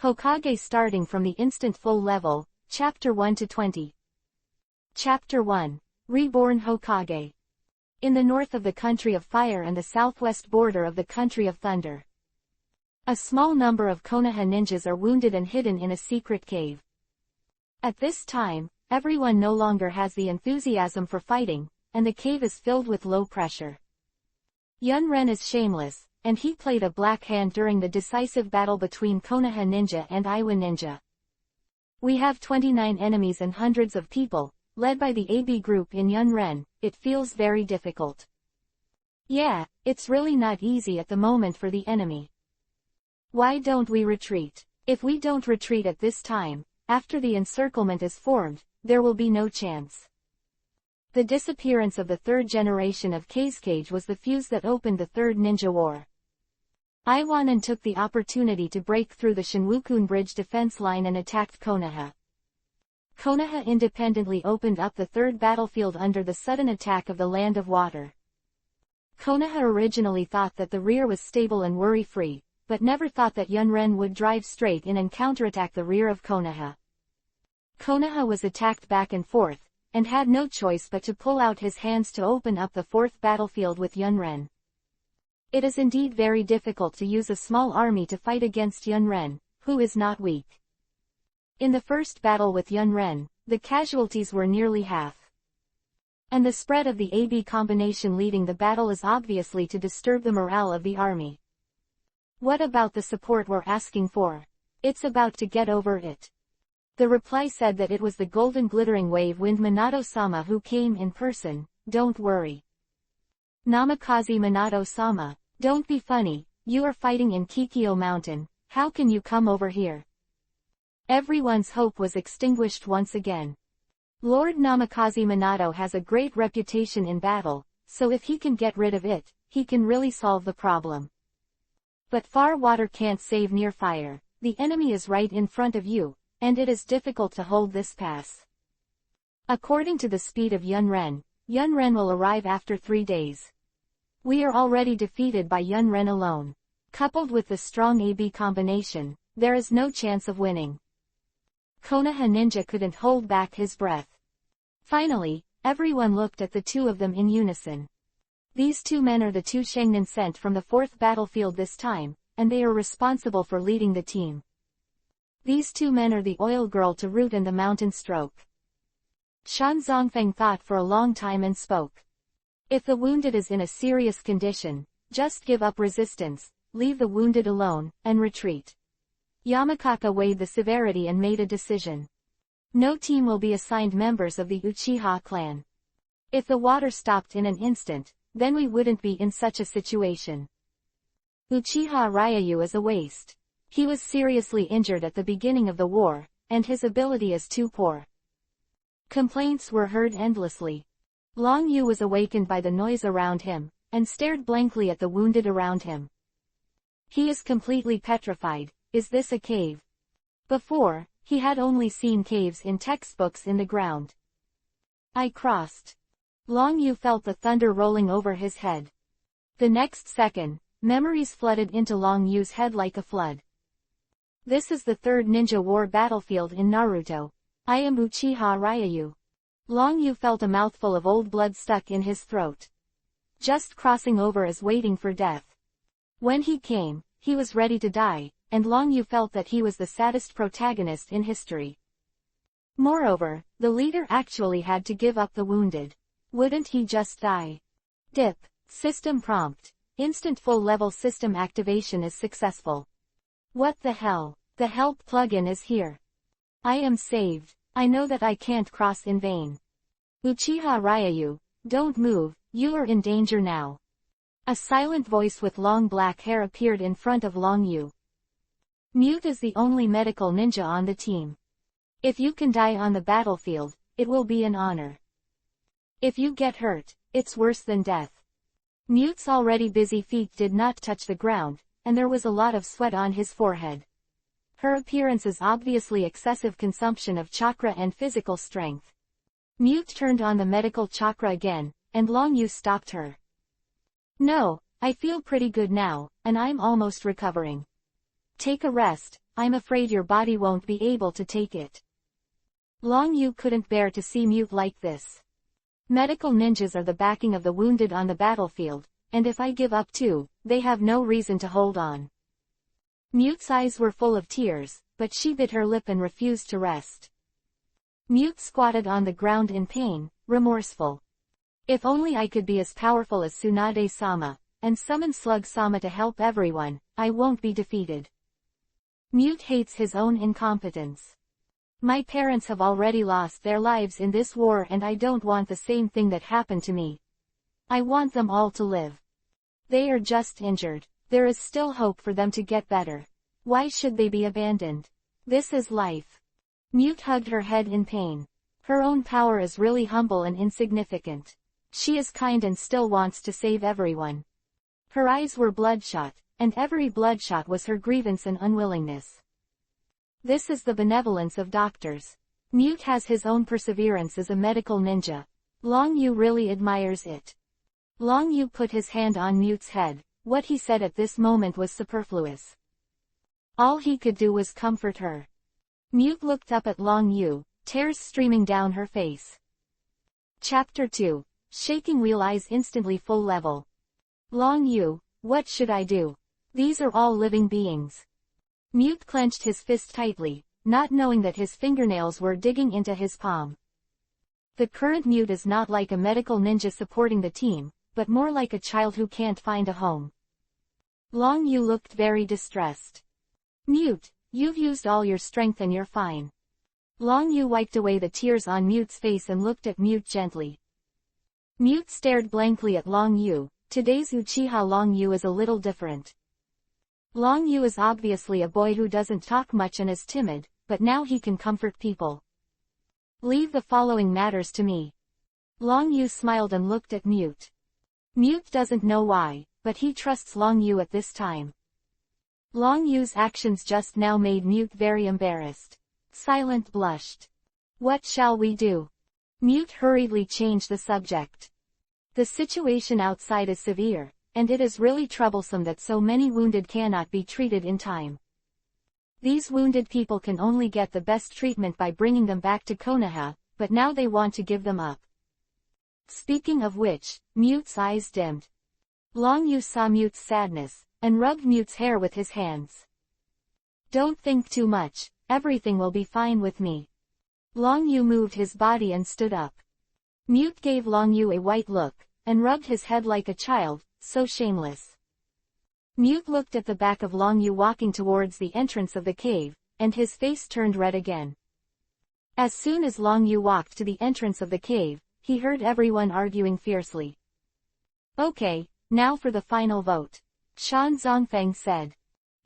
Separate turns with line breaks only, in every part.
Hokage Starting from the Instant Full Level, Chapter 1-20. Chapter 1. Reborn Hokage. In the north of the Country of Fire and the southwest border of the Country of Thunder. A small number of Konoha ninjas are wounded and hidden in a secret cave. At this time, everyone no longer has the enthusiasm for fighting, and the cave is filled with low pressure. Yunren is shameless, and he played a black hand during the decisive battle between Konoha ninja and Iwa ninja. We have 29 enemies and hundreds of people, led by the AB group in Yunren. It feels very difficult. Yeah, it's really not easy at the moment for the enemy. Why don't we retreat? If we don't retreat at this time, after the encirclement is formed, there will be no chance. The disappearance of the third generation of Kazekage was the fuse that opened the Third Ninja War. Iwanan took the opportunity to break through the Shinwukun Bridge defense line and attacked Konoha. Konoha independently opened up the third battlefield under the sudden attack of the Land of Water. Konoha originally thought that the rear was stable and worry-free, but never thought that Yunren would drive straight in and counterattack the rear of Konoha. Konoha was attacked back and forth, and had no choice but to pull out his hands to open up the fourth battlefield with Yunren. It is indeed very difficult to use a small army to fight against Yunren, who is not weak. In the first battle with Yunren, the casualties were nearly half. And the spread of the AB combination leading the battle is obviously to disturb the morale of the army. What about the support we're asking for? It's about to get over it. The reply said that it was the golden glittering wave wind Minato-sama who came in person. Don't worry. Namikaze Minato-sama, don't be funny, you are fighting in Kikyo Mountain, how can you come over here? Everyone's hope was extinguished once again. Lord Namikaze Minato has a great reputation in battle, so if he can get rid of it, he can really solve the problem. But far water can't save near fire, the enemy is right in front of you, and it is difficult to hold this pass. According to the speed of Yunren, Yunren will arrive after 3 days. We are already defeated by Yunren alone. Coupled with the strong AB combination, there is no chance of winning. Konoha ninja couldn't hold back his breath. Finally, everyone looked at the two of them in unison. These two men are the two Shengnen sent from the fourth battlefield this time, and they are responsible for leading the team. These two men are the oil girl to root and the mountain stroke. Shan Zongfeng thought for a long time and spoke. If the wounded is in a serious condition, just give up resistance, leave the wounded alone, and retreat. Yamakaka weighed the severity and made a decision. No team will be assigned members of the Uchiha clan. If the water stopped in an instant, then we wouldn't be in such a situation. Uchiha Ryayu is a waste. He was seriously injured at the beginning of the war, and his ability is too poor. Complaints were heard endlessly. Long Yu was awakened by the noise around him, and stared blankly at the wounded around him. He is completely petrified. Is this a cave? Before, he had only seen caves in textbooks in the ground. I crossed. Long Yu felt the thunder rolling over his head. The next second, memories flooded into Long Yu's head like a flood. This is the third ninja war battlefield in Naruto. I am Uchiha Ryayu. Long Yu felt a mouthful of old blood stuck in his throat. Just crossing over is waiting for death. When he came, he was ready to die, and Long Yu felt that he was the saddest protagonist in history. Moreover, the leader actually had to give up the wounded. Wouldn't he just die? Dip. System prompt. Instant full level system activation is successful. What the hell? The help plugin is here. I am saved. I know that I can't cross in vain. Uchiha Ryayu, don't move, you are in danger now. A silent voice with long black hair appeared in front of Long Yu. Mute is the only medical ninja on the team. If you can die on the battlefield, it will be an honor. If you get hurt, it's worse than death. Mute's already busy feet did not touch the ground, and there was a lot of sweat on his forehead. Her appearance is obviously excessive consumption of chakra and physical strength. Mute turned on the medical chakra again, and Long Yu stopped her. No, I feel pretty good now, and I'm almost recovering. Take a rest, I'm afraid your body won't be able to take it. Long Yu couldn't bear to see Mute like this. Medical ninjas are the backing of the wounded on the battlefield, and if I give up too, they have no reason to hold on. Mute's eyes were full of tears, but she bit her lip and refused to rest. Mute squatted on the ground in pain, remorseful. If only I could be as powerful as Tsunade-sama, and summon Slug-sama to help everyone, I won't be defeated. Mute hates his own incompetence. My parents have already lost their lives in this war and I don't want the same thing that happened to me. I want them all to live. They are just injured. There is still hope for them to get better. Why should they be abandoned? This is life. Mute hugged her head in pain. Her own power is really humble and insignificant. She is kind and still wants to save everyone. Her eyes were bloodshot, and every bloodshot was her grievance and unwillingness. This is the benevolence of doctors. Mute has his own perseverance as a medical ninja. Long Yu really admires it. Long Yu put his hand on Mute's head. What he said at this moment was superfluous. All he could do was comfort her. Mute looked up at Long Yu, tears streaming down her face. Chapter 2. Shaking Wheel Eyes instantly full level. Long Yu, what should I do? These are all living beings. Mute clenched his fist tightly, not knowing that his fingernails were digging into his palm. The current Mute is not like a medical ninja supporting the team, but more like a child who can't find a home. Long Yu looked very distressed. Mute, you've used all your strength and you're fine. Long Yu wiped away the tears on Mute's face and looked at Mute gently. Mute stared blankly at Long Yu. Today's Uchiha Long Yu is a little different. Long Yu is obviously a boy who doesn't talk much and is timid, but now he can comfort people. Leave the following matters to me. Long Yu smiled and looked at Mute. Mute doesn't know why, but he trusts Long Yu at this time. Long Yu's actions just now made Mute very embarrassed. Silent blushed. What shall we do? Mute hurriedly changed the subject. The situation outside is severe, and it is really troublesome that so many wounded cannot be treated in time. These wounded people can only get the best treatment by bringing them back to Konoha, but now they want to give them up. Speaking of which, Mute's eyes dimmed. Long Yu saw Mute's sadness, and rubbed Mute's hair with his hands. Don't think too much, everything will be fine with me. Long Yu moved his body and stood up. Mute gave Long Yu a white look, and rubbed his head like a child, so shameless. Mute looked at the back of Long Yu walking towards the entrance of the cave, and his face turned red again. As soon as Long Yu walked to the entrance of the cave, he heard everyone arguing fiercely. Okay, now for the final vote. Shan Zongfeng said.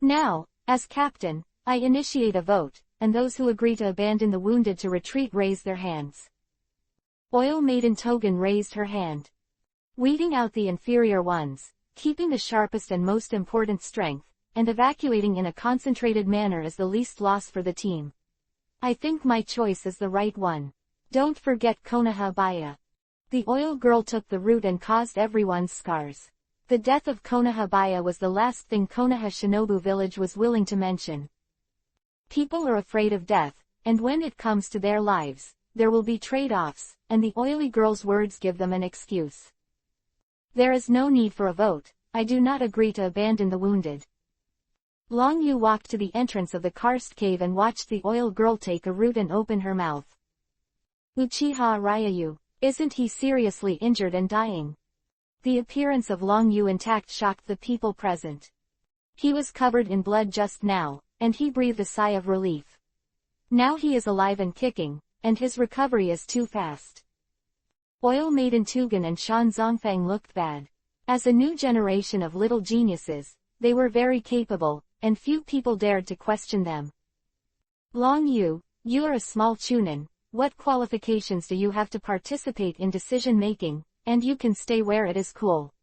Now, as captain, I initiate a vote, and those who agree to abandon the wounded to retreat raise their hands. Oil Maiden Togen raised her hand. Weeding out the inferior ones, keeping the sharpest and most important strength, and evacuating in a concentrated manner is the least loss for the team. I think my choice is the right one. Don't forget Konoha Baya. The oil girl took the route and caused everyone's scars. The death of Konoha Baya was the last thing Konoha Shinobu Village was willing to mention. People are afraid of death, and when it comes to their lives, there will be trade-offs, and the oily girl's words give them an excuse. There is no need for a vote. I do not agree to abandon the wounded. Long Yu walked to the entrance of the karst cave and watched the oil girl take a root and open her mouth. Uchiha Ryu, isn't he seriously injured and dying? The appearance of Long Yu intact shocked the people present. He was covered in blood just now, and he breathed a sigh of relief. Now he is alive and kicking, and his recovery is too fast. Oil Maiden Tugen and Shan Zongfeng looked bad. As a new generation of little geniuses, they were very capable, and few people dared to question them. Long Yu, you are a small chunin. What qualifications do you have to participate in decision-making, and you can stay where it is cool.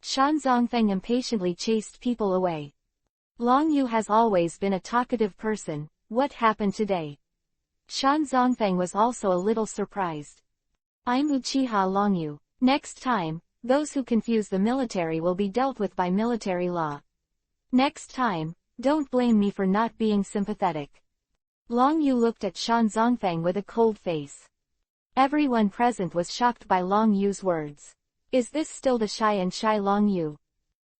Shan Zongfeng impatiently chased people away. Long Yu has always been a talkative person. What happened today? Shan Zongfeng was also a little surprised. I'm Uchiha Long Yu. Next time, those who confuse the military will be dealt with by military law. Next time, don't blame me for not being sympathetic. Long Yu looked at Shan Zongfang with a cold face. Everyone present was shocked by Long Yu's words. Is this still the shy and shy Long Yu?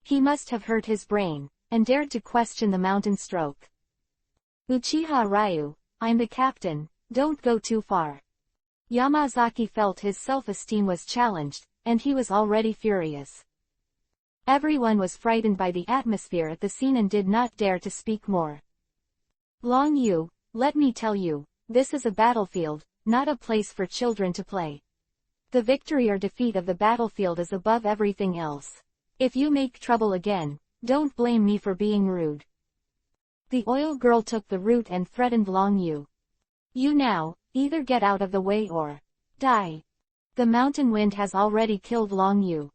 He must have hurt his brain, and dared to question the mountain stroke. Uchiha Ryu, I'm the captain, don't go too far. Yamazaki felt his self-esteem was challenged, and he was already furious. Everyone was frightened by the atmosphere at the scene and did not dare to speak more. Long Yu, let me tell you, this is a battlefield, not a place for children to play. The victory or defeat of the battlefield is above everything else. If you make trouble again, don't blame me for being rude. The oil girl took the route and threatened Long Yu. You now, either get out of the way or die. The mountain wind has already killed Long Yu.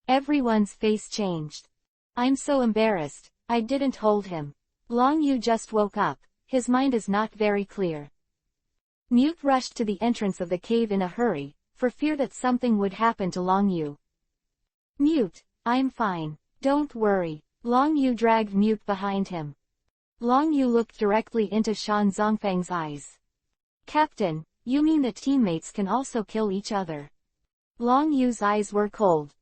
Everyone's face changed. I'm so embarrassed, I didn't hold him. Long Yu just woke up, his mind is not very clear. Mute rushed to the entrance of the cave in a hurry, for fear that something would happen to Long Yu. Mute, I'm fine, don't worry. Long Yu dragged Mute behind him. Long Yu looked directly into Shan Zongfang's eyes. Captain, you mean that teammates can also kill each other? Long Yu's eyes were cold.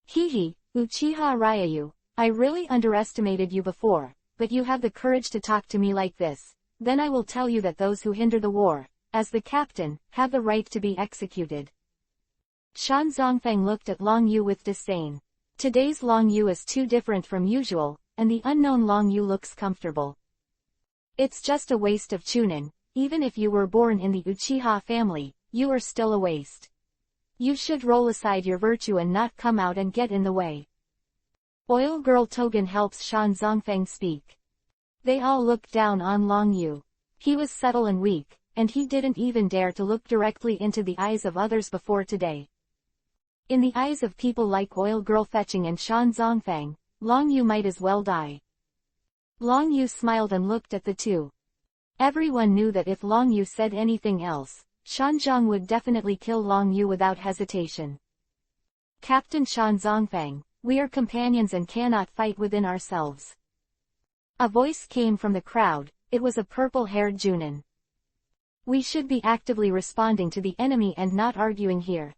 Hehe, Uchiha Ryu, I really underestimated you before, but you have the courage to talk to me like this. Then I will tell you that those who hinder the war, as the captain, have the right to be executed. Shan Zongfang looked at Long Yu with disdain. Today's Long Yu is too different from usual, and the unknown Long Yu looks comfortable. It's just a waste of Chunin. Even if you were born in the Uchiha family, you are still a waste. You should roll aside your virtue and not come out and get in the way. Oil girl Togen helps Shan Zongfang speak. They all looked down on Long Yu. He was subtle and weak, and he didn't even dare to look directly into the eyes of others before today. In the eyes of people like Oil Girl Fetching and Shan Zongfang, Long Yu might as well die. Long Yu smiled and looked at the two. Everyone knew that if Long Yu said anything else, Shanzhong would definitely kill Long Yu without hesitation. Captain Shan Zongfang, we are companions and cannot fight within ourselves. A voice came from the crowd, it was a purple-haired Junin. We should be actively responding to the enemy and not arguing here.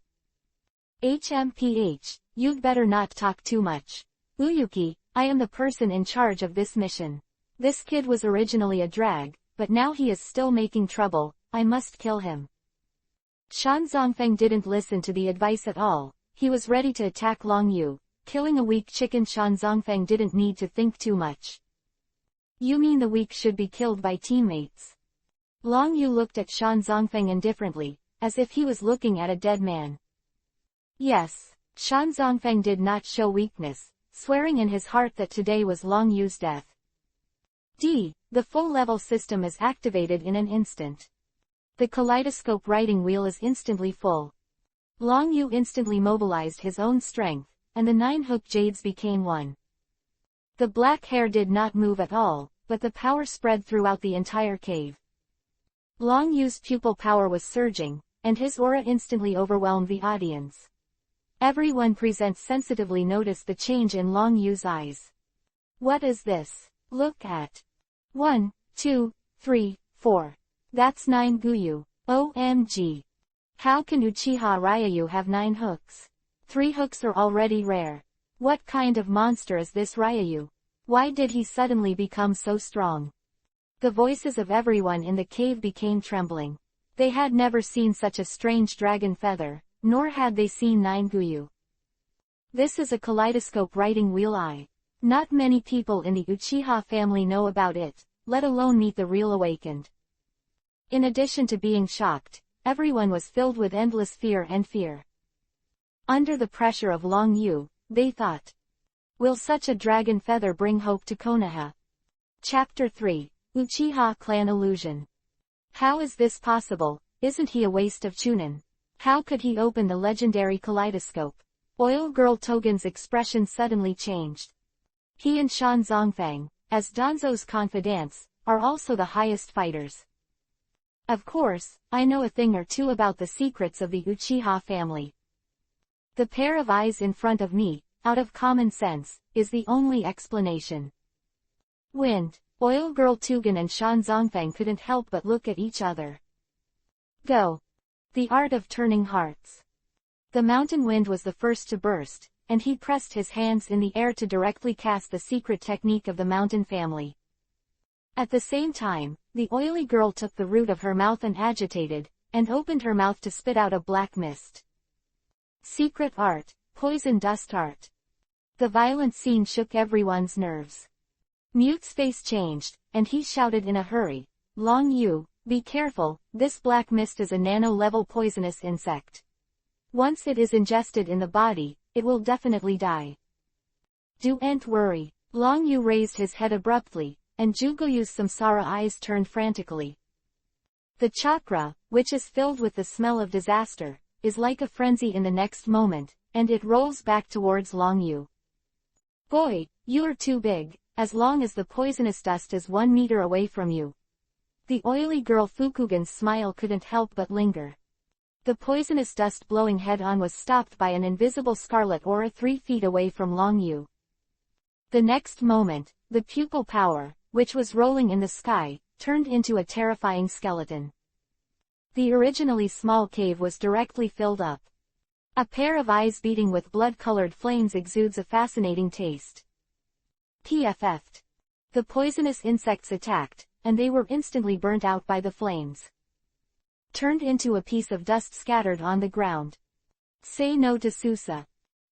HMPH, you'd better not talk too much. Uyuki, I am the person in charge of this mission. This kid was originally a drag, but now he is still making trouble, I must kill him. Shan Zongfang didn't listen to the advice at all, he was ready to attack Long Yu. Killing a weak chicken. Shan Zongfang didn't need to think too much. You mean the weak should be killed by teammates? Long Yu looked at Shan Zongfang indifferently, as if he was looking at a dead man. Yes, Shan Zongfang did not show weakness, swearing in his heart that today was Long Yu's death. The full-level system is activated in an instant. The kaleidoscope writing wheel is instantly full. Long Yu instantly mobilized his own strength, and the 9 hook jades became one. The black hair did not move at all, but the power spread throughout the entire cave. Long Yu's pupil power was surging, and his aura instantly overwhelmed the audience. Everyone present sensitively noticed the change in Long Yu's eyes. What is this? Look at. 1, 2, 3, 4. That's 9 Guyu. OMG. How can Uchiha Ryu have 9 hooks? 3 hooks are already rare. What kind of monster is this Ryu? Why did he suddenly become so strong? The voices of everyone in the cave became trembling. They had never seen such a strange dragon feather, nor had they seen 9 Guyu. This is a kaleidoscope writing wheel eye. Not many people in the Uchiha family know about it, let alone meet the real awakened. In addition to being shocked, everyone was filled with endless fear and fear. Under the pressure of Long Yu, they thought. Will such a dragon feather bring hope to Konoha? Chapter 3, Uchiha Clan Illusion. How is this possible? Isn't he a waste of Chunin? How could he open the legendary kaleidoscope? Oil Girl Togen's expression suddenly changed. He and Shan Zongfang, as Danzo's confidants, are also the highest fighters. Of course, I know a thing or two about the secrets of the Uchiha family. The pair of eyes in front of me, out of common sense, is the only explanation. Wind. Oil Girl Tugan and Shan Zongfeng couldn't help but look at each other. Go. The art of turning hearts. The mountain wind was the first to burst, and he pressed his hands in the air to directly cast the secret technique of the mountain family. At the same time, the oily girl took the root of her mouth and agitated, and opened her mouth to spit out a black mist. Secret art, poison dust art. The violent scene shook everyone's nerves. Mute's face changed, and he shouted in a hurry, Long Yu, be careful, this black mist is a nano-level poisonous insect. Once it is ingested in the body, it will definitely die. Don't worry. Long Yu raised his head abruptly, and Jugoyu's samsara eyes turned frantically. The chakra, which is filled with the smell of disaster, is like a frenzy in the next moment, and it rolls back towards Long Yu. Boy, you're too big, as long as the poisonous dust is 1 meter away from you. The oily girl Fukugan's smile couldn't help but linger. The poisonous dust blowing head-on was stopped by an invisible scarlet aura 3 feet away from Long Yu. The next moment, the pupil power, which was rolling in the sky, turned into a terrifying skeleton. The originally small cave was directly filled up. A pair of eyes beating with blood-colored flames exudes a fascinating taste. PFF'd. The poisonous insects attacked, and they were instantly burnt out by the flames. Turned into a piece of dust scattered on the ground. Say no to Susa.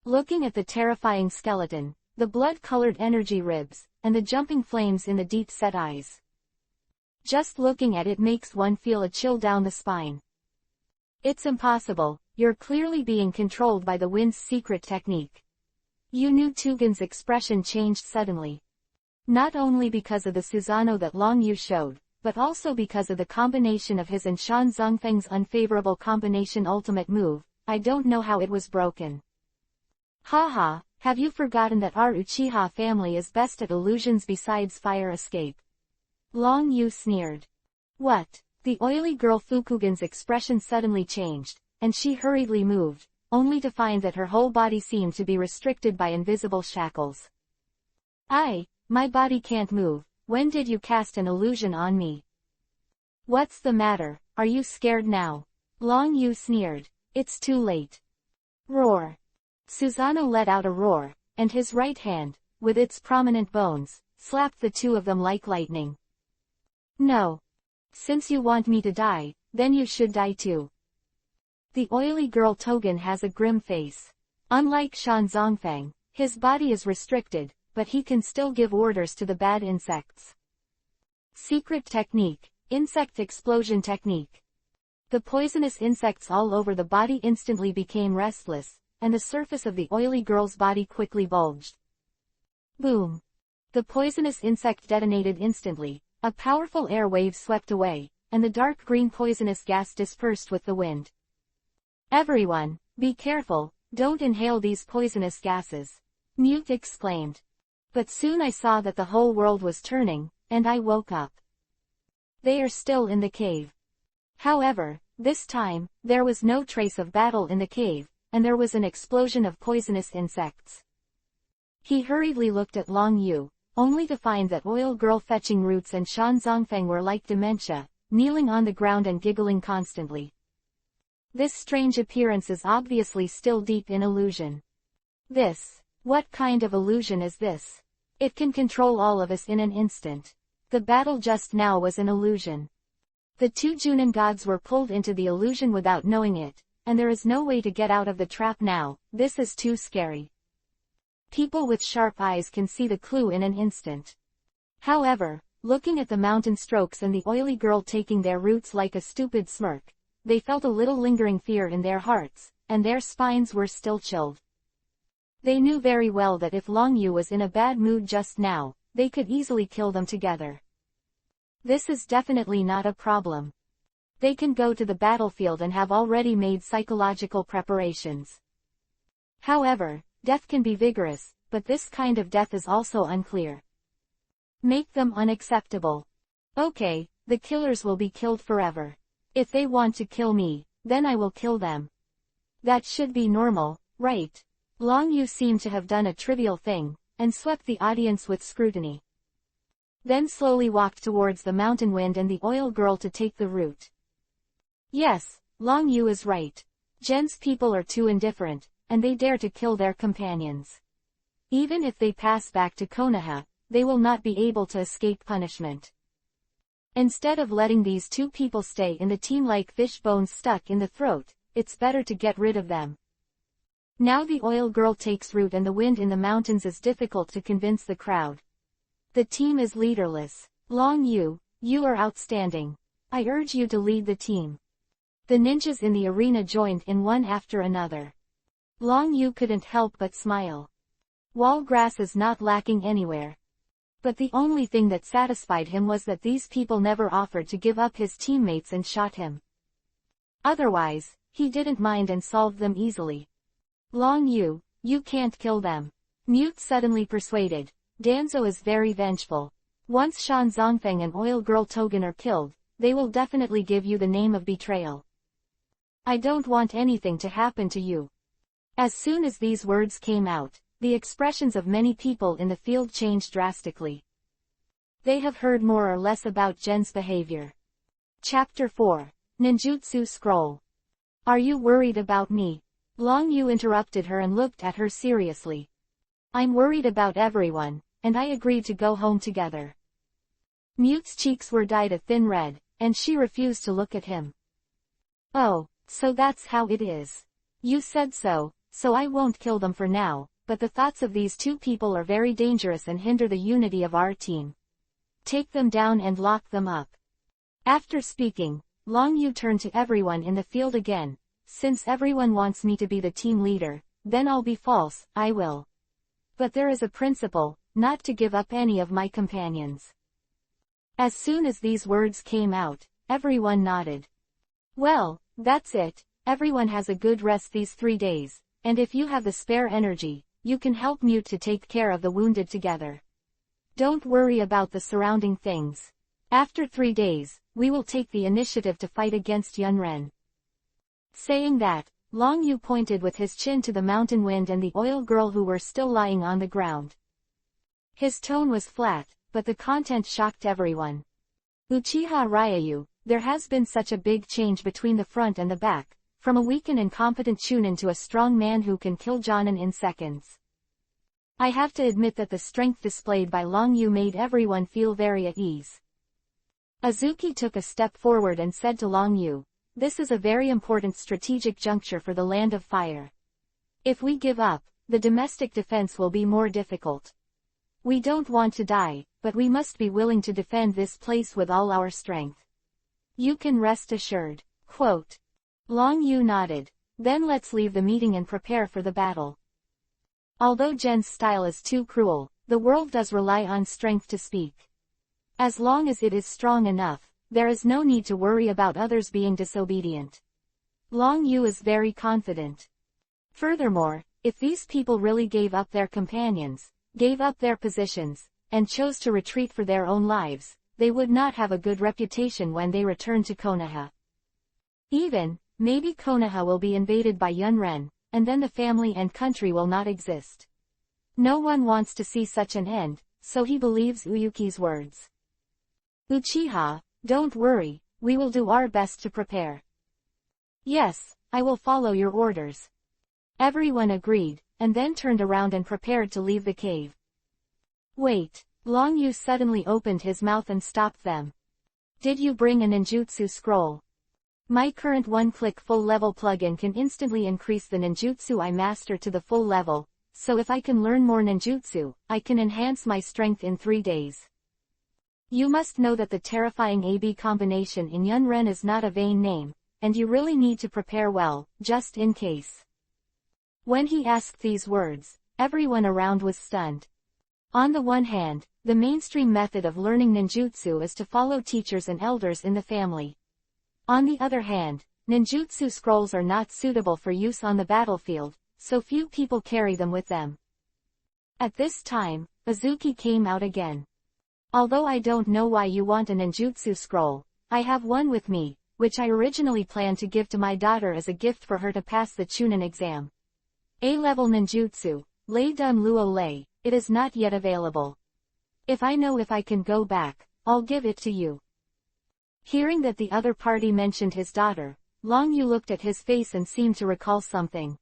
Looking at the terrifying skeleton, the blood-colored energy ribs, and the jumping flames in the deep-set eyes. Just looking at it makes one feel a chill down the spine. It's impossible, you're clearly being controlled by the wind's secret technique. You knew Tugan's expression changed suddenly. Not only because of the Susanoo that Long Yu showed, but also because of the combination of his and Shan Zongfeng's unfavorable combination ultimate move. I don't know how it was broken. Haha, have you forgotten that our Uchiha family is best at illusions besides fire escape? Long Yu sneered. What? The oily girl Fukugan's expression suddenly changed, and she hurriedly moved, only to find that her whole body seemed to be restricted by invisible shackles. My body can't move. When did you cast an illusion on me? What's the matter, are you scared now? Long Yu sneered. It's too late. Roar. Susanoo let out a roar, and his right hand, with its prominent bones, slapped the two of them like lightning. No. Since you want me to die, then you should die too. The oily girl Togen has a grim face. Unlike Shan Zongfeng, his body is restricted, but he can still give orders to the bad insects. Secret technique, insect explosion technique. The poisonous insects all over the body instantly became restless, and the surface of the oily girl's body quickly bulged. Boom. The poisonous insect detonated instantly, a powerful air wave swept away, and the dark green poisonous gas dispersed with the wind. Everyone, be careful, don't inhale these poisonous gases. Mute exclaimed. But soon I saw that the whole world was turning, and I woke up. They are still in the cave. However, this time, there was no trace of battle in the cave, and there was an explosion of poisonous insects. He hurriedly looked at Long Yu, only to find that oil girl fetching roots and Shan Zongfeng were like dementia, kneeling on the ground and giggling constantly. This strange appearance is obviously still deep in illusion. What kind of illusion is this? It can control all of us in an instant. The battle just now was an illusion. The two Junin gods were pulled into the illusion without knowing it, and there is no way to get out of the trap now. This is too scary. People with sharp eyes can see the clue in an instant. However, looking at the mountain strokes and the oily girl taking their roots like a stupid smirk, they felt a little lingering fear in their hearts, and their spines were still chilled. They knew very well that if Long Yu was in a bad mood just now, they could easily kill them together. This is definitely not a problem. They can go to the battlefield and have already made psychological preparations. However, death can be vigorous, but this kind of death is also unclear. Make them unacceptable. Okay, the killers will be killed forever. If they want to kill me, then I will kill them. That should be normal, right? Long Yu seemed to have done a trivial thing, and swept the audience with scrutiny. then slowly walked towards the mountain wind and the oil girl to take the route. Yes, Long Yu is right. Gen's people are too indifferent, and they dare to kill their companions. Even if they pass back to Konoha, they will not be able to escape punishment. Instead of letting these two people stay in the team like fish bones stuck in the throat, it's better to get rid of them. Now the oil girl takes root and the wind in the mountains is difficult to convince the crowd. The team is leaderless. Long Yu, you are outstanding. I urge you to lead the team. The ninjas in the arena joined in one after another. Long Yu couldn't help but smile. Wall grass is not lacking anywhere. But the only thing that satisfied him was that these people never offered to give up his teammates and shot him. Otherwise, he didn't mind and solved them easily. Long Yu, you can't kill them. Mute suddenly persuaded. Danzo is very vengeful. Once Shan Zongfeng and oil girl Togen are killed, they will definitely give you the name of betrayal. I don't want anything to happen to you. As soon as these words came out, the expressions of many people in the field changed drastically. They have heard more or less about Gen's behavior. Chapter 4. Ninjutsu Scroll. Are you worried about me? Long Yu interrupted her and looked at her seriously. I'm worried about everyone, and I agreed to go home together. Mute's cheeks were dyed a thin red, and she refused to look at him. Oh, so that's how it is. You said so I won't kill them for now, but the thoughts of these two people are very dangerous and hinder the unity of our team. Take them down and lock them up. After speaking, Long Yu turned to everyone in the field again. Since everyone wants me to be the team leader, then I'll be false, I will. But there is a principle, not to give up any of my companions. As soon as these words came out, everyone nodded. Well, that's it, everyone has a good rest these 3 days, and if you have the spare energy, you can help Mute to take care of the wounded together. Don't worry about the surrounding things. After 3 days, we will take the initiative to fight against Yunren. Saying that, Long Yu pointed with his chin to the mountain wind and the oil girl who were still lying on the ground. His tone was flat, but the content shocked everyone. Uchiha Ryayu, there has been such a big change between the front and the back, from a weak and incompetent Chunin to a strong man who can kill Jonin in seconds. I have to admit that the strength displayed by Long Yu made everyone feel very at ease. Azuki took a step forward and said to Long Yu, this is a very important strategic juncture for the Land of Fire. If we give up, the domestic defense will be more difficult. We don't want to die, but we must be willing to defend this place with all our strength. You can rest assured. Quote. Long Yu nodded. Then let's leave the meeting and prepare for the battle. Although Gen's style is too cruel, the world does rely on strength to speak. As long as it is strong enough, there is no need to worry about others being disobedient. Long Yu is very confident. Furthermore, if these people really gave up their companions, gave up their positions, and chose to retreat for their own lives, they would not have a good reputation when they return to Konoha. Maybe Konoha will be invaded by Yunren, and then the family and country will not exist. No one wants to see such an end, so he believes Uyuki's words. Uchiha, don't worry, we will do our best to prepare. Yes, I will follow your orders. Everyone agreed, and then turned around and prepared to leave the cave. Wait, Long Yu suddenly opened his mouth and stopped them. Did you bring a ninjutsu scroll? My current one-click full-level plugin can instantly increase the ninjutsu I master to the full level, so if I can learn more ninjutsu, I can enhance my strength in 3 days. You must know that the terrifying AB combination in Yunren is not a vain name, and you really need to prepare well, just in case. When he asked these words, everyone around was stunned. On the one hand, the mainstream method of learning ninjutsu is to follow teachers and elders in the family. On the other hand, ninjutsu scrolls are not suitable for use on the battlefield, so few people carry them with them. At this time, Azuki came out again. Although I don't know why you want a ninjutsu scroll, I have one with me, which I originally planned to give to my daughter as a gift for her to pass the Chunin exam. A-level ninjutsu, Lei Dun Luo Lei, it is not yet available. If I know if I can go back, I'll give it to you. Hearing that the other party mentioned his daughter, Long Yu looked at his face and seemed to recall something.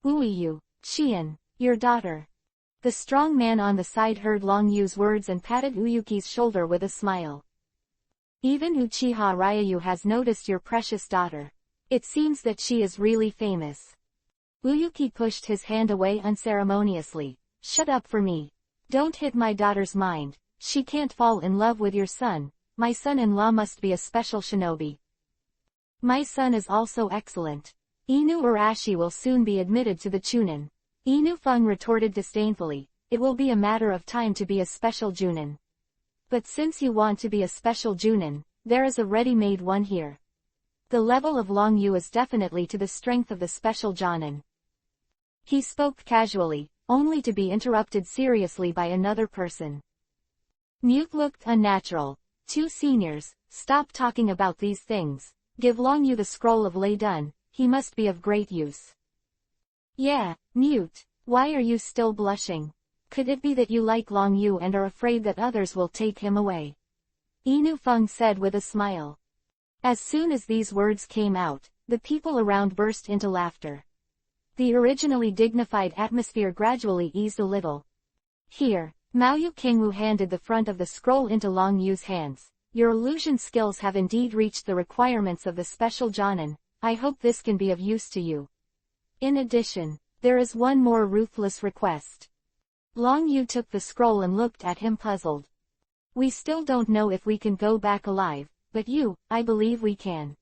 Uiyu, Qian, your daughter. The strong man on the side heard Long Yu's words and patted Uyuki's shoulder with a smile. Even Uchiha Ryu has noticed your precious daughter. It seems that she is really famous. Uyuki pushed his hand away unceremoniously. Shut up for me. Don't hit my daughter's mind. She can't fall in love with your son. My son-in-law must be a special shinobi. My son is also excellent. Inu Arashi will soon be admitted to the Chunin. Inu Feng retorted disdainfully. It will be a matter of time to be a special Junin. But since you want to be a special Junin, there is a ready-made one here. The level of Long Yu is definitely to the strength of the special Jonin. He spoke casually, only to be interrupted seriously by another person. Mute looked unnatural. Two seniors, stop talking about these things. Give Long Yu the scroll of Lei Dun, he must be of great use. Yeah, Mute, why are you still blushing? Could it be that you like Long Yu and are afraid that others will take him away? Inu Feng said with a smile. As soon as these words came out, the people around burst into laughter. The originally dignified atmosphere gradually eased a little. Here, Maoyu Kingwu handed the front of the scroll into Long Yu's hands. Your illusion skills have indeed reached the requirements of the special Jonin. I hope this can be of use to you. In addition, there is one more ruthless request. Long Yu took the scroll and looked at him puzzled. We still don't know if we can go back alive, but I believe we can.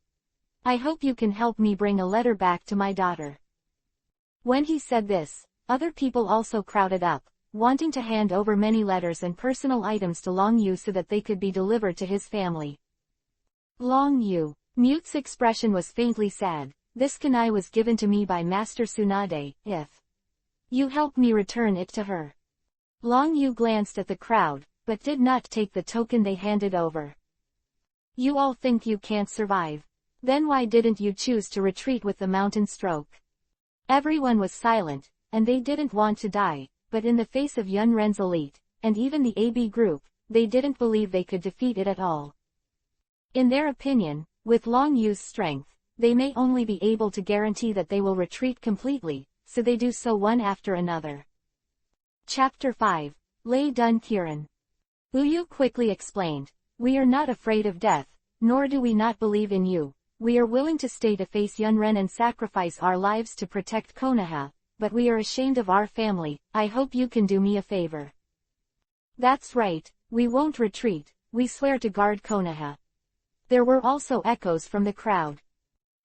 I hope you can help me bring a letter back to my daughter. When he said this, other people also crowded up, wanting to hand over many letters and personal items to Long Yu so that they could be delivered to his family. Long Yu, Mute's expression was faintly sad. This kunai was given to me by Master Tsunade. If you help me return it to her. Long Yu glanced at the crowd, but did not take the token they handed over. You all think you can't survive. Then why didn't you choose to retreat with the mountain stroke? Everyone was silent, and they didn't want to die, but in the face of Yun Ren's elite, and even the AB group, they didn't believe they could defeat it at all. In their opinion, with Long Yu's strength, they may only be able to guarantee that they will retreat completely, so they do so one after another. Chapter 5, Lei Dun Kirin. Uyu quickly explained, we are not afraid of death, nor do we not believe in you. We are willing to stay to face Yunren and sacrifice our lives to protect Konoha, but we are ashamed of our family. I hope you can do me a favor. That's right, we won't retreat, we swear to guard Konoha. There were also echoes from the crowd.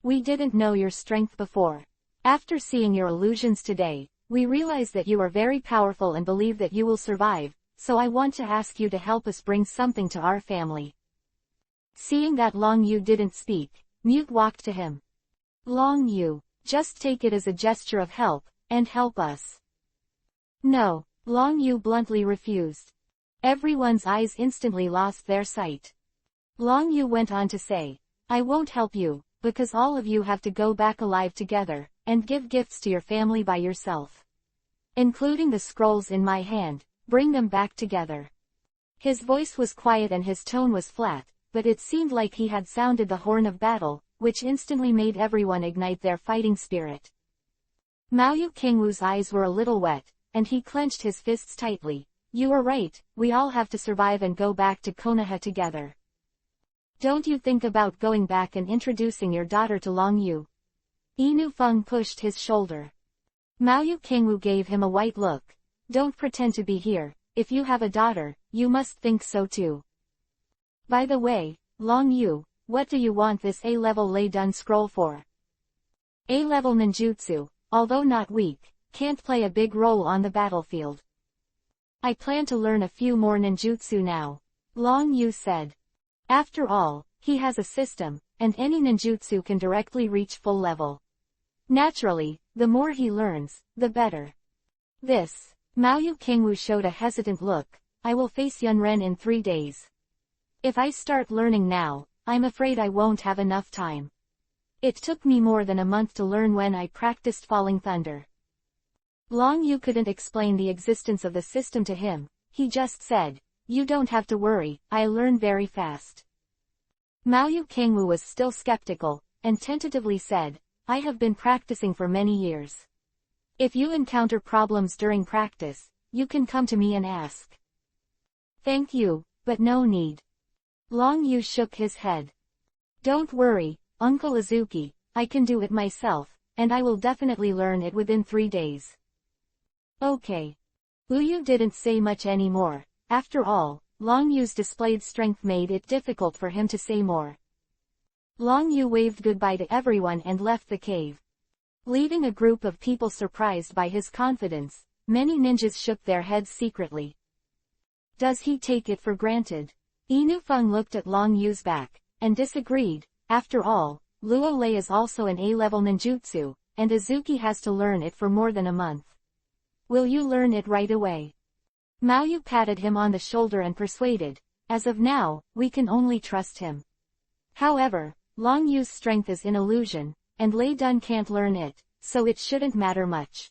We didn't know your strength before. After seeing your illusions today, we realize that you are very powerful and believe that you will survive, so I want to ask you to help us bring something to our family. Seeing that Long Yu didn't speak, Mute walked to him. Long Yu, just take it as a gesture of help, and help us. No, Long Yu bluntly refused. Everyone's eyes instantly lost their sight. Long Yu went on to say, I won't help you, because all of you have to go back alive together, and give gifts to your family by yourself. Including the scrolls in my hand, bring them back together. His voice was quiet and his tone was flat, but it seemed like he had sounded the horn of battle, which instantly made everyone ignite their fighting spirit. Maoyu Kingwu's eyes were a little wet, and he clenched his fists tightly. You are right, we all have to survive and go back to Konoha together. Don't you think about going back and introducing your daughter to Long Yu? Inu Feng pushed his shoulder. Maoyu Kingwu gave him a white look. Don't pretend to be here, if you have a daughter, you must think so too. By the way, Long Yu, what do you want this A-level Lei Dun scroll for? A-level ninjutsu, although not weak, can't play a big role on the battlefield. I plan to learn a few more ninjutsu now, Long Yu said. After all, he has a system, and any ninjutsu can directly reach full level. Naturally, the more he learns, the better. Maoyu Kingwu showed a hesitant look. I will face Yunren in 3 days. If I start learning now, I'm afraid I won't have enough time. It took me more than a month to learn when I practiced Falling Thunder. Long Yu couldn't explain the existence of the system to him, he just said, "You don't have to worry, I learn very fast." Maoyu Kangwu was still skeptical, and tentatively said, "I have been practicing for many years. If you encounter problems during practice, you can come to me and ask." "Thank you, but no need." Long Yu shook his head. "Don't worry, Uncle Izuki, I can do it myself, and I will definitely learn it within 3 days." "Okay." Uyu didn't say much anymore. After all, Long Yu's displayed strength made it difficult for him to say more. Long Yu waved goodbye to everyone and left the cave. Leaving a group of people surprised by his confidence, many ninjas shook their heads secretly. Does he take it for granted? Inu Feng looked at Long Yu's back, and disagreed. After all, Luo Lei is also an A-level ninjutsu, and Izuki has to learn it for more than a month. Will you learn it right away? Maoyu patted him on the shoulder and persuaded, as of now, we can only trust him. However, Long Yu's strength is an illusion, and Lei Dun can't learn it, so it shouldn't matter much.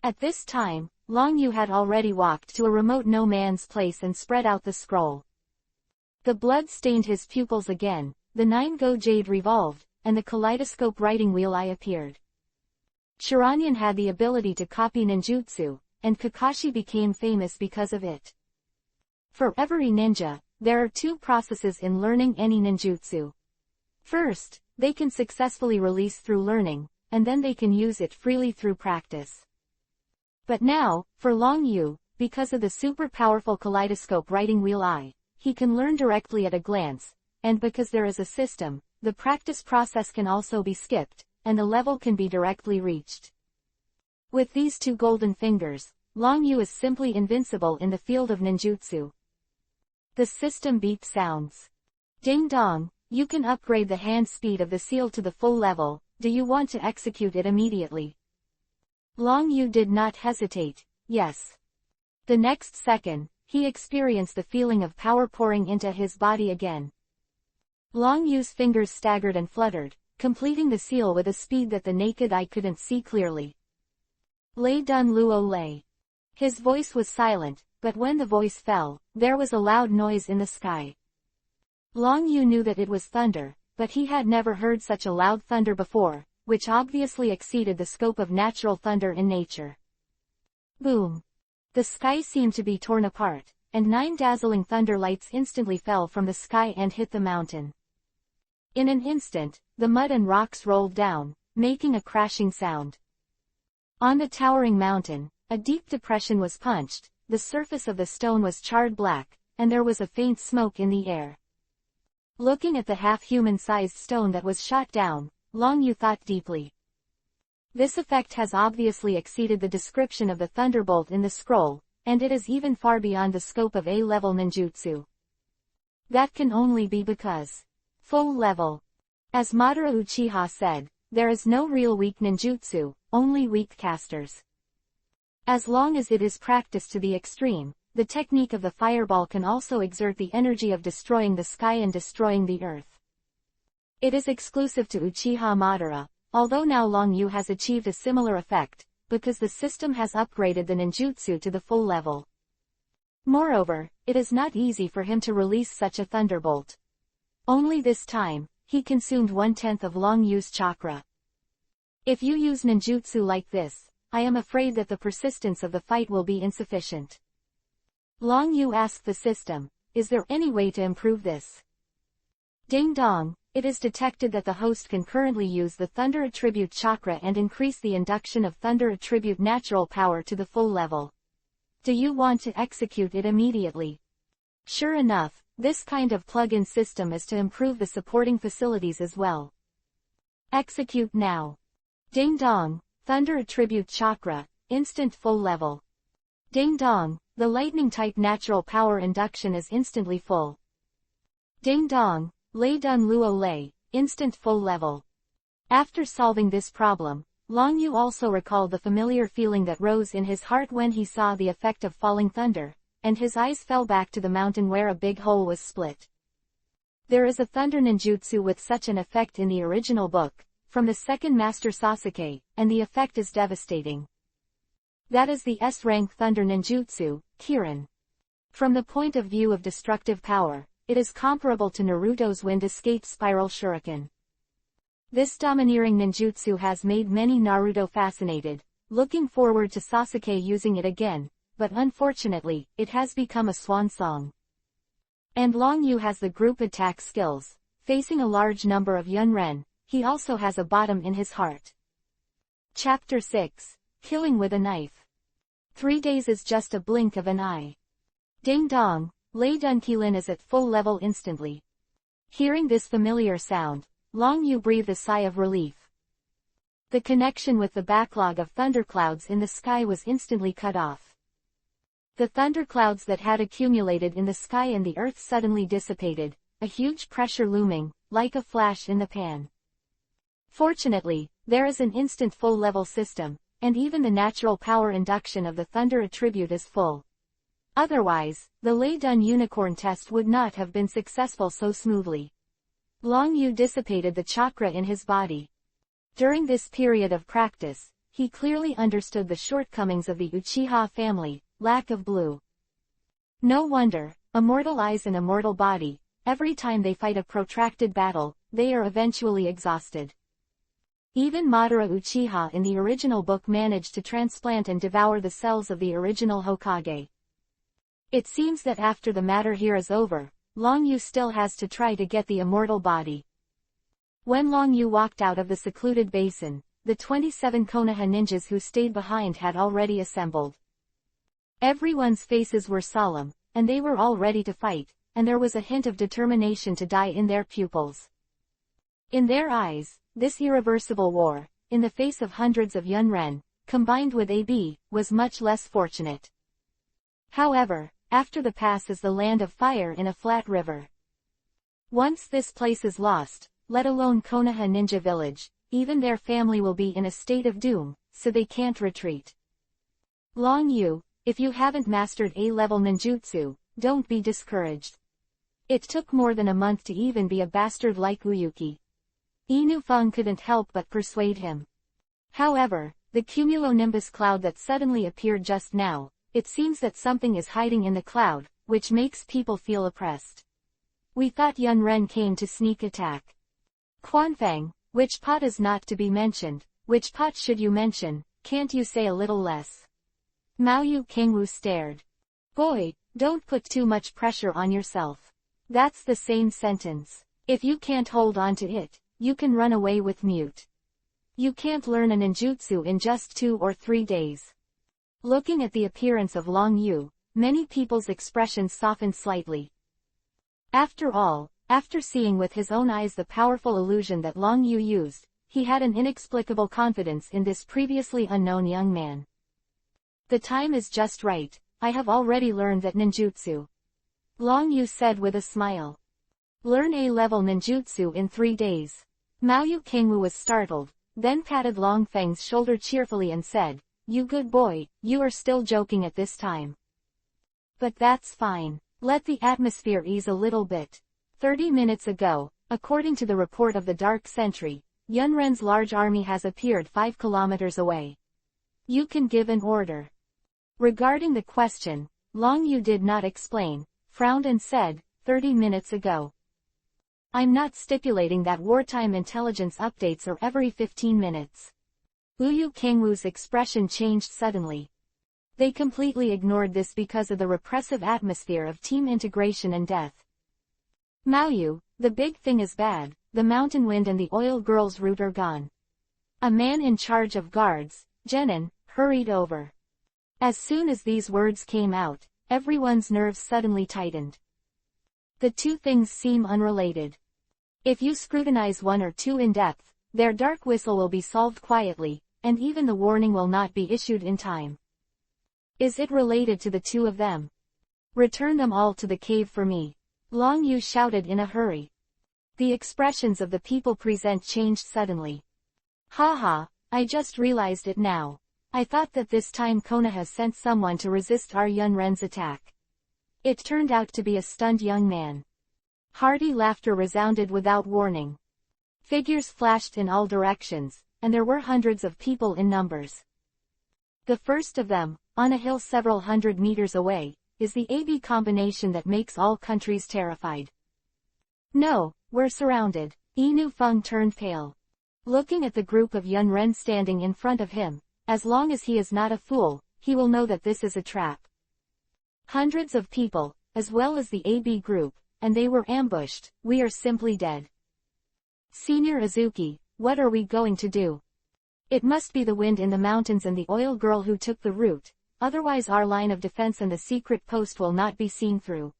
At this time, Long Yu had already walked to a remote no-man's place and spread out the scroll. The blood stained his pupils again, the 9-go jade revolved, and the kaleidoscope writing wheel eye appeared. Shiranyan had the ability to copy ninjutsu, and Kakashi became famous because of it. For every ninja, there are 2 processes in learning any ninjutsu. First, they can successfully release through learning, and then they can use it freely through practice. But now, for Long Yu, because of the super powerful kaleidoscope writing wheel eye, he can learn directly at a glance, and because there is a system, the practice process can also be skipped, and the level can be directly reached. With these 2 golden fingers, Long Yu is simply invincible in the field of ninjutsu. The system beep sounds. Ding dong, you can upgrade the hand speed of the seal to the full level. Do you want to execute it immediately? Long Yu did not hesitate. Yes. The next second, he experienced the feeling of power pouring into his body again. Long Yu's fingers staggered and fluttered, completing the seal with a speed that the naked eye couldn't see clearly. Lei Dun Luo Lei. His voice was silent, but when the voice fell, there was a loud noise in the sky. Long Yu knew that it was thunder, but he had never heard such a loud thunder before, which obviously exceeded the scope of natural thunder in nature. Boom! The sky seemed to be torn apart, and 9 dazzling thunder lights instantly fell from the sky and hit the mountain. In an instant, the mud and rocks rolled down, making a crashing sound. On the towering mountain, a deep depression was punched, the surface of the stone was charred black, and there was a faint smoke in the air. Looking at the half-human-sized stone that was shot down, Long Yu thought deeply. This effect has obviously exceeded the description of the thunderbolt in the scroll, and it is even far beyond the scope of A-level ninjutsu. That can only be because full level. As Madara Uchiha said, there is no real weak ninjutsu, only weak casters. As long as it is practiced to the extreme, the technique of the fireball can also exert the energy of destroying the sky and destroying the earth. It is exclusive to Uchiha Madara, although now Long Yu has achieved a similar effect, because the system has upgraded the ninjutsu to the full level. Moreover, it is not easy for him to release such a thunderbolt. Only this time, he consumed 1/10 of Long Yu's chakra. If you use ninjutsu like this, I am afraid that the persistence of the fight will be insufficient. Long Yu asked the system, is there any way to improve this? Ding dong, it is detected that the host can currently use the Thunder Attribute Chakra and increase the induction of Thunder Attribute Natural Power to the full level. Do you want to execute it immediately? Sure enough, this kind of plug-in system is to improve the supporting facilities as well. Execute now. Ding dong, Thunder Attribute Chakra, instant full level. Ding dong, the lightning-type natural power induction is instantly full. Ding dong, Lei Dun Luo Lei, instant full level. After solving this problem, Long Yu also recalled the familiar feeling that rose in his heart when he saw the effect of falling thunder, and his eyes fell back to the mountain where a big hole was split. There is a thunder ninjutsu with such an effect in the original book, from the second master Sasuke, and the effect is devastating. That is the S-rank thunder ninjutsu, Kirin. From the point of view of destructive power, it is comparable to Naruto's Wind Escape Spiral Shuriken. This domineering ninjutsu has made many Naruto fascinated, looking forward to Sasuke using it again, but unfortunately, it has become a swan song. And Long Yu has the group attack skills. Facing a large number of Yunren, he also has a bottom in his heart. Chapter 6. Killing with a Knife. 3 days is just a blink of an eye. Ding dong, Lei Dunkilin is at full level instantly. Hearing this familiar sound, Long Yu breathed a sigh of relief. The connection with the backlog of thunderclouds in the sky was instantly cut off. The thunderclouds that had accumulated in the sky and the earth suddenly dissipated, a huge pressure looming, like a flash in the pan. Fortunately, there is an instant full-level system, and even the natural power induction of the thunder attribute is full. Otherwise, the Lei Dun unicorn test would not have been successful so smoothly. Long Yu dissipated the chakra in his body. During this period of practice, he clearly understood the shortcomings of the Uchiha family, lack of blue. No wonder, immortal eyes and immortal body, every time they fight a protracted battle, they are eventually exhausted. Even Madara Uchiha in the original book managed to transplant and devour the cells of the original Hokage. It seems that after the matter here is over, Long Yu still has to try to get the immortal body. When Long Yu walked out of the secluded basin, the 27 Konoha ninjas who stayed behind had already assembled. Everyone's faces were solemn, and they were all ready to fight, and there was a hint of determination to die in their pupils. In their eyes, this irreversible war, in the face of hundreds of Yunren, combined with AB, was much less fortunate. However, after the pass is the land of fire in a flat river. Once this place is lost, let alone Konoha Ninja Village, even their family will be in a state of doom, so they can't retreat. Long Yu, if you haven't mastered A-level ninjutsu, don't be discouraged. It took more than a month to even be a bastard like Uyuki. Inu Feng couldn't help but persuade him. However, the cumulonimbus cloud that suddenly appeared just now, it seems that something is hiding in the cloud, which makes people feel oppressed. We thought Yunren came to sneak attack. Quanfang, which pot is not to be mentioned, which pot should you mention, can't you say a little less? Maoyu Kingwu stared. Boy, don't put too much pressure on yourself. That's the same sentence. If you can't hold on to it, you can run away with mute. You can't learn a ninjutsu in just 2 or 3 days. Looking at the appearance of Long Yu, many people's expressions softened slightly. After all, after seeing with his own eyes the powerful illusion that Long Yu used, he had an inexplicable confidence in this previously unknown young man. The time is just right, I have already learned that ninjutsu. Long Yu said with a smile. Learn A-level ninjutsu in 3 days. Maoyu Kingwu was startled, then patted Long Feng's shoulder cheerfully and said, You good boy, you are still joking at this time. But that's fine. Let the atmosphere ease a little bit. 30 minutes ago, according to the report of the Dark Sentry, Yunren's large army has appeared 5 kilometers away. You can give an order. Regarding the question, Long Yu did not explain, frowned and said, 30 minutes ago. I'm not stipulating that wartime intelligence updates are every 15 minutes. Uyu Kingwu's expression changed suddenly. They completely ignored this because of the repressive atmosphere of team integration and death. Maoyu, the big thing is bad, the mountain wind and the oil girl's route are gone. A man in charge of guards, Genin, hurried over. As soon as these words came out, everyone's nerves suddenly tightened. The two things seem unrelated. If you scrutinize one or two in depth, their dark whistle will be solved quietly, and even the warning will not be issued in time. Is it related to the two of them? Return them all to the cave for me. Long Yu shouted in a hurry. The expressions of the people present changed suddenly. Haha, I just realized it now. I thought that this time Konoha sent someone to resist our Yunren's attack. It turned out to be a stunned young man. Hearty laughter resounded without warning. Figures flashed in all directions, and there were hundreds of people in numbers. The first of them, on a hill several hundred meters away, is the AB combination that makes all countries terrified. No, we're surrounded. Inu Feng turned pale. Looking at the group of Yun Ren standing in front of him, as long as he is not a fool, he will know that this is a trap. Hundreds of people, as well as the AB group, and they were ambushed. We are simply dead. Senior Azuki, what are we going to do? It must be the wind in the mountains and the oil girl who took the route, otherwise our line of defense and the secret post will not be seen through.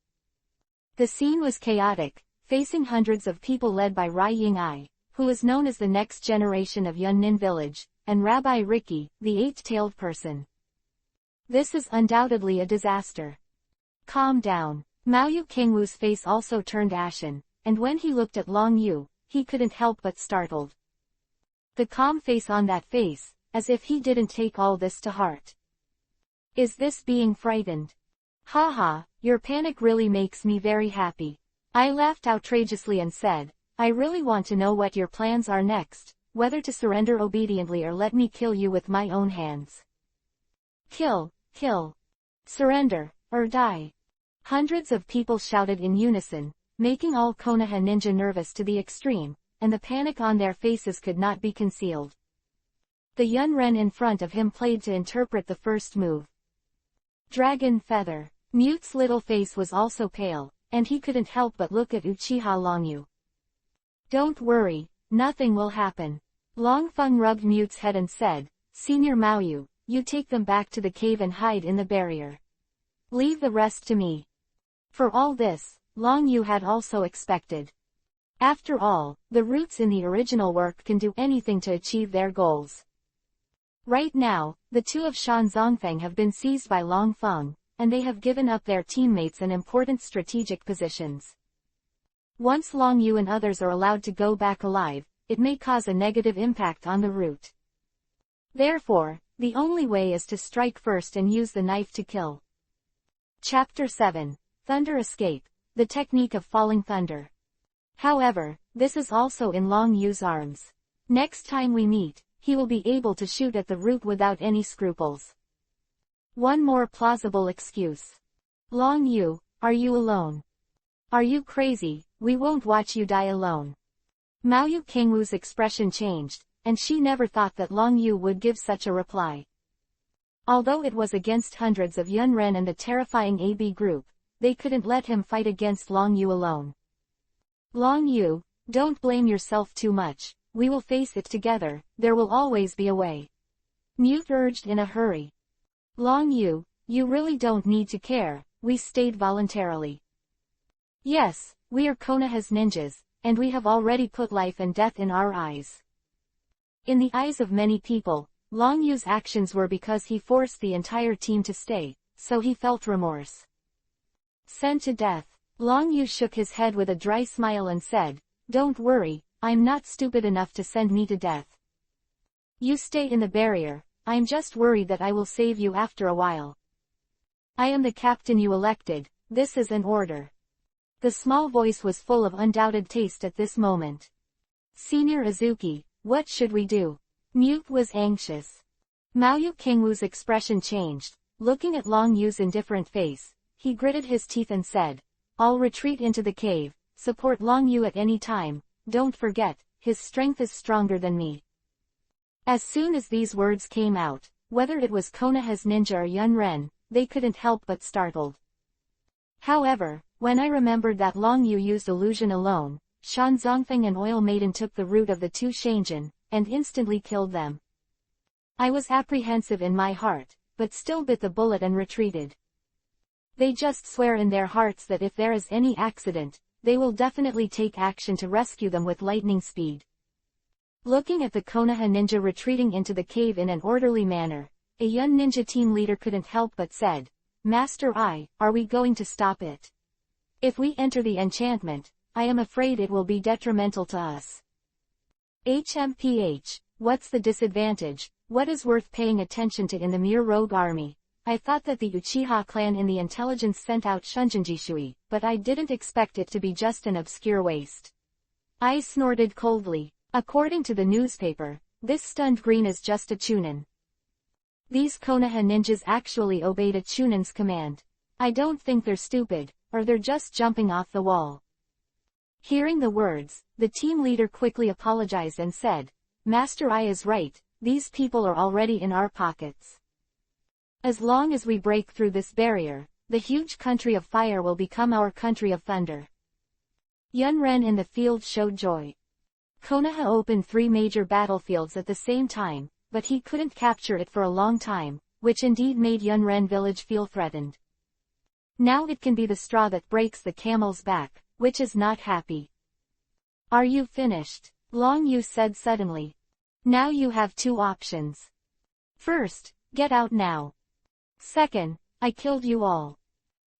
The scene was chaotic, facing hundreds of people led by Rai Ying-ai, who is known as the next generation of Yunnin village, and Rabbi Riki, the eight-tailed person. This is undoubtedly a disaster. Calm down. Maoyu Kingwu's face also turned ashen, and when he looked at Long Yu, he couldn't help but startled. The calm face on that face, as if he didn't take all this to heart. Is this being frightened? Haha, your panic really makes me very happy. I laughed outrageously and said, I really want to know what your plans are next, whether to surrender obediently or let me kill you with my own hands. Kill, kill. Surrender, or die. Hundreds of people shouted in unison, making all Konoha ninja nervous to the extreme, and the panic on their faces could not be concealed. The Yun Ren in front of him played to interpret the first move. Dragon Feather. Mute's little face was also pale, and he couldn't help but look at Uchiha Longyu. Don't worry, nothing will happen. Longfeng rubbed Mute's head and said, Senior Maoyu, you take them back to the cave and hide in the barrier. Leave the rest to me. For all this, Longyu had also expected. After all, the roots in the original work can do anything to achieve their goals. Right now, the two of Shan Zongfeng have been seized by Longfeng, and they have given up their teammates in important strategic positions. Once Long Yu and others are allowed to go back alive, it may cause a negative impact on the route. Therefore, the only way is to strike first and use the knife to kill. Chapter 7. Thunder Escape, the technique of falling thunder. However, this is also in Long Yu's arms. Next time we meet, he will be able to shoot at the root without any scruples. One more plausible excuse. Long Yu, are you alone? Are you crazy? We won't watch you die alone. Maoyu Kingwu's expression changed, and she never thought that Long Yu would give such a reply. Although it was against hundreds of Yun Ren and the terrifying AB group, they couldn't let him fight against Long Yu alone. Long Yu, don't blame yourself too much, we will face it together, there will always be a way. Mute urged in a hurry. Long Yu, you really don't need to care, we stayed voluntarily. Yes, we are Konoha's ninjas, and we have already put life and death in our eyes. In the eyes of many people, Long Yu's actions were because he forced the entire team to stay, so he felt remorse. Sent to death. Long Yu shook his head with a dry smile and said, Don't worry, I'm not stupid enough to send me to death. You stay in the barrier, I'm just worried that I will save you after a while. I am the captain you elected, this is an order. The small voice was full of undoubted taste at this moment. Senior Azuki, what should we do? Mute was anxious. Maoyu Kingwu's expression changed, looking at Long Yu's indifferent face, he gritted his teeth and said, I'll retreat into the cave, support Long Yu at any time, don't forget, his strength is stronger than me. As soon as these words came out, whether it was Konoha's ninja or Yun Ren, they couldn't help but startled. However, when I remembered that Long Yu used illusion alone, Shan Zongfeng and Oil Maiden took the root of the two Shangjin, and instantly killed them. I was apprehensive in my heart, but still bit the bullet and retreated. They just swear in their hearts that if there is any accident, they will definitely take action to rescue them with lightning speed. Looking at the Konoha ninja retreating into the cave in an orderly manner, a Yun ninja team leader couldn't help but said, Master are we going to stop it? If we enter the enchantment, I am afraid it will be detrimental to us. HMPH, what's the disadvantage? What is worth paying attention to in the mere rogue army? I thought that the Uchiha clan in the intelligence sent out Shunjinjishui, but I didn't expect it to be just an obscure waste. I snorted coldly. According to the newspaper, this stunned green is just a chunin. These Konoha ninjas actually obeyed a Chunin's command. I don't think they're stupid, or they're just jumping off the wall. Hearing the words, the team leader quickly apologized and said, Master Ai is right, these people are already in our pockets. As long as we break through this barrier, the huge country of fire will become our country of thunder. Yunren in the field showed joy. Konoha opened 3 major battlefields at the same time, but he couldn't capture it for a long time, which indeed made Yunren village feel threatened. Now it can be the straw that breaks the camel's back, which is not happy. Are you finished? Long Yu said suddenly. Now you have 2 options. First, get out now. Second, I killed you all.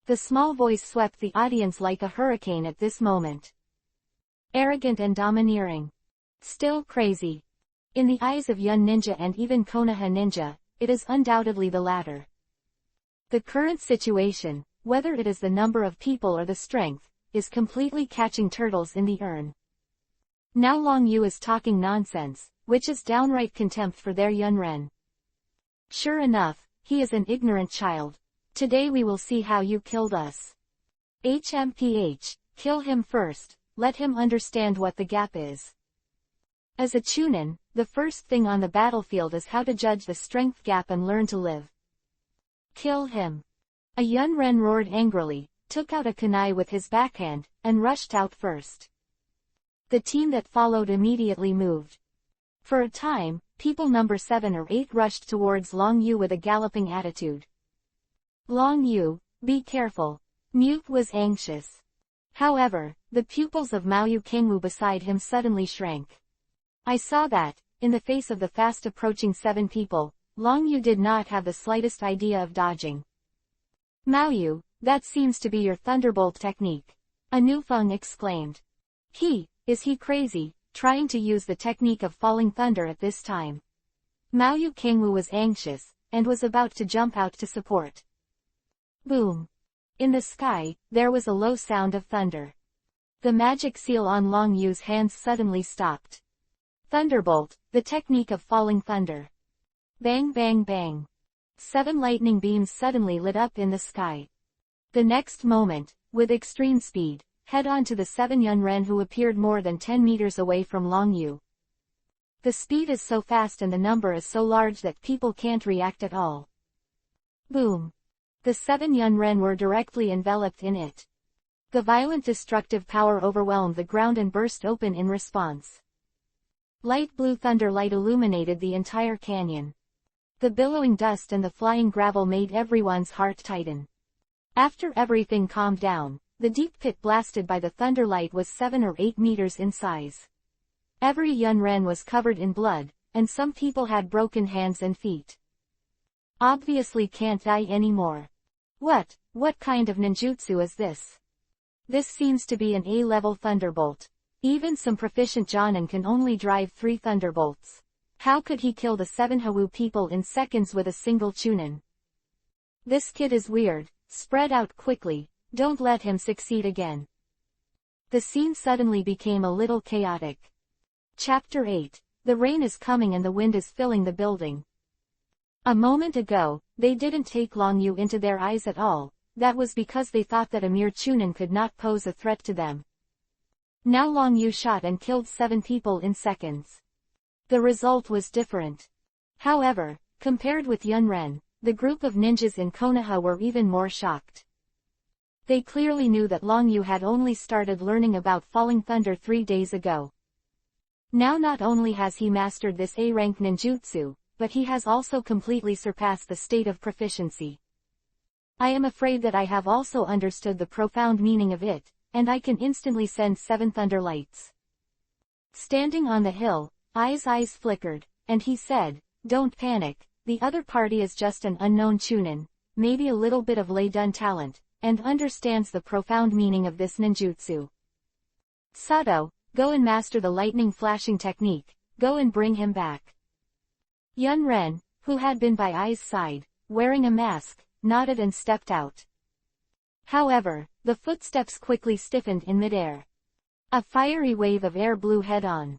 The small voice swept the audience like a hurricane at this moment. Arrogant and domineering. Still crazy. In the eyes of Yun Ninja and even Konoha Ninja, it is undoubtedly the latter. The current situation, whether it is the number of people or the strength, is completely catching turtles in the urn. Now Long Yu is talking nonsense, which is downright contempt for their Yunren. Sure enough, he is an ignorant child. Today we will see how you killed us. HMPH, kill him first, let him understand what the gap is. As a Chunin, the first thing on the battlefield is how to judge the strength gap and learn to live. Kill him. A Yunren roared angrily, took out a kunai with his backhand, and rushed out first. The team that followed immediately moved. For a time, people number 7 or 8 rushed towards Long Yu with a galloping attitude. Long Yu, be careful. Mute was anxious. However, the pupils of Mao Yu Kangwu beside him suddenly shrank. I saw that, in the face of the fast-approaching 7 people, Long Yu did not have the slightest idea of dodging. Mao Yu, that seems to be your thunderbolt technique. Anu Feng exclaimed. Is he crazy, trying to use the technique of falling thunder at this time? Mao Yu Kangwu was anxious, and was about to jump out to support. Boom. In the sky, there was a low sound of thunder. The magic seal on Long Yu's hands suddenly stopped. Thunderbolt, the technique of falling thunder. Bang bang bang. 7 lightning beams suddenly lit up in the sky. The next moment, with extreme speed, head on to the 7 Yunren who appeared more than 10 meters away from Long Yu. The speed is so fast and the number is so large that people can't react at all. Boom. The 7 Yunren were directly enveloped in it. The violent destructive power overwhelmed the ground and burst open in response. Light blue thunder light illuminated the entire canyon. The billowing dust and the flying gravel made everyone's heart tighten. After everything calmed down, the deep pit blasted by the thunder light was 7 or 8 meters in size. Every Yunren was covered in blood, and some people had broken hands and feet. Obviously can't die anymore. What kind of ninjutsu is this? This seems to be an A-level thunderbolt. Even some proficient Jonin can only drive 3 thunderbolts. How could he kill the 7 Hawu people in seconds with a single Chunin? This kid is weird, spread out quickly, don't let him succeed again. The scene suddenly became a little chaotic. Chapter 8. The rain is coming and the wind is filling the building. A moment ago, they didn't take Long Yu into their eyes at all, that was because they thought that a mere Chunin could not pose a threat to them. Now Long Yu shot and killed 7 people in seconds. The result was different. However, compared with Yunren, the group of ninjas in Konoha were even more shocked. They clearly knew that Long Yu had only started learning about falling thunder 3 days ago. Now not only has he mastered this A-rank ninjutsu, but he has also completely surpassed the state of proficiency. I am afraid that I have also understood the profound meaning of it, and I can instantly send 7 thunder lights. Standing on the hill, Ai's eyes flickered, and he said, "Don't panic, the other party is just an unknown Chunin, maybe a little bit of Lei-dun talent, and understands the profound meaning of this ninjutsu. Sato, go and master the lightning flashing technique, go and bring him back." Yunren, who had been by Ai's side, wearing a mask, nodded and stepped out. However, the footsteps quickly stiffened in midair. A fiery wave of air blew head-on.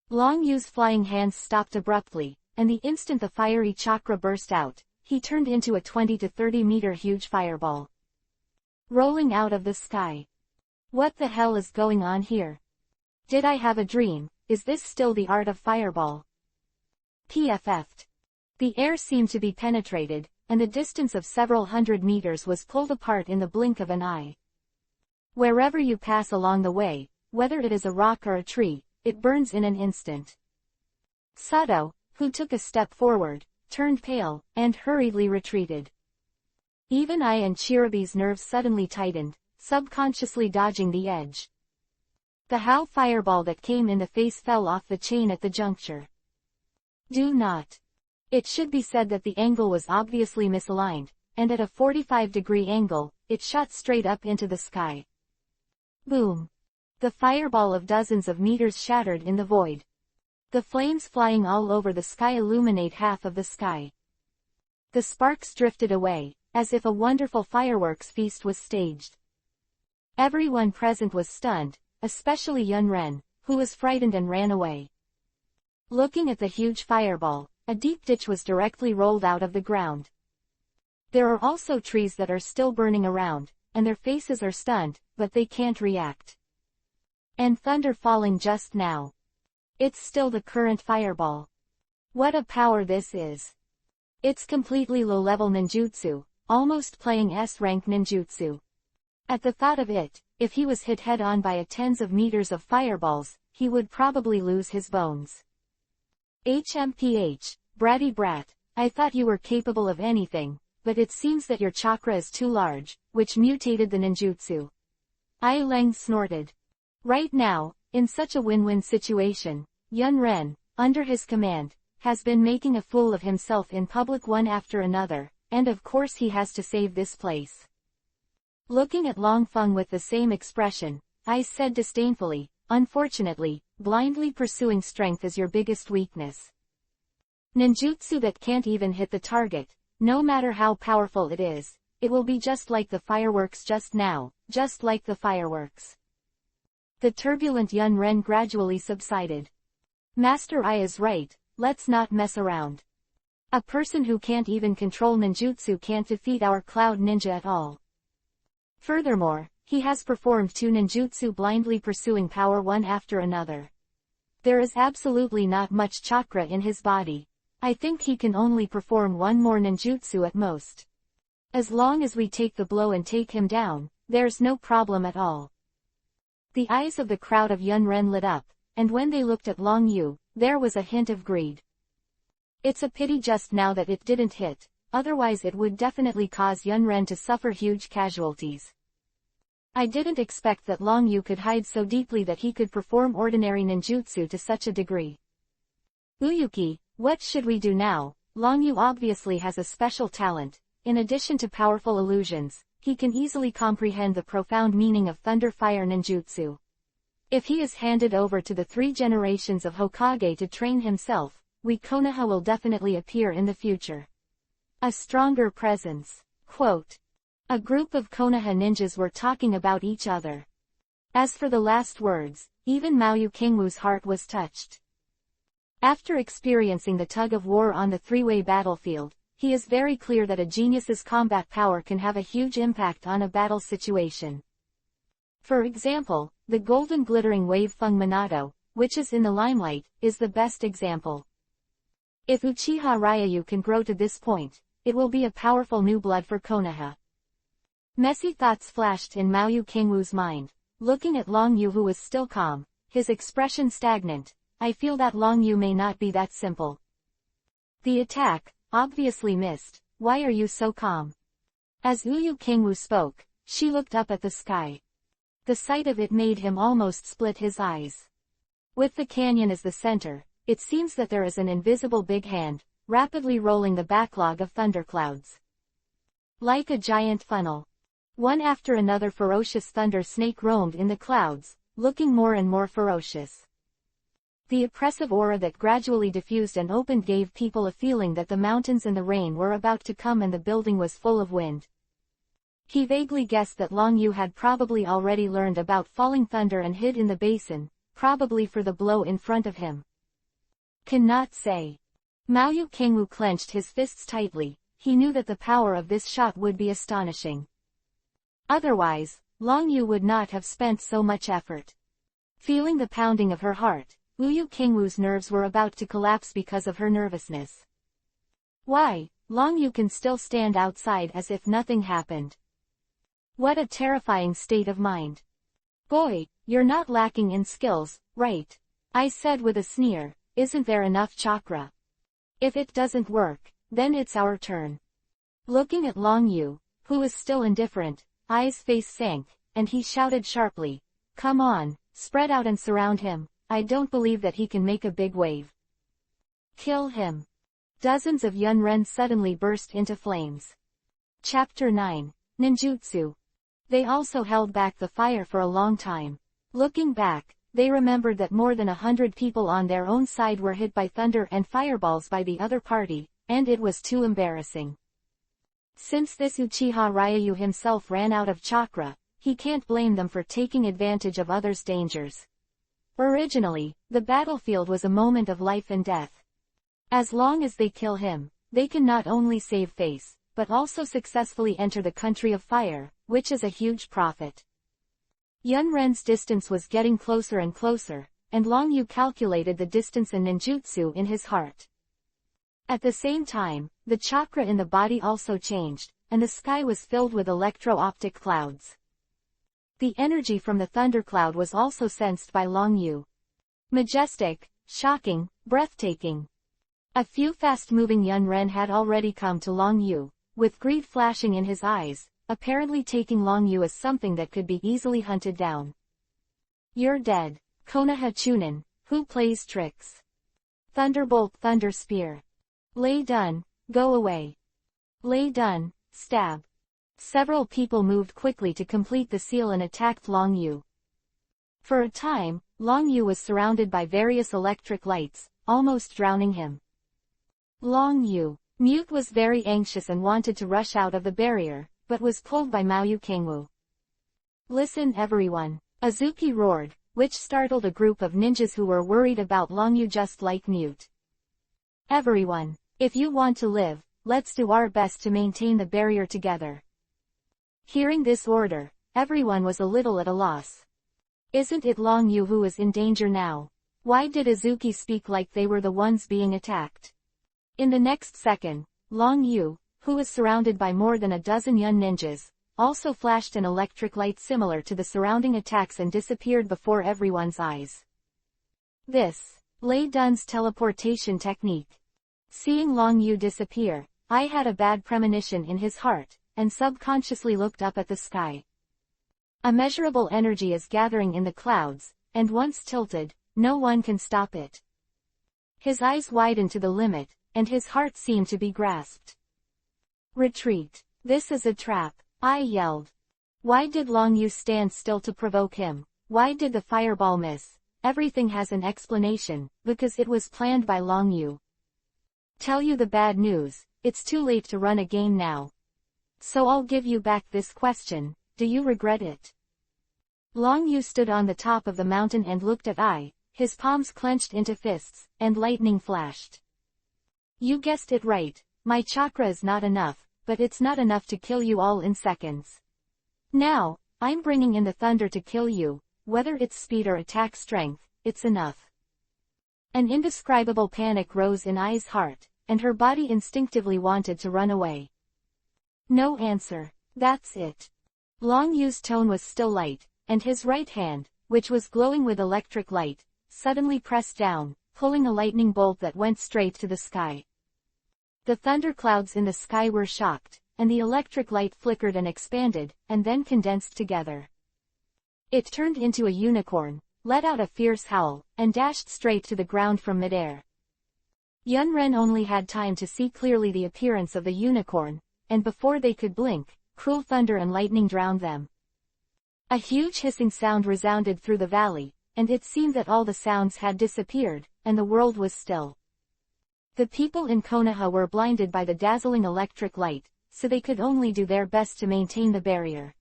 Long Yu's flying hands stopped abruptly, and the instant the fiery chakra burst out, he turned into a 20 to 30 meter huge fireball. Rolling out of the sky. What the hell is going on here? Did I have a dream? Is this still the art of fireball? PFF'd. The air seemed to be penetrated, and the distance of several hundred meters was pulled apart in the blink of an eye. Wherever you pass along the way, whether it is a rock or a tree, it burns in an instant. Sato, who took a step forward, turned pale, and hurriedly retreated. Even I and Chirabi's nerves suddenly tightened, subconsciously dodging the edge. The How fireball that came in the face fell off the chain at the juncture. Do not. It should be said that the angle was obviously misaligned, and at a 45-degree angle, it shot straight up into the sky. Boom. The fireball of dozens of meters shattered in the void. The flames flying all over the sky illuminate half of the sky. The sparks drifted away, as if a wonderful fireworks feast was staged. Everyone present was stunned, especially Yun Ren, who was frightened and ran away. Looking at the huge fireball, a deep ditch was directly rolled out of the ground. There are also trees that are still burning around, and their faces are stunned, but they can't react. And thunder falling just now. It's still the current fireball. What a power this is. It's completely low-level ninjutsu, almost playing S-rank ninjutsu. At the thought of it, if he was hit head-on by a tens of meters of fireballs, he would probably lose his bones. HMPH, bratty brat, I thought you were capable of anything, but it seems that your chakra is too large, which mutated the ninjutsu. Ai Leng snorted. Right now, in such a win-win situation, Yun Ren, under his command, has been making a fool of himself in public one after another, and of course he has to save this place. Looking at Long Feng with the same expression, I said disdainfully, unfortunately, blindly pursuing strength is your biggest weakness. Ninjutsu that can't even hit the target, no matter how powerful it is, it will be just like the fireworks just now, just like the fireworks. The turbulent Yun Ren gradually subsided. Master Ai is right, let's not mess around. A person who can't even control ninjutsu can't defeat our cloud ninja at all. Furthermore, he has performed 2 ninjutsu blindly pursuing power one after another. There is absolutely not much chakra in his body. I think he can only perform 1 more ninjutsu at most. As long as we take the blow and take him down, there's no problem at all. The eyes of the crowd of Yun Ren lit up, and when they looked at Long Yu, there was a hint of greed. It's a pity just now that it didn't hit, otherwise it would definitely cause Yun Ren to suffer huge casualties. I didn't expect that Long Yu could hide so deeply that he could perform ordinary ninjutsu to such a degree. Uyuki, what should we do now? Long Yu obviously has a special talent. In addition to powerful illusions, he can easily comprehend the profound meaning of thunder fire ninjutsu. If he is handed over to the 3 generations of Hokage to train himself, we Konoha will definitely appear in the future. A stronger presence. Quote. A group of Konoha ninjas were talking about each other. As for the last words, even Maoyu Kingwu's heart was touched. After experiencing the tug-of-war on the 3-way battlefield, he is very clear that a genius's combat power can have a huge impact on a battle situation. For example, the golden glittering wave Feng Minato, which is in the limelight, is the best example. If Uchiha Ryu can grow to this point, it will be a powerful new blood for Konoha. Messy thoughts flashed in Maoyu Kingwu's mind. Looking at Long Yu, who was still calm, his expression stagnant, I feel that Long Yu may not be that simple. The attack, obviously missed. Why are you so calm? As Uyu Kingwu spoke, she looked up at the sky. The sight of it made him almost split his eyes. With the canyon as the center, it seems that there is an invisible big hand, rapidly rolling the backlog of thunderclouds. Like a giant funnel. One after another ferocious thunder snake roamed in the clouds, looking more and more ferocious. The oppressive aura that gradually diffused and opened gave people a feeling that the mountains and the rain were about to come and the building was full of wind. He vaguely guessed that Long Yu had probably already learned about falling thunder and hid in the basin, probably for the blow in front of him. Cannot say. Maoyu Kangwu clenched his fists tightly. He knew that the power of this shot would be astonishing. Otherwise, Long Yu would not have spent so much effort. Feeling the pounding of her heart, Maoyu Kangwu's nerves were about to collapse because of her nervousness. Why, Long Yu can still stand outside as if nothing happened. What a terrifying state of mind. Boy, you're not lacking in skills, right? I said with a sneer, isn't there enough chakra? If it doesn't work, then it's our turn. Looking at Long Yu, who was still indifferent, Ai's face sank, and he shouted sharply, come on, spread out and surround him. I don't believe that he can make a big wave. Kill him. Dozens of Yunren suddenly burst into flames. Chapter 9, Ninjutsu. They also held back the fire for a long time. Looking back, they remembered that more than 100 people on their own side were hit by thunder and fireballs by the other party, and it was too embarrassing. Since this Uchiha Ryu himself ran out of chakra, he can't blame them for taking advantage of others' dangers. Originally, the battlefield was a moment of life and death. As long as they kill him, they can not only save face, but also successfully enter the country of fire, which is a huge profit. Yunren's distance was getting closer and closer, and Long Yu calculated the distance and ninjutsu in his heart. At the same time, the chakra in the body also changed, and the sky was filled with electro-optic clouds. The energy from the thundercloud was also sensed by Long Yu. Majestic, shocking, breathtaking. A few fast-moving Yunren had already come to Long Yu, with greed flashing in his eyes, apparently taking Long Yu as something that could be easily hunted down. You're dead, Konoha Chunin, who plays tricks. Thunderbolt, Thunder Spear. Lei Dun, go away. Lei Dun, stab. Several people moved quickly to complete the seal and attacked Long Yu. For a time, Long Yu was surrounded by various electric lights, almost drowning him. Long Yu. Mute was very anxious and wanted to rush out of the barrier, but was pulled by Maoyu Kangwu. Listen everyone, Azuki roared, which startled a group of ninjas who were worried about Long Yu just like Mute. Everyone, if you want to live, let's do our best to maintain the barrier together. Hearing this order, everyone was a little at a loss. Isn't it Long Yu who is in danger now? Why did Azuki speak like they were the ones being attacked? In the next second, Long Yu, who was surrounded by more than a dozen Yun ninjas, also flashed an electric light similar to the surrounding attacks and disappeared before everyone's eyes. This, Lei Dun's teleportation technique. Seeing Long Yu disappear, I had a bad premonition in his heart, and subconsciously looked up at the sky. Immeasurable energy is gathering in the clouds, and once tilted, no one can stop it. His eyes widened to the limit, and his heart seemed to be grasped. Retreat. This is a trap, I yelled. Why did Long Yu stand still to provoke him? Why did the fireball miss? Everything has an explanation, because it was planned by Long Yu. Tell you the bad news, it's too late to run again now. So I'll give you back this question, do you regret it? Long Yu stood on the top of the mountain and looked at I, his palms clenched into fists, and lightning flashed. You guessed it right, my chakra is not enough, but it's not enough to kill you all in seconds. Now, I'm bringing in the thunder to kill you, whether it's speed or attack strength, it's enough. An indescribable panic rose in Ai's heart, and her body instinctively wanted to run away. No answer, that's it. Long Yu's tone was still light, and his right hand, which was glowing with electric light, suddenly pressed down, pulling a lightning bolt that went straight to the sky. The thunderclouds in the sky were shocked, and the electric light flickered and expanded, and then condensed together. It turned into a unicorn, let out a fierce howl, and dashed straight to the ground from midair. Yunren only had time to see clearly the appearance of the unicorn, and before they could blink, cruel thunder and lightning drowned them. A huge hissing sound resounded through the valley, and it seemed that all the sounds had disappeared, and the world was still. The people in Konoha were blinded by the dazzling electric light, so they could only do their best to maintain the barrier.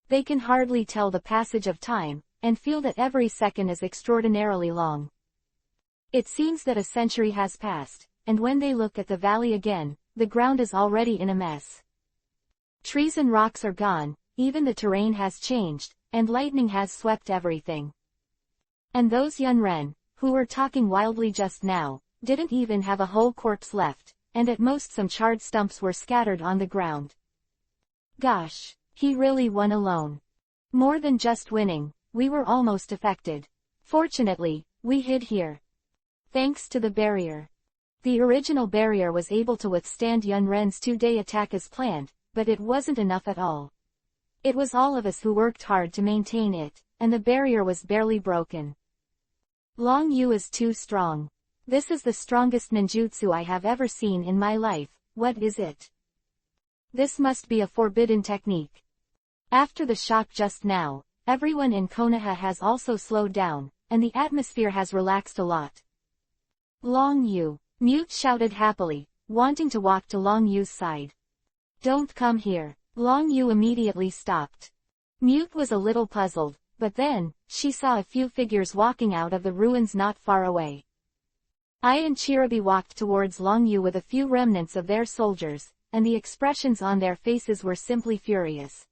They can hardly tell the passage of time, and feel that every second is extraordinarily long. It seems that a century has passed, and when they look at the valley again, the ground is already in a mess. Trees and rocks are gone, even the terrain has changed, and lightning has swept everything. And those Yunren, who were talking wildly just now, didn't even have a whole corpse left, and at most some charred stumps were scattered on the ground. Gosh, he really won alone. More than just winning, we were almost affected. Fortunately, we hid here. Thanks to the barrier. The original barrier was able to withstand Yunren's 2-day attack as planned, but it wasn't enough at all. It was all of us who worked hard to maintain it, and the barrier was barely broken. Long Yu is too strong. This is the strongest ninjutsu I have ever seen in my life. What is it? This must be a forbidden technique. After the shock just now, everyone in Konoha has also slowed down, and the atmosphere has relaxed a lot. Long Yu, Mute shouted happily, wanting to walk to Long Yu's side. Don't come here. Long Yu immediately stopped. Mute was a little puzzled, but then, she saw a few figures walking out of the ruins not far away. Ai and Chirabi walked towards Long Yu with a few remnants of their soldiers, and the expressions on their faces were simply furious.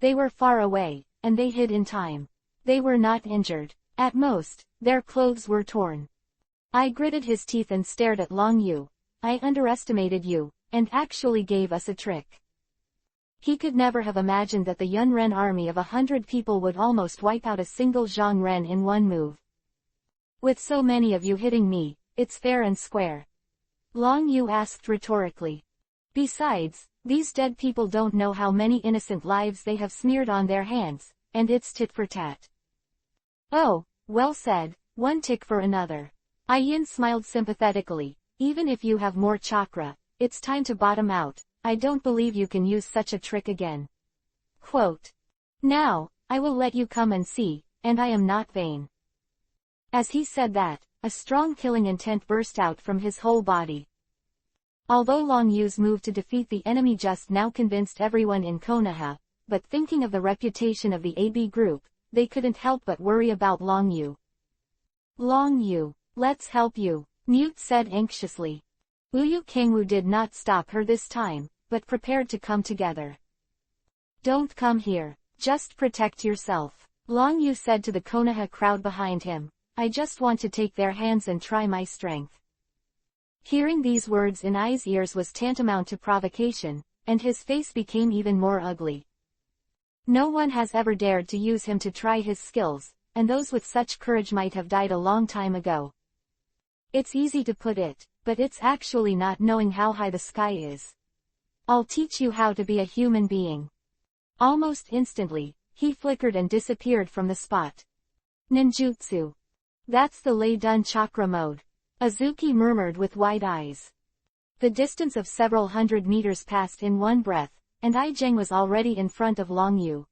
They were far away, and they hid in time. They were not injured. At most, their clothes were torn. Ai gritted his teeth and stared at Long Yu. I underestimated you, and actually gave us a trick. He could never have imagined that the Yunren army of 100 people would almost wipe out a single Zhongren in one move. With so many of you hitting me, it's fair and square. Long Yu asked rhetorically. Besides, these dead people don't know how many innocent lives they have smeared on their hands, and it's tit for tat. Oh, well said, one tick for another. Ai Yin smiled sympathetically. Even if you have more chakra, it's time to bottom out. I don't believe you can use such a trick again. Quote. Now, I will let you come and see, and I am not vain. As he said that, a strong killing intent burst out from his whole body. Although Long Yu's move to defeat the enemy just now convinced everyone in Konoha, but thinking of the reputation of the AB group, they couldn't help but worry about Long Yu. Long Yu, let's help you, Mute said anxiously. Uyu Kangwoo did not stop her this time, but prepared to come together. Don't come here, just protect yourself, Long Yu said to the Konoha crowd behind him. I just want to take their hands and try my strength. Hearing these words in Ai's ears was tantamount to provocation, and his face became even more ugly. No one has ever dared to use him to try his skills, and those with such courage might have died a long time ago. It's easy to put it, but it's actually not knowing how high the sky is. I'll teach you how to be a human being. Almost instantly, he flickered and disappeared from the spot. Ninjutsu. That's the Lei-Dun chakra mode. Azuki murmured with wide eyes. The distance of several hundred meters passed in one breath, and Ai Zheng was already in front of Long Yu.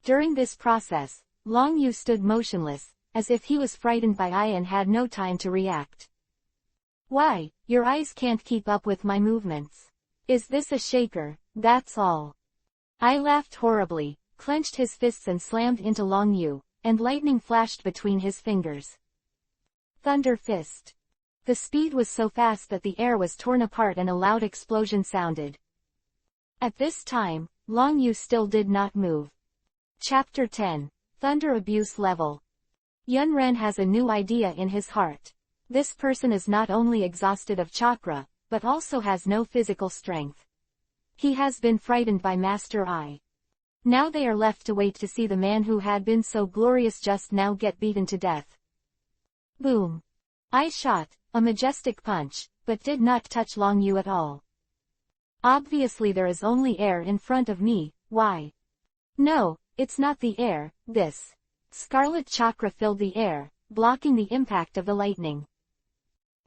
During this process, Long Yu stood motionless, as if he was frightened by Ai and had no time to react. Why, your eyes can't keep up with my movements. Is this a shaker, that's all? Ai laughed horribly, clenched his fists and slammed into Long Yu, and lightning flashed between his fingers. Thunder Fist. The speed was so fast that the air was torn apart and a loud explosion sounded. At this time, Long Yu still did not move. Chapter 10. Thunder Abuse Level. Yunren has a new idea in his heart. This person is not only exhausted of chakra, but also has no physical strength. He has been frightened by Master Ai. Now they are left to wait to see the man who had been so glorious just now get beaten to death. Boom. Ai shot a majestic punch, but did not touch Long Yu at all. Obviously there is only air in front of me, why? No, it's not the air, this. Scarlet chakra filled the air, blocking the impact of the lightning.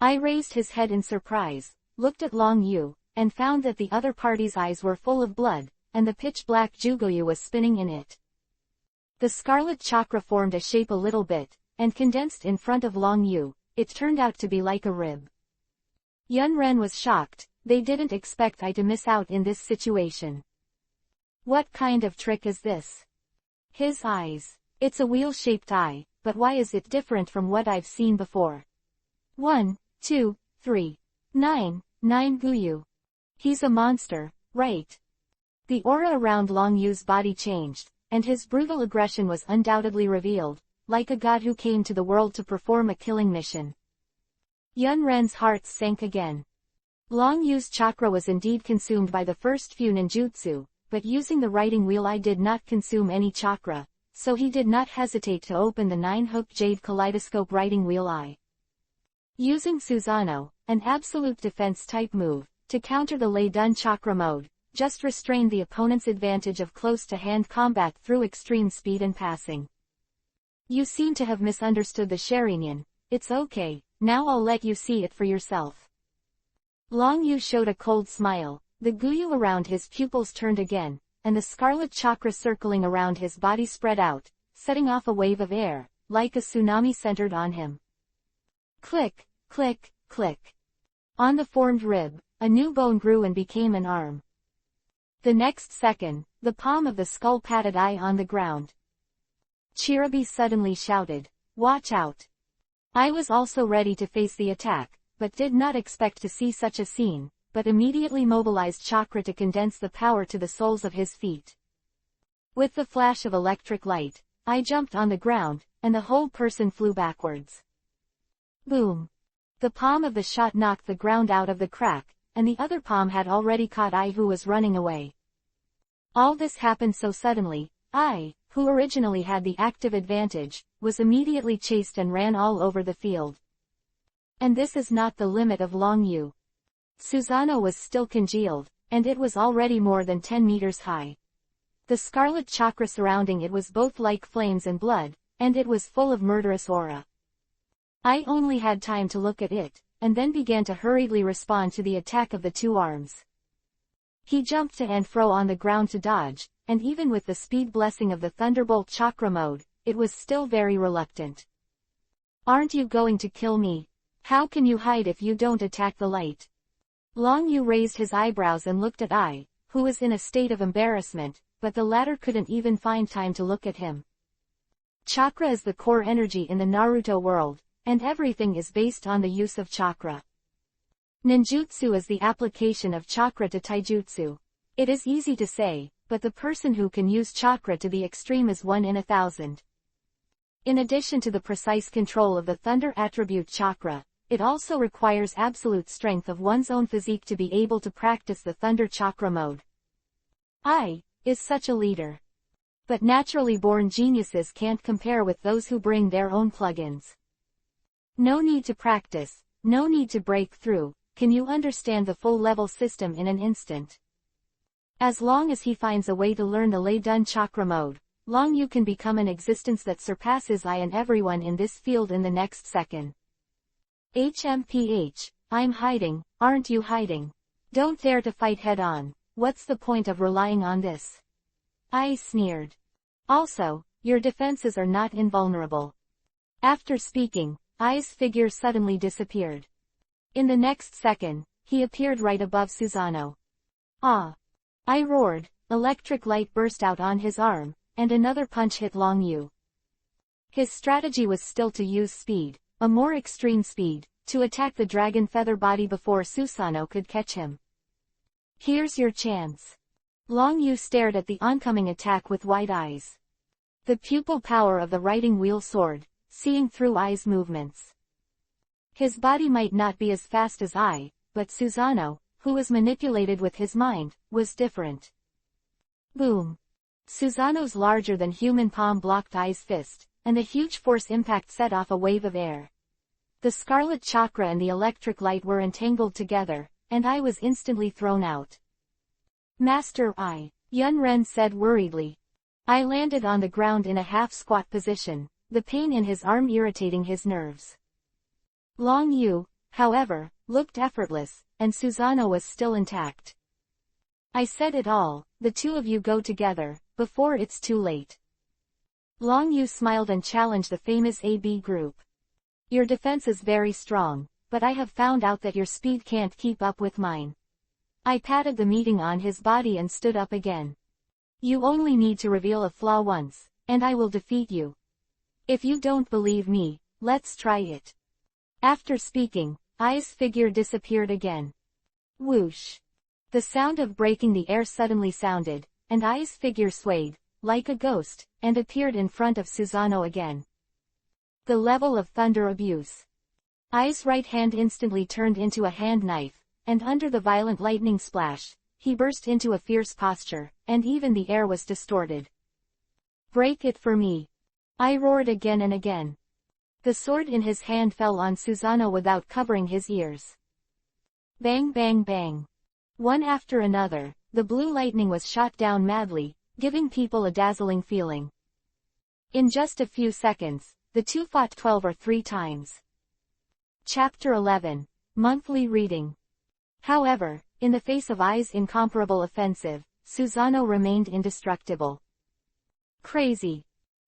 Ai raised his head in surprise, looked at Long Yu, and found that the other party's eyes were full of blood, and the pitch-black Jugoyu was spinning in it. The scarlet chakra formed a shape a little bit, and condensed in front of Long Yu. It turned out to be like a rib. Yunren was shocked. They didn't expect Ai to miss out in this situation. What kind of trick is this? His eyes. It's a wheel-shaped eye, but why is it different from what I've seen before? 1, 2, 3. 9. Guyu. He's a monster, right? The aura around Long Yu's body changed, and his brutal aggression was undoubtedly revealed, like a god who came to the world to perform a killing mission. Yun Ren's heart sank again. Long Yu's chakra was indeed consumed by the first few ninjutsu, but using the writing wheel I did not consume any chakra, so he did not hesitate to open the 9-hook jade kaleidoscope writing wheel I. Using Susanoo, an absolute defense type move, to counter the Lei Dun chakra mode, just restrained the opponent's advantage of close-to-hand combat through extreme speed and passing. You seem to have misunderstood the Sharingan. It's okay, now I'll let you see it for yourself. Long Yu showed a cold smile, the guyu around his pupils turned again, and the scarlet chakra circling around his body spread out, setting off a wave of air, like a tsunami centered on him. Click, click, click. On the formed rib, a new bone grew and became an arm. The next second, the palm of the skull patted I on the ground. Chirabi suddenly shouted, "Watch out!" I was also ready to face the attack, but did not expect to see such a scene, but immediately mobilized chakra to condense the power to the soles of his feet. With the flash of electric light, I jumped on the ground, and the whole person flew backwards. Boom! The palm of the shot knocked the ground out of the crack, and the other palm had already caught I who was running away. All this happened so suddenly, I, who originally had the active advantage, was immediately chased and ran all over the field. And this is not the limit of Long Yu. Susanoo was still congealed, and it was already more than 10 meters high. The scarlet chakra surrounding it was both like flames and blood, and it was full of murderous aura. I only had time to look at it, and then began to hurriedly respond to the attack of the two arms. He jumped to and fro on the ground to dodge, and even with the speed blessing of the Thunderbolt chakra mode, it was still very reluctant. "Aren't you going to kill me? How can you hide if you don't attack the light?" Long Yu raised his eyebrows and looked at I, who was in a state of embarrassment, but the latter couldn't even find time to look at him. Chakra is the core energy in the Naruto world, and everything is based on the use of chakra. Ninjutsu is the application of chakra to taijutsu. It is easy to say, but the person who can use chakra to the extreme is 1 in 1,000. In addition to the precise control of the thunder attribute chakra, it also requires absolute strength of one's own physique to be able to practice the thunder chakra mode. I is such a leader. But naturally born geniuses can't compare with those who bring their own plugins. No need to practice, no need to break through. Can you understand the full level system in an instant? As long as he finds a way to learn the Lei Dun chakra mode, Long Yu can become an existence that surpasses I and everyone in this field in the next second. HMPH, I'm hiding, aren't you hiding? Don't dare to fight head on, what's the point of relying on this? I sneered. Also, your defenses are not invulnerable. After speaking, I's figure suddenly disappeared. In the next second, he appeared right above Susanoo. Ah! I roared, electric light burst out on his arm, and another punch hit Long Yu. His strategy was still to use speed, a more extreme speed, to attack the dragon feather body before Susanoo could catch him. Here's your chance. Long Yu stared at the oncoming attack with wide eyes. The pupil power of the writing wheel soared, seeing through I's movements. His body might not be as fast as I, but Susanoo, who was manipulated with his mind, was different. Boom! Susanoo's larger-than-human palm blocked I's fist, and the huge force impact set off a wave of air. The scarlet chakra and the electric light were entangled together, and I was instantly thrown out. Master I, Yun Ren said worriedly. I landed on the ground in a half-squat position, the pain in his arm irritating his nerves. Long Yu, however, looked effortless, and Susanoo was still intact. I said it all, the two of you go together, before it's too late. Long Yu smiled and challenged the famous AB group. Your defense is very strong, but I have found out that your speed can't keep up with mine. I patted the meeting on his body and stood up again. You only need to reveal a flaw once, and I will defeat you. If you don't believe me, let's try it. After speaking, Ai's figure disappeared again. Whoosh! The sound of breaking the air suddenly sounded, and Ai's figure swayed, like a ghost, and appeared in front of Susanoo again. The level of thunder abuse. Ai's right hand instantly turned into a hand knife, and under the violent lightning splash, he burst into a fierce posture, and even the air was distorted. Break it for me! Ai roared again and again. The sword in his hand fell on Susanoo without covering his ears. Bang bang bang. One after another, the blue lightning was shot down madly, giving people a dazzling feeling. In just a few seconds, the two fought 12 or 3 times. Chapter 11. Monthly Reading. However, in the face of Ai's incomparable offensive, Susanoo remained indestructible. Crazy.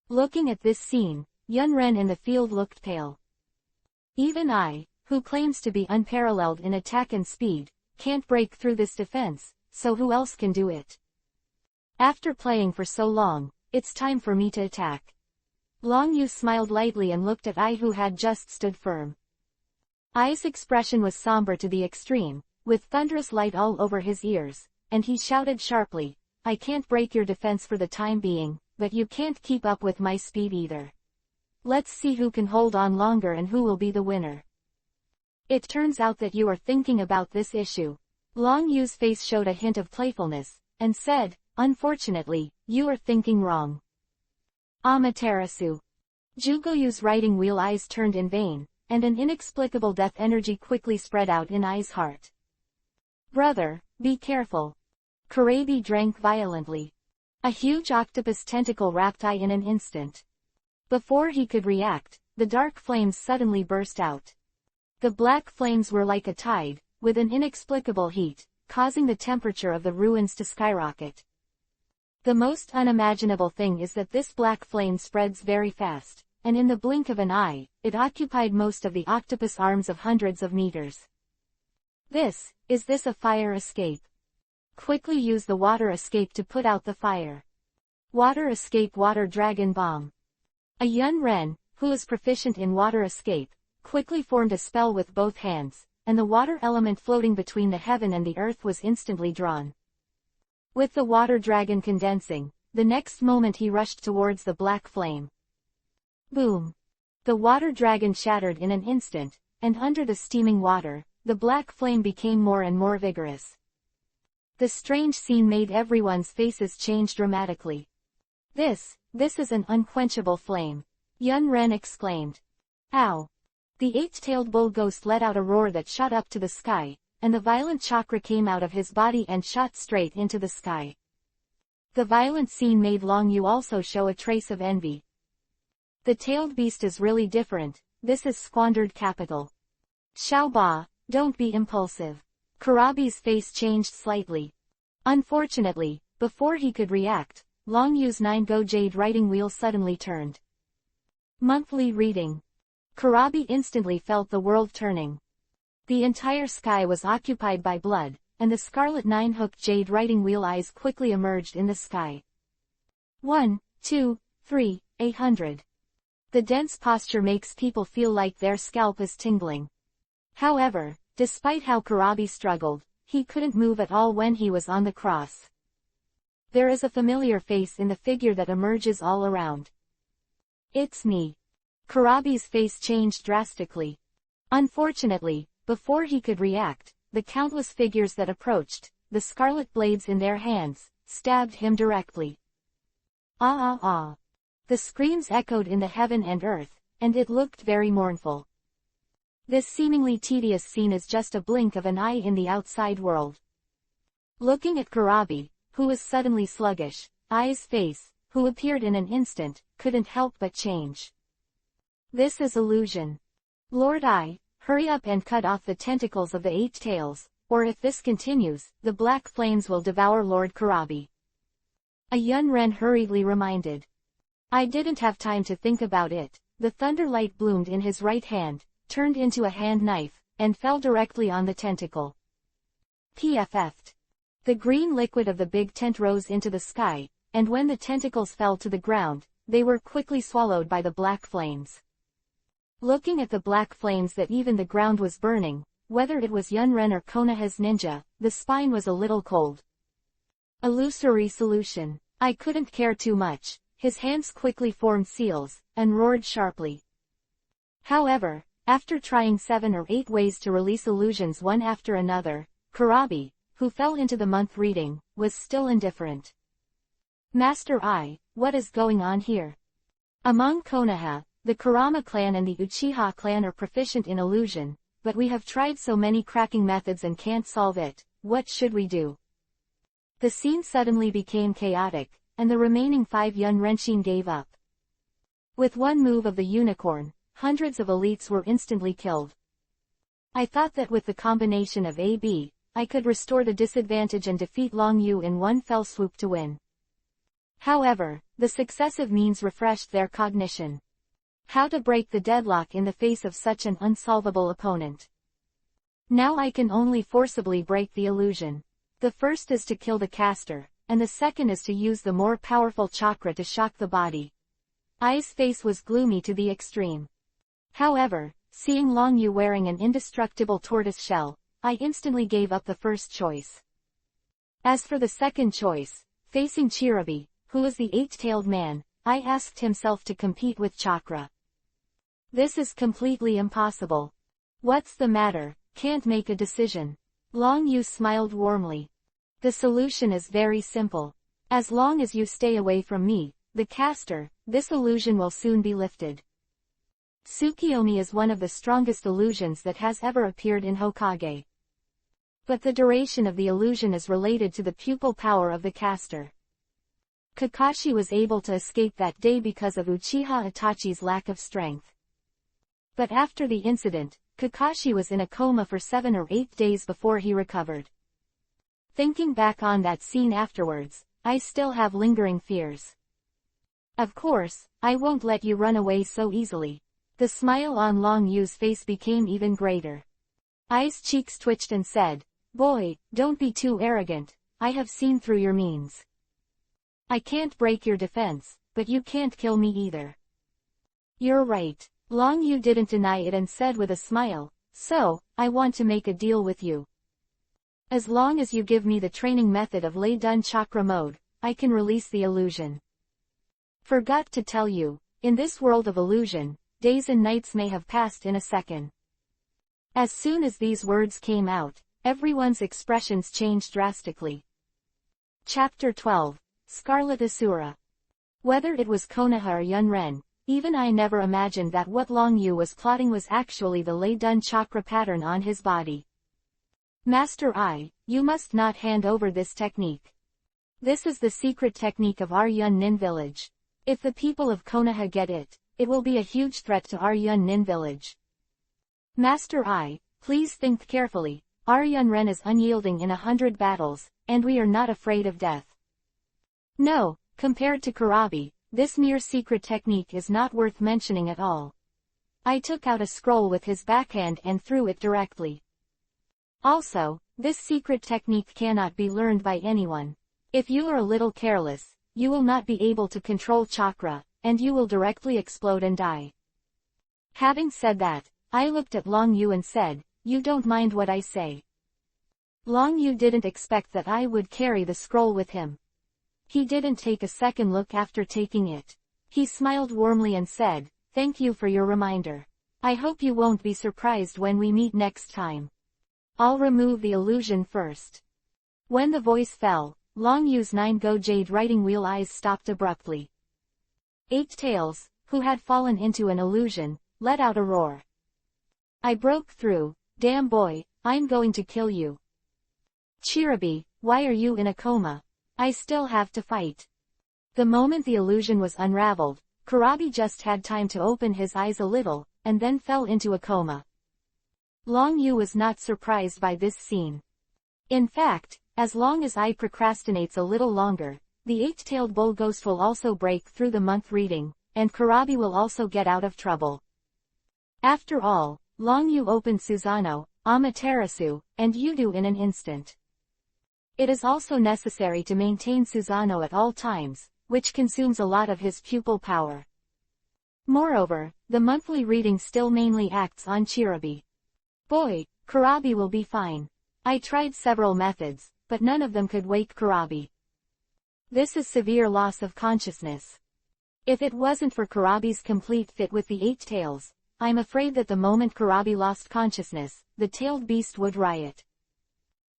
Looking at this scene, Yunren in the field looked pale. Even Ai, who claims to be unparalleled in attack and speed, can't break through this defense, so who else can do it? After playing for so long, it's time for me to attack. Long Yu smiled lightly and looked at Ai, who had just stood firm. Ai's expression was somber to the extreme, with thunderous light all over his ears, and he shouted sharply, I can't break your defense for the time being, but you can't keep up with my speed either. Let's see who can hold on longer and who will be the winner. It turns out that you are thinking about this issue. Long Yu's face showed a hint of playfulness, and said, unfortunately, you are thinking wrong. Amaterasu. Jugoyu's writing wheel eyes turned in vain, and an inexplicable death energy quickly spread out in Ai's heart. Brother, be careful. Kurabi drank violently. A huge octopus tentacle wrapped Ai in an instant. Before he could react, the dark flames suddenly burst out. The black flames were like a tide, with an inexplicable heat, causing the temperature of the ruins to skyrocket. The most unimaginable thing is that this black flame spreads very fast, and in the blink of an eye, it occupied most of the octopus arms of hundreds of meters. Is this a fire escape? Quickly use the water escape to put out the fire. Water escape water dragon bomb. A Yunren, who is proficient in water escape, quickly formed a spell with both hands, and the water element floating between the heaven and the earth was instantly drawn. With the water dragon condensing, the next moment he rushed towards the black flame. Boom! The water dragon shattered in an instant, and under the steaming water, the black flame became more and more vigorous. The strange scene made everyone's faces change dramatically. This is an unquenchable flame. Yunren exclaimed. Ow! The eight-tailed bull ghost let out a roar that shot up to the sky, and the violent chakra came out of his body and shot straight into the sky. The violent scene made Long Yu also show a trace of envy. The tailed beast is really different, this is squandered capital. Xiaoba, don't be impulsive. Kurabi's face changed slightly. Unfortunately, before he could react, Long Yu's 9-go jade writing wheel suddenly turned. Monthly Reading. Kurabi instantly felt the world turning. The entire sky was occupied by blood, and the scarlet 9-hook jade writing wheel eyes quickly emerged in the sky. 1, 2, 3, 800. The dense posture makes people feel like their scalp is tingling. However, despite how Kurabi struggled, he couldn't move at all when he was on the cross. There is a familiar face in the figure that emerges all around. It's me. Kurabi's face changed drastically. Unfortunately, before he could react, the countless figures that approached, the scarlet blades in their hands, stabbed him directly. Ah ah ah. The screams echoed in the heaven and earth, and it looked very mournful. This seemingly tedious scene is just a blink of an eye in the outside world. Looking at Kurabi, who was suddenly sluggish, Ai's face, who appeared in an instant, couldn't help but change. This is illusion. Lord Ai, hurry up and cut off the tentacles of the 8 tails, or if this continues, the black flames will devour Lord Kurabi. A Yunren hurriedly reminded. I didn't have time to think about it. The thunder light bloomed in his right hand, turned into a hand knife, and fell directly on the tentacle. PFF'd. The green liquid of the big tent rose into the sky, and when the tentacles fell to the ground, they were quickly swallowed by the black flames. Looking at the black flames that even the ground was burning, whether it was Yunren or Konoha's ninja, the spine was a little cold. Illusory solution. I couldn't care too much. His hands quickly formed seals, and roared sharply. However, after trying 7 or 8 ways to release illusions one after another, Kurabi, who fell into the month reading, was still indifferent. Master I, what is going on here? Among Konoha, the Kurama clan and the Uchiha clan are proficient in illusion, but we have tried so many cracking methods and can't solve it. What should we do? The scene suddenly became chaotic, and the remaining 5 Yunrenshin gave up. With one move of the unicorn, hundreds of elites were instantly killed. I thought that with the combination of AB, I could restore the disadvantage and defeat Long Yu in one fell swoop to win. However, the successive means refreshed their cognition. How to break the deadlock in the face of such an unsolvable opponent. Now I can only forcibly break the illusion. The first is to kill the caster, and the second is to use the more powerful chakra to shock the body. Ai's face was gloomy to the extreme. However, seeing Long Yu wearing an indestructible tortoise shell, I instantly gave up the first choice. As for the second choice, facing Chirabi, who was the 8-tailed man, I asked himself to compete with chakra. This is completely impossible. What's the matter? Can't make a decision. Long Yu smiled warmly. The solution is very simple. As long as you stay away from me, the caster, this illusion will soon be lifted. Tsukiyomi is one of the strongest illusions that has ever appeared in Hokage. But the duration of the illusion is related to the pupil power of the caster. Kakashi was able to escape that day because of Uchiha Itachi's lack of strength. But after the incident, Kakashi was in a coma for 7 or 8 days before he recovered. Thinking back on that scene afterwards, I still have lingering fears. Of course, I won't let you run away so easily. The smile on Long Yu's face became even greater. Ai's cheeks twitched and said, "Boy, don't be too arrogant, I have seen through your means. I can't break your defense, but you can't kill me either." You're right. Long Yu didn't deny it and said with a smile, "So, I want to make a deal with you. As long as you give me the training method of Lei Dun Chakra mode, I can release the illusion." Forgot to tell you, in this world of illusion, days and nights may have passed in a second. As soon as these words came out, everyone's expressions changed drastically. Chapter 12, Scarlet Asura. Whether it was Konoha or Yunren, even I never imagined that what Long Yu was plotting was actually the Lei Dun Chakra pattern on his body. Master I, you must not hand over this technique. This is the secret technique of our Yun Nin village. If the people of Konoha get it, it will be a huge threat to our Yun Nin village. Master I, please think carefully. Our Yunren is unyielding in 100 battles, and we are not afraid of death. No, compared to Kurabi, this mere secret technique is not worth mentioning at all. I took out a scroll with his backhand and threw it directly. Also, this secret technique cannot be learned by anyone. If you are a little careless, you will not be able to control chakra, and you will directly explode and die. Having said that, I looked at Long Yu and said, "You don't mind what I say?" Long Yu didn't expect that I would carry the scroll with him. He didn't take a second look after taking it. He smiled warmly and said, "Thank you for your reminder. I hope you won't be surprised when we meet next time. I'll remove the illusion first." When the voice fell, Long Yu's 9-go jade writing wheel eyes stopped abruptly. 8 Tails, who had fallen into an illusion, let out a roar. I broke through. Damn boy, I'm going to kill you. Chirabi, why are you in a coma? I still have to fight. The moment the illusion was unraveled, Kurabi just had time to open his eyes a little, and then fell into a coma. Long Yu was not surprised by this scene. In fact, as long as I procrastinates a little longer, the 8-tailed bull ghost will also break through the month reading, and Kurabi will also get out of trouble. After all, Long Yu opened Susanoo, Amaterasu, and Yudu in an instant. It is also necessary to maintain Susanoo at all times, which consumes a lot of his pupil power. Moreover, the monthly reading still mainly acts on Chirabi. Boy, Kurabi will be fine. I tried several methods, but none of them could wake Kurabi. This is severe loss of consciousness. If it wasn't for Kurabi's complete fit with the 8 tails, I'm afraid that the moment Kurabi lost consciousness, the tailed beast would riot.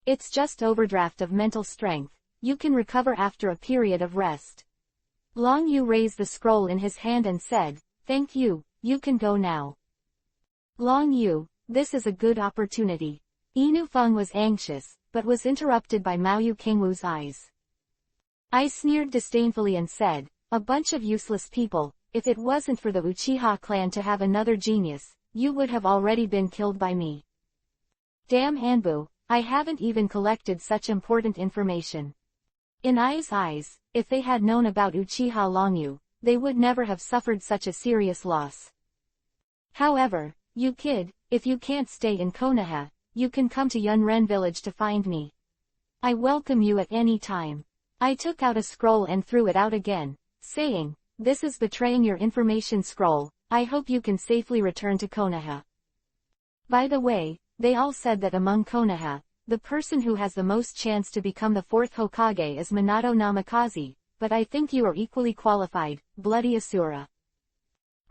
It's just overdraft of mental strength. You can recover after a period of rest. Long Yu raised the scroll in his hand and said, "Thank you, you can go now." Long Yu, this is a good opportunity. Inu Feng was anxious, but was interrupted by Mao Yu Kingwu's eyes. I sneered disdainfully and said, "A bunch of useless people, if it wasn't for the Uchiha clan to have another genius, you would have already been killed by me." Damn Anbu, I haven't even collected such important information. In Ai's eyes, if they had known about Uchiha Longyu, they would never have suffered such a serious loss. However, you kid, if you can't stay in Konoha, you can come to Yunren village to find me. I welcome you at any time. I took out a scroll and threw it out again, saying, "This is betraying your information scroll, I hope you can safely return to Konoha." By the way, they all said that among Konoha, the person who has the most chance to become the 4th Hokage is Minato Namikaze, but I think you are equally qualified, bloody Asura.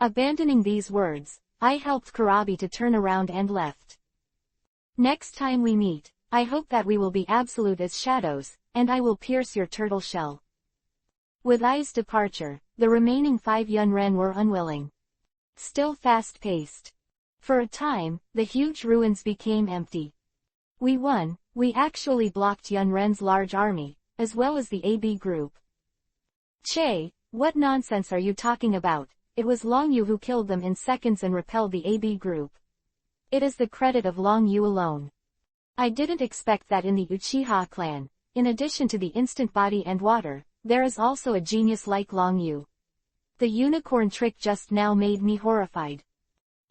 Abandoning these words, I helped Kurabi to turn around and left. Next time we meet, I hope that we will be absolute as shadows, and I will pierce your turtle shell. With Ai's departure, the remaining 5 Yunren were unwilling. Still fast-paced. For a time, the huge ruins became empty. We won, we actually blocked Yunren's large army, as well as the AB group. Che, what nonsense are you talking about? It was Long Yu who killed them in seconds and repelled the AB group. It is the credit of Long Yu alone. I didn't expect that in the Uchiha clan, in addition to the instant body and water, there is also a genius like Long Yu. The unicorn trick just now made me horrified.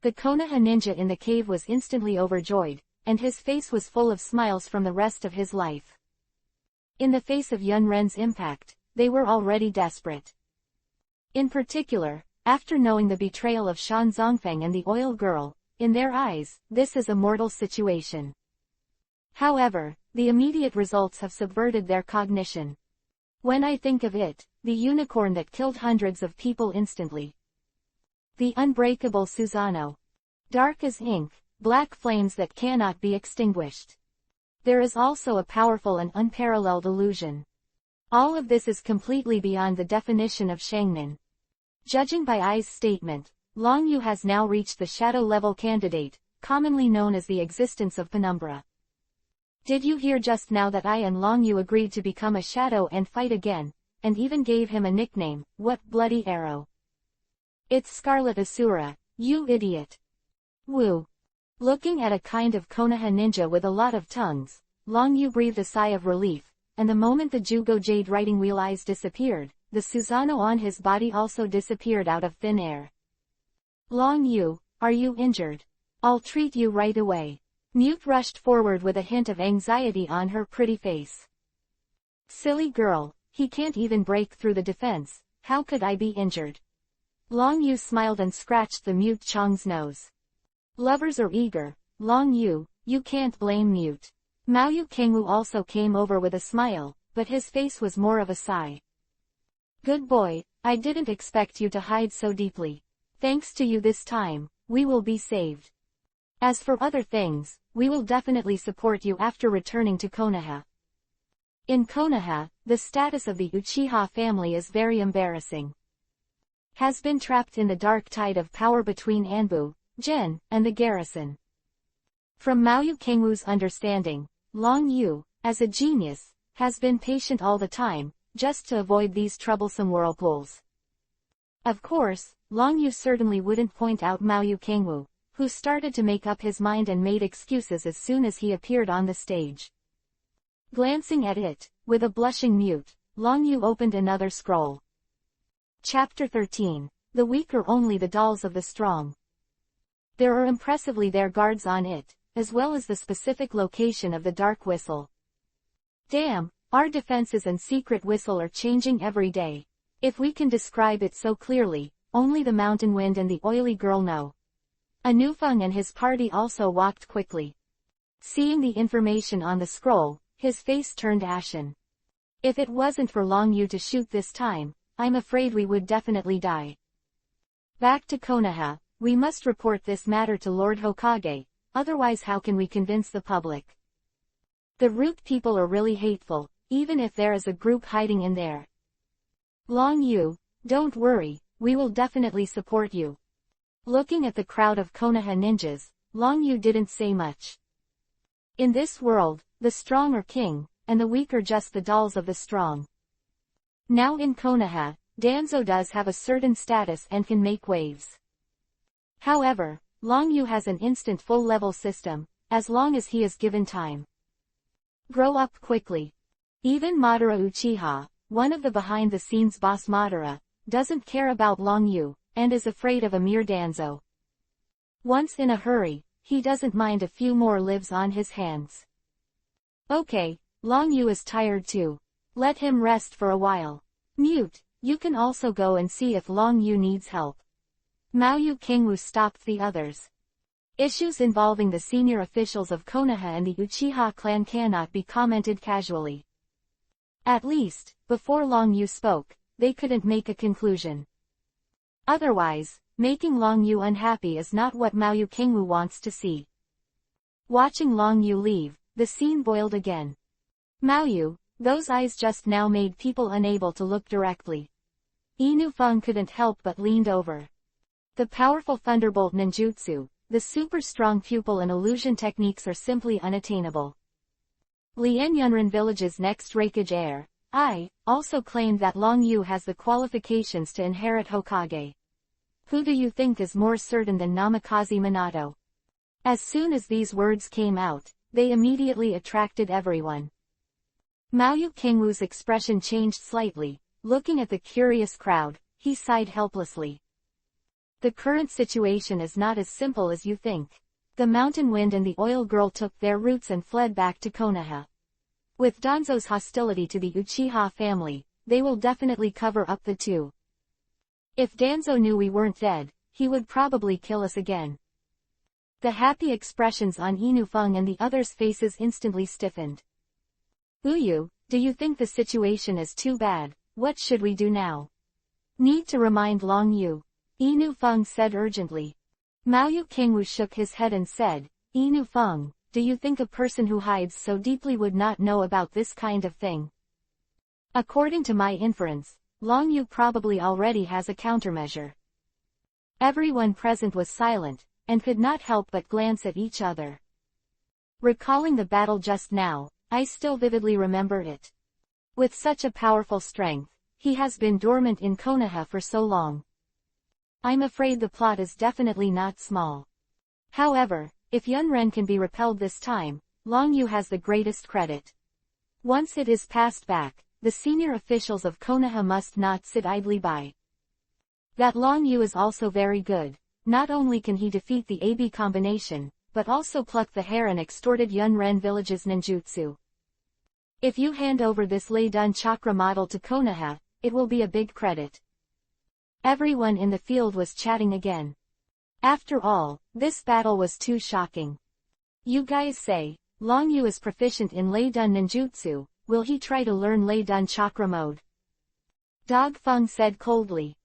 The Konoha ninja in the cave was instantly overjoyed, and his face was full of smiles from the rest of his life. In the face of Yunren's impact, they were already desperate. In particular, after knowing the betrayal of Shan Zongfeng and the oil girl, in their eyes, this is a mortal situation. However, the immediate results have subverted their cognition. When I think of it, the unicorn that killed hundreds of people instantly. The unbreakable Susanoo. Dark as ink, black flames that cannot be extinguished. There is also a powerful and unparalleled illusion. All of this is completely beyond the definition of Shangnin. Judging by Ai's statement, Long Yu has now reached the shadow-level candidate, commonly known as the existence of penumbra. Did you hear just now that I and Long Yu agreed to become a shadow and fight again, and even gave him a nickname, what bloody arrow? It's Scarlet Asura, you idiot. Woo. Looking at a kind of Konoha ninja with a lot of tongues, Long Yu breathed a sigh of relief, and the moment the Jugo Jade writing wheel eyes disappeared, the Susanoo on his body also disappeared out of thin air. Long Yu, are you injured? I'll treat you right away. Mute rushed forward with a hint of anxiety on her pretty face. Silly girl, he can't even break through the defense, how could I be injured? Long Yu smiled and scratched the Mute Chang's nose. Lovers are eager, Long Yu, you can't blame Mute. Mao Yu Kingwu also came over with a smile, but his face was more of a sigh. Good boy, I didn't expect you to hide so deeply. Thanks to you this time, we will be saved. As for other things, we will definitely support you after returning to Konoha. In Konoha, the status of the Uchiha family is very embarrassing. Has been trapped in the dark tide of power between Anbu, Gen, and the garrison. From Mao Yu Kingwu's understanding, Long Yu, as a genius, has been patient all the time, just to avoid these troublesome whirlpools. Of course, Long Yu certainly wouldn't point out Mao Yu Kingwu, who started to make up his mind and made excuses as soon as he appeared on the stage. Glancing at it, with a blushing Mute, Long Yu opened another scroll. Chapter 13, The Weak are Only the Dolls of the Strong. There are impressively their guards on it, as well as the specific location of the dark whistle. Damn, our defenses and secret whistle are changing every day. If we can describe it so clearly, only the mountain wind and the oily girl know. Anufeng and his party also walked quickly. Seeing the information on the scroll, his face turned ashen. If it wasn't for Long Yu to shoot this time, I'm afraid we would definitely die. Back to Konoha, we must report this matter to Lord Hokage, otherwise how can we convince the public? The root people are really hateful, even if there is a group hiding in there. Long Yu, don't worry, we will definitely support you. Looking at the crowd of Konoha ninjas, Long Yu didn't say much. In this world, the strong are king, and the weak are just the dolls of the strong. Now in Konoha, Danzo does have a certain status and can make waves. However, Long Yu has an instant full-level system, as long as he is given time. Grow up quickly. Even Madara Uchiha, one of the behind-the-scenes boss Madara, doesn't care about Long Yu, and is afraid of a mere Danzo. Once in a hurry, he doesn't mind a few more lives on his hands. Okay, Long Yu is tired too. Let him rest for a while. Mute, you can also go and see if Long Yu needs help. Maoyu Kingwu stopped the others. Issues involving the senior officials of Konoha and the Uchiha clan cannot be commented casually. At least, before Long Yu spoke, they couldn't make a conclusion. Otherwise, making Long Yu unhappy is not what Maoyu Kingwu wants to see. Watching Long Yu leave, the scene boiled again. Maoyu, those eyes just now made people unable to look directly. Inu Feng couldn't help but leaned over. The powerful Thunderbolt ninjutsu, the super strong pupil and illusion techniques are simply unattainable. Lien Yunren village's next Raikage heir, also claimed that Long Yu has the qualifications to inherit Hokage. Who do you think is more certain than Namikaze Minato? As soon as these words came out, they immediately attracted everyone. Maoyu Kingwu's expression changed slightly. Looking at the curious crowd, he sighed helplessly. The current situation is not as simple as you think. The mountain wind and the oil girl took their roots and fled back to Konoha. With Danzo's hostility to the Uchiha family, they will definitely cover up the two. If Danzo knew we weren't dead, he would probably kill us again. The happy expressions on Inu Feng and the others' faces instantly stiffened. Uyu, do you think the situation is too bad? What should we do now? Need to remind Long Yu. Inu Feng said urgently. Maoyu Kingwu shook his head and said, Inu Feng, do you think a person who hides so deeply would not know about this kind of thing? According to my inference, Long Yu probably already has a countermeasure. Everyone present was silent, and could not help but glance at each other. Recalling the battle just now, I still vividly remember it. With such a powerful strength, he has been dormant in Konoha for so long. I'm afraid the plot is definitely not small. However, if Yunren can be repelled this time, Long Yu has the greatest credit. Once it is passed back, the senior officials of Konoha must not sit idly by. That Long Yu is also very good. Not only can he defeat the AB combination, but also pluck the hair and extorted Yunren village's ninjutsu. If you hand over this Lei-Dun chakra model to Konoha, it will be a big credit. Everyone in the field was chatting again. After all, this battle was too shocking. You guys say, Long Yu is proficient in Lei-Dun ninjutsu, will he try to learn Lei-Dun chakra mode? Dog Feng said coldly.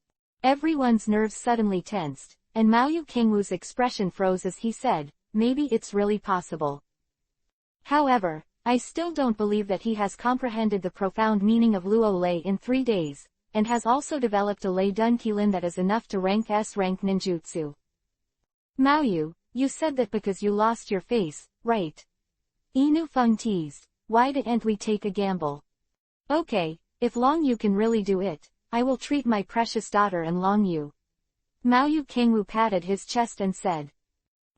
Everyone's nerves suddenly tensed, and Maoyu Kingwu's expression froze as he said, maybe it's really possible. However, I still don't believe that he has comprehended the profound meaning of Luo Lei in 3 days, and has also developed a Lei-Dun Kilin that is enough to rank S-rank ninjutsu. Maoyu, you said that because you lost your face, right? Inu Feng teased, why didn't we take a gamble? Okay, if Long Yu can really do it, I will treat my precious daughter and Long Yu. Maoyu Kingwu patted his chest and said.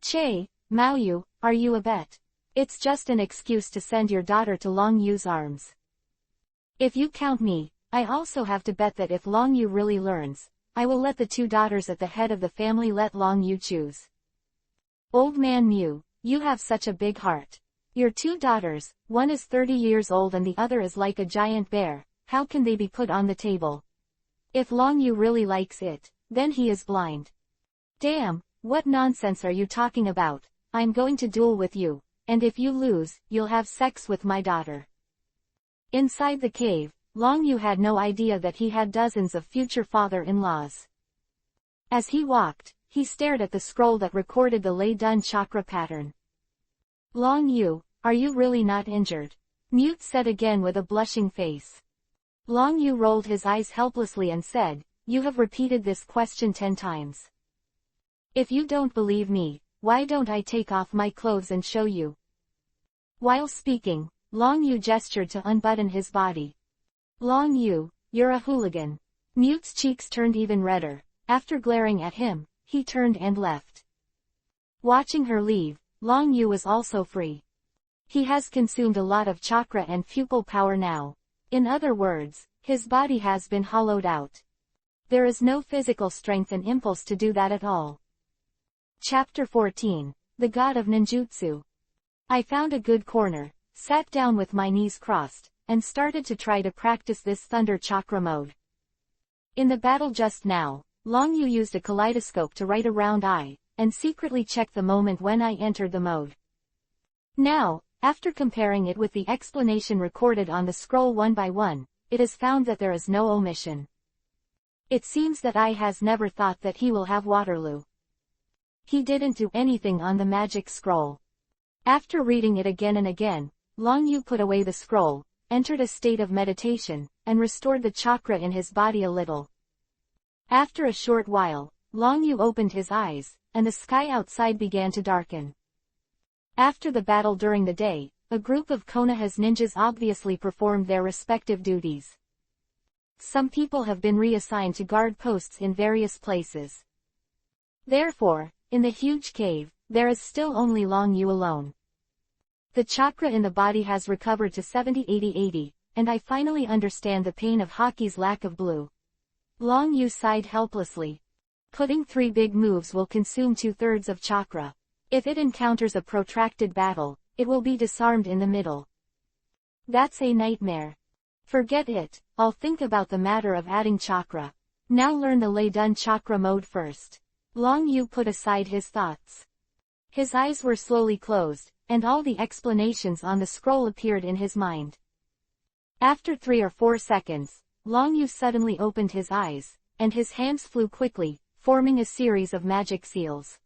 Che, Maoyu, are you a bet? It's just an excuse to send your daughter to Long Yu's arms. If you count me, I also have to bet that if Long Yu really learns, I will let the 2 daughters at the head of the family let Long Yu choose. Old man Mew, you have such a big heart. Your 2 daughters, one is 30 years old and the other is like a giant bear, how can they be put on the table? If Long Yu really likes it, then he is blind. Damn, what nonsense are you talking about? I'm going to duel with you, and if you lose, you'll have sex with my daughter. Inside the cave, Long Yu had no idea that he had dozens of future father-in-laws. As he walked, he stared at the scroll that recorded the Lei Dun chakra pattern. Long Yu, are you really not injured? Mute said again with a blushing face. Long Yu rolled his eyes helplessly and said, you have repeated this question 10 times. If you don't believe me, why don't I take off my clothes and show you? While speaking, Long Yu gestured to unbutton his body. Long Yu, you're a hooligan. Mute's cheeks turned even redder. After glaring at him, he turned and left. Watching her leave, Long Yu was also free. He has consumed a lot of chakra and pupil power now. In other words, his body has been hollowed out. There is no physical strength and impulse to do that at all. Chapter 14, The God of Ninjutsu. I found a good corner, sat down with my knees crossed, and started to try to practice this thunder chakra mode. In the battle just now, Long Yu used a kaleidoscope to write a round eye, and secretly checked the moment when I entered the mode. Now, after comparing it with the explanation recorded on the scroll one by one, it is found that there is no omission. It seems that I has never thought that he will have Waterloo. He didn't do anything on the magic scroll. After reading it again and again, Long Yu put away the scroll, entered a state of meditation, and restored the chakra in his body a little. After a short while, Long Yu opened his eyes, and the sky outside began to darken. After the battle during the day, a group of Konoha's ninjas obviously performed their respective duties. Some people have been reassigned to guard posts in various places. Therefore, in the huge cave, there is still only Long Yu alone. The chakra in the body has recovered to 70-80-80, and I finally understand the pain of Haki's lack of blue. Long Yu sighed helplessly. Putting 3 big moves will consume 2/3 of chakra. If it encounters a protracted battle, it will be disarmed in the middle. That's a nightmare. Forget it, I'll think about the matter of adding chakra. Now learn the Lei Dun chakra mode first. Long Yu put aside his thoughts. His eyes were slowly closed, and all the explanations on the scroll appeared in his mind. After 3 or 4 seconds, Long Yu suddenly opened his eyes, and his hands flew quickly, forming a series of magic seals.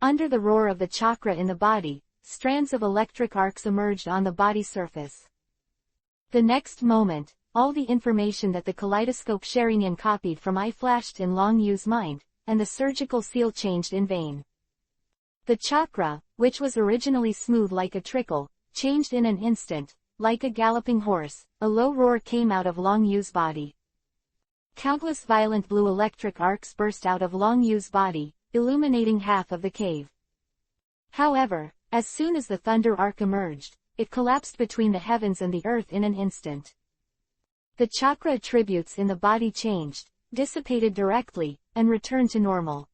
Under the roar of the chakra in the body, strands of electric arcs emerged on the body surface. The next moment, all the information that the kaleidoscope Sharingan copied from I flashed in Long Yu's mind, and the surgical seal changed in vain. The chakra, which was originally smooth like a trickle, changed in an instant, like a galloping horse. A low roar came out of Long Yu's body. Countless violent blue electric arcs burst out of Long Yu's body, illuminating half of the cave. However, as soon as the thunder arc emerged, it collapsed between the heavens and the earth in an instant. The chakra attributes in the body changed, dissipated directly, and returned to normal.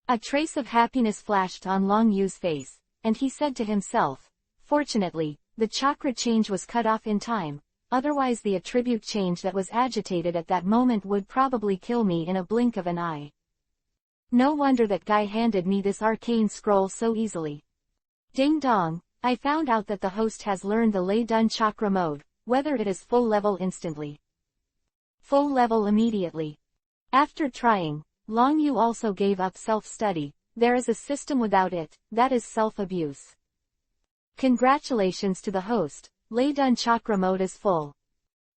A trace of happiness flashed on Long Yu's face, and he said to himself, fortunately, the chakra change was cut off in time, otherwise the attribute change that was agitated at that moment would probably kill me in a blink of an eye. No wonder that guy handed me this arcane scroll so easily. Ding dong, I found out that the host has learned the Lei Dun chakra mode, whether it is full level instantly. Full level immediately. After trying, Long Yu also gave up self-study. There is a system without it, that is self-abuse. Congratulations to the host, Lei Dun chakra mode is full.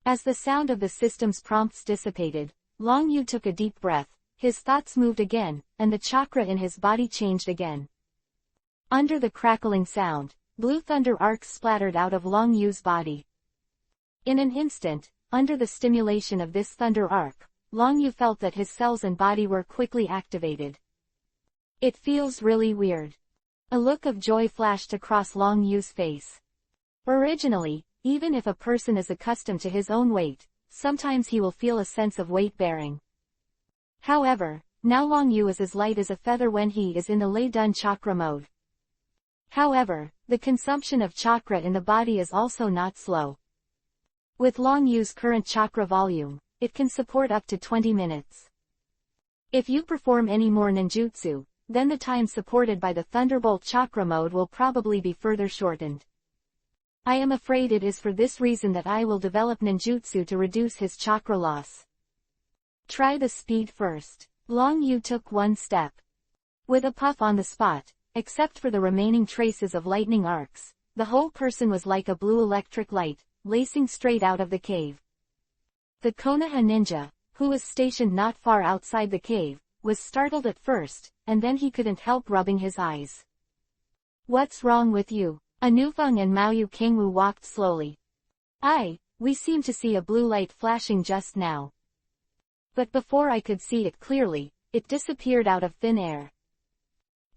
As the sound of the system's prompts dissipated, Long Yu took a deep breath, his thoughts moved again, and the chakra in his body changed again. Under the crackling sound, blue thunder arcs splattered out of Long Yu's body. In an instant, under the stimulation of this thunder arc, Long Yu felt that his cells and body were quickly activated. It feels really weird. A look of joy flashed across Long Yu's face. Originally, even if a person is accustomed to his own weight, sometimes he will feel a sense of weight bearing. However, now Long Yu is as light as a feather when he is in the Lei Dun chakra mode. However, the consumption of chakra in the body is also not slow. With Long Yu's current chakra volume, it can support up to 20 minutes. If you perform any more ninjutsu, then the time supported by the Thunderbolt Chakra mode will probably be further shortened. I am afraid it is for this reason that I will develop ninjutsu to reduce his chakra loss. Try the speed first. Long Yu took one step. With a puff on the spot, except for the remaining traces of lightning arcs, the whole person was like a blue electric light, lacing straight out of the cave. The Konoha ninja, who was stationed not far outside the cave, was startled at first, and then he couldn't help rubbing his eyes. What's wrong with you? Anufeng and Maoyu Kingwu walked slowly. We seem to see a blue light flashing just now. But before I could see it clearly, it disappeared out of thin air.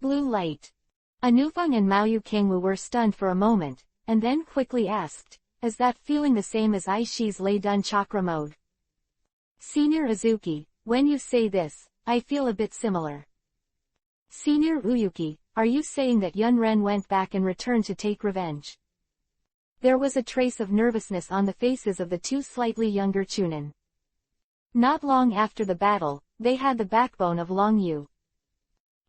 Blue light. Anufeng and Maoyu Kingwu were stunned for a moment, and then quickly asked, is that feeling the same as Aishi's Lei Dun Chakra mode? Senior Izuki, when you say this, I feel a bit similar. Senior Uyuki, are you saying that Yunren went back and returned to take revenge? There was a trace of nervousness on the faces of the two slightly younger Chunin. Not long after the battle, they had the backbone of Long Yu.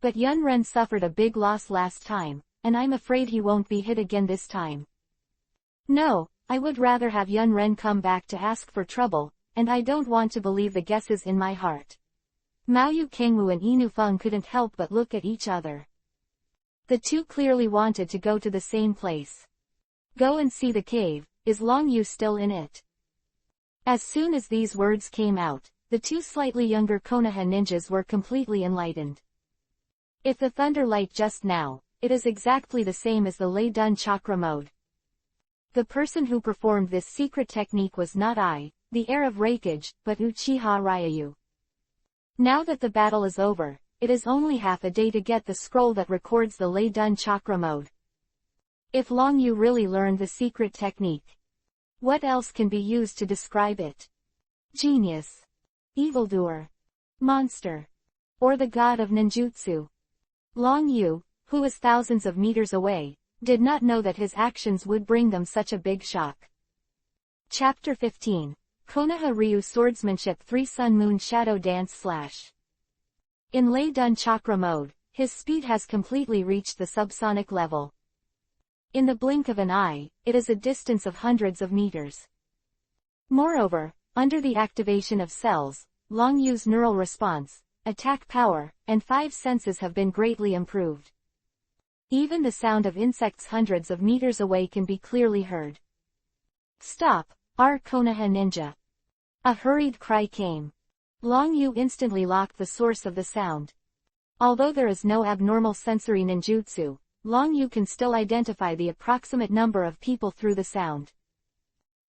But Yunren suffered a big loss last time, and I'm afraid he won't be hit again this time. No, I would rather have Yunren come back to ask for trouble, and I don't want to believe the guesses in my heart. Maoyu Kingwu and Inufeng couldn't help but look at each other. The two clearly wanted to go to the same place. Go and see the cave, is Long Yu still in it? As soon as these words came out, the two slightly younger Konoha ninjas were completely enlightened. If the thunder light just now, it is exactly the same as the Lei Dun Chakra mode. The person who performed this secret technique was not I, the heir of Raikage, but Uchiha Ryayu. Now that the battle is over, it is only half a day to get the scroll that records the Lei Dun Chakra mode. If Long Yu really learned the secret technique, what else can be used to describe it? Genius, evildoer, monster, or the god of ninjutsu? Long Yu, who was thousands of meters away, did not know that his actions would bring them such a big shock. Chapter 15. Konoha Ryu Swordsmanship 3 Sun Moon Shadow Dance / In Lei Dun Chakra mode, his speed has completely reached the subsonic level. In the blink of an eye, it is a distance of hundreds of meters. Moreover, under the activation of cells, Long Yu's neural response, attack power, and 5 senses have been greatly improved. Even the sound of insects hundreds of meters away can be clearly heard. Stop, our Konoha ninja. A hurried cry came. Long Yu instantly locked the source of the sound. Although there is no abnormal sensory ninjutsu, Long Yu can still identify the approximate number of people through the sound.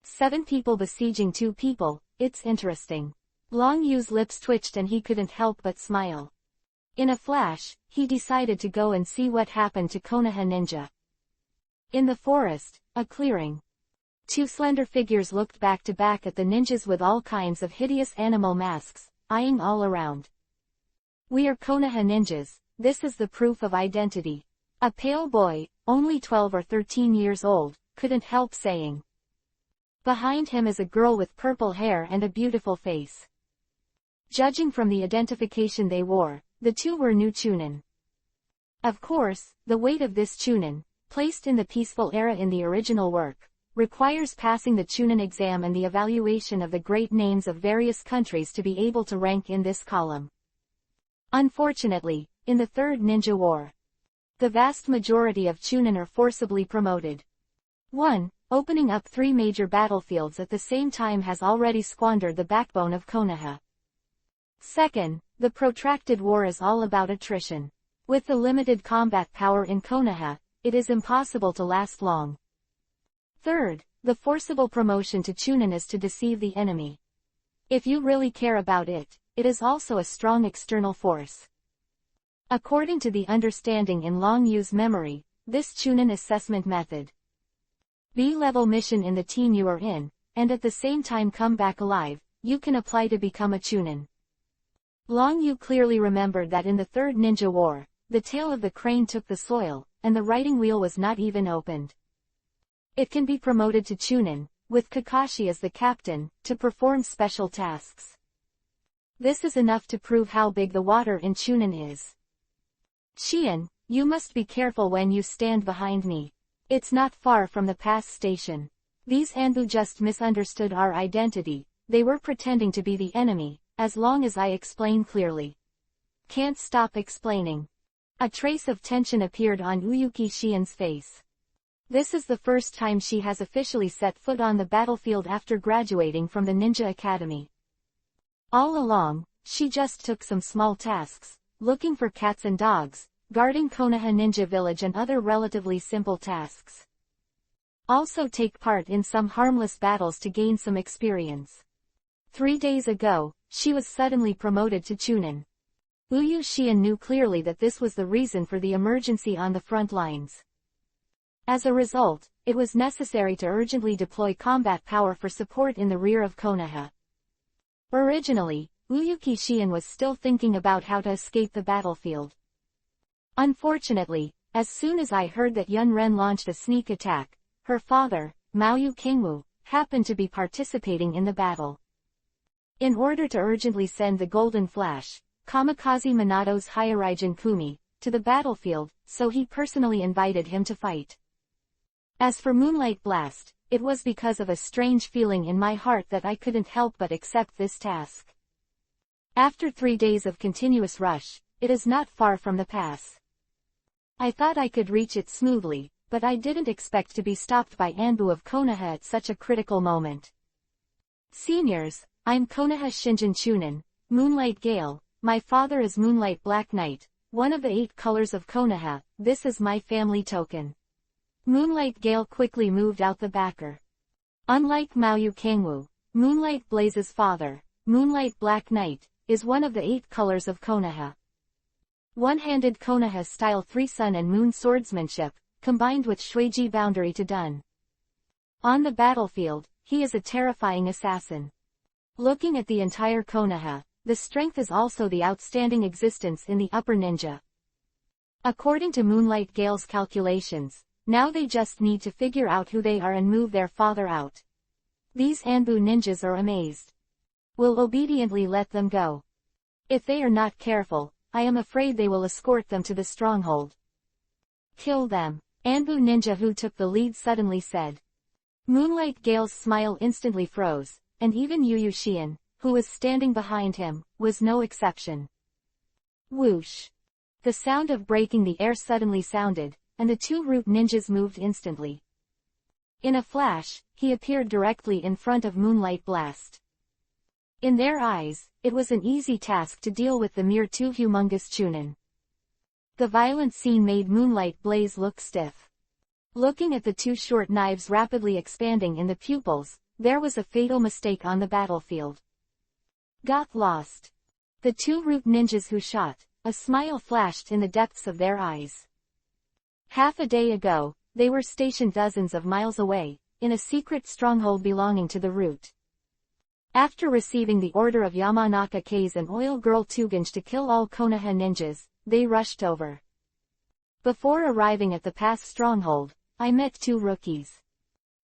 7 people besieging 2 people, it's interesting. Long Yu's lips twitched and he couldn't help but smile. In a flash, he decided to go and see what happened to Konoha ninja. In the forest, a clearing. 2 slender figures looked back to back at the ninjas with all kinds of hideous animal masks, eyeing all around. We are Konoha ninjas, this is the proof of identity. A pale boy, only 12 or 13 years old, couldn't help saying. Behind him is a girl with purple hair and a beautiful face. Judging from the identification they wore, the two were new Chunin. Of course, the weight of this Chunin, placed in the peaceful era in the original work, requires passing the Chunin exam and the evaluation of the great names of various countries to be able to rank in this column. Unfortunately, in the Third Ninja War, the vast majority of Chunin are forcibly promoted. 1. Opening up 3 major battlefields at the same time has already squandered the backbone of Konoha. 2. The protracted war is all about attrition. With the limited combat power in Konoha, it is impossible to last long. 3. The forcible promotion to Chunin is to deceive the enemy. If you really care about it, it is also a strong external force. According to the understanding in Long Yu's memory, this Chunin assessment method. B-level mission in the team you are in, and at the same time come back alive, you can apply to become a Chunin. Long Yu clearly remembered that in the Third Ninja War, the tail of the crane took the soil, and the riding wheel was not even opened. It can be promoted to Chunin, with Kakashi as the captain, to perform special tasks. This is enough to prove how big the water in Chunin is. Xian, you must be careful when you stand behind me. It's not far from the pass station. These Anbu just misunderstood our identity, they were pretending to be the enemy, as long as I explain clearly. Can't stop explaining. A trace of tension appeared on Uyuki Xian's face. This is the first time she has officially set foot on the battlefield after graduating from the Ninja Academy. All along, she just took some small tasks, looking for cats and dogs, guarding Konoha Ninja Village and other relatively simple tasks. Also take part in some harmless battles to gain some experience. 3 days ago, she was suddenly promoted to Chunin. Uyu Xian knew clearly that this was the reason for the emergency on the front lines. As a result, it was necessary to urgently deploy combat power for support in the rear of Konoha. Originally, Uyuki Xian was still thinking about how to escape the battlefield. Unfortunately, as soon as I heard that Yun Ren launched a sneak attack, her father, Maoyu Kingwu, happened to be participating in the battle. In order to urgently send the Golden Flash, Kamikaze Minato's Hyoraijin Kumi, to the battlefield, so he personally invited him to fight. As for Moonlight Blast, it was because of a strange feeling in my heart that I couldn't help but accept this task. After 3 days of continuous rush, it is not far from the pass. I thought I could reach it smoothly, but I didn't expect to be stopped by Anbu of Konoha at such a critical moment. Seniors, I'm Konoha Shinjin Chunin, Moonlight Gale, my father is Moonlight Black Knight, one of the 8 colors of Konoha, this is my family token. Moonlight Gale quickly moved out the backer. Unlike Maoyu Kangwoo, Moonlight Blaze's father, Moonlight Black Knight, is one of the 8 colors of Konoha. One-handed Konoha-style 3 sun and moon swordsmanship, combined with Shueiji boundary to Dun. On the battlefield, he is a terrifying assassin. Looking at the entire Konoha, the strength is also the outstanding existence in the upper ninja. According to Moonlight Gale's calculations, now they just need to figure out who they are and move their father out. These Anbu ninjas are amazed. Will obediently let them go. If they are not careful, I am afraid they will escort them to the stronghold. Kill them, Anbu ninja who took the lead suddenly said. Moonlight Gale's smile instantly froze, and even Uyu Xian, who was standing behind him, was no exception. Whoosh! The sound of breaking the air suddenly sounded, and the 2 root ninjas moved instantly. In a flash, he appeared directly in front of Moonlight Blast. In their eyes, it was an easy task to deal with the mere 2 humongous Chunin. The violent scene made Moonlight Blaze look stiff. Looking at the 2 short knives rapidly expanding in the pupils, there was a fatal mistake on the battlefield. Got lost. The 2 root ninjas who shot, a smile flashed in the depths of their eyes. Half a day ago, they were stationed dozens of miles away, in a secret stronghold belonging to the root. After receiving the order of Yamanaka K's and Oil Girl Tuganj to kill all Konoha ninjas, they rushed over. Before arriving at the pass stronghold, I met 2 rookies.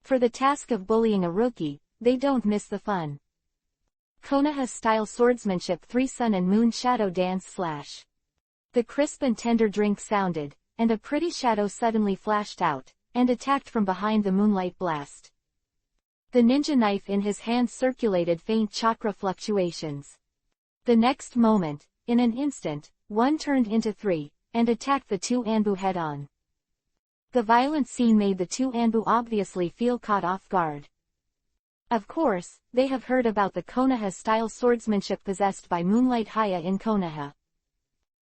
For the task of bullying a rookie, they don't miss the fun. Konoha-style swordsmanship 3 sun and moon shadow dance slash. The crisp and tender drink sounded, and a pretty shadow suddenly flashed out, and attacked from behind the Moonlight Blast. The ninja knife in his hand circulated faint chakra fluctuations. The next moment, in an instant, one turned into 3, and attacked the 2 Anbu head-on. The violent scene made the 2 Anbu obviously feel caught off guard. Of course, they have heard about the Konoha-style swordsmanship possessed by Moonlight Haya in Konoha.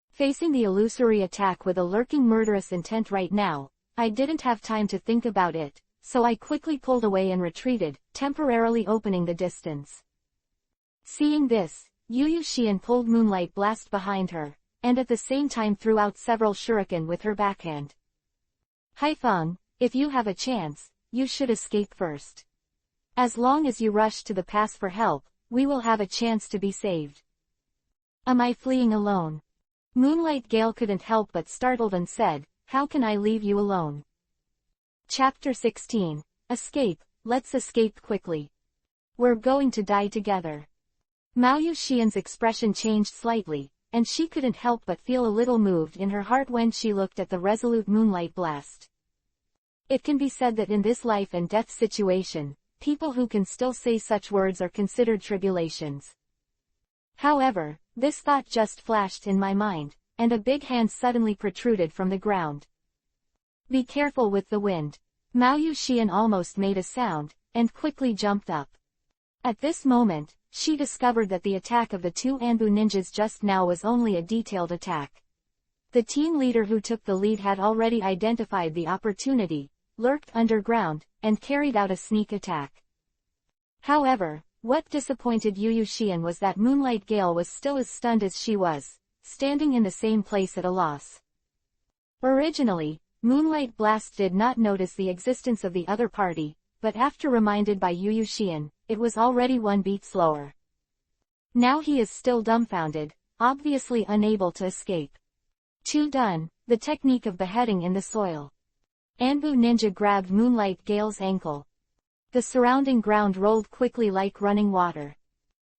Facing the illusory attack with a lurking murderous intent right now, I didn't have time to think about it, so I quickly pulled away and retreated, temporarily opening the distance. Seeing this, Uyu Xian pulled Moonlight Blast behind her, and at the same time threw out several shuriken with her backhand. Haifeng, if you have a chance, you should escape first. As long as you rush to the pass for help, we will have a chance to be saved. Am I fleeing alone? Moonlight Gale couldn't help but startled and said, how can I leave you alone? Chapter 16. Escape, let's escape quickly. We're going to die together. Mao Yuxian's expression changed slightly, and she couldn't help but feel a little moved in her heart when she looked at the resolute moonlight blast. It can be said that in this life and death situation, people who can still say such words are considered tribulations. However, this thought just flashed in my mind, and a big hand suddenly protruded from the ground. Be careful with the wind. Mao Yuxian almost made a sound, and quickly jumped up. At this moment, she discovered that the attack of the two Anbu ninjas just now was only a detailed attack. The team leader who took the lead had already identified the opportunity, lurked underground, and carried out a sneak attack. However, what disappointed Yu Yuxian was that Moonlight Gale was still as stunned as she was, standing in the same place at a loss. Originally, Moonlight Blast did not notice the existence of the other party, but after reminded by Yu Yuxian, it was already one beat slower. Now he is still dumbfounded, obviously unable to escape. Done, the technique of beheading in the soil. Anbu Ninja grabbed Moonlight Gale's ankle. The surrounding ground rolled quickly like running water.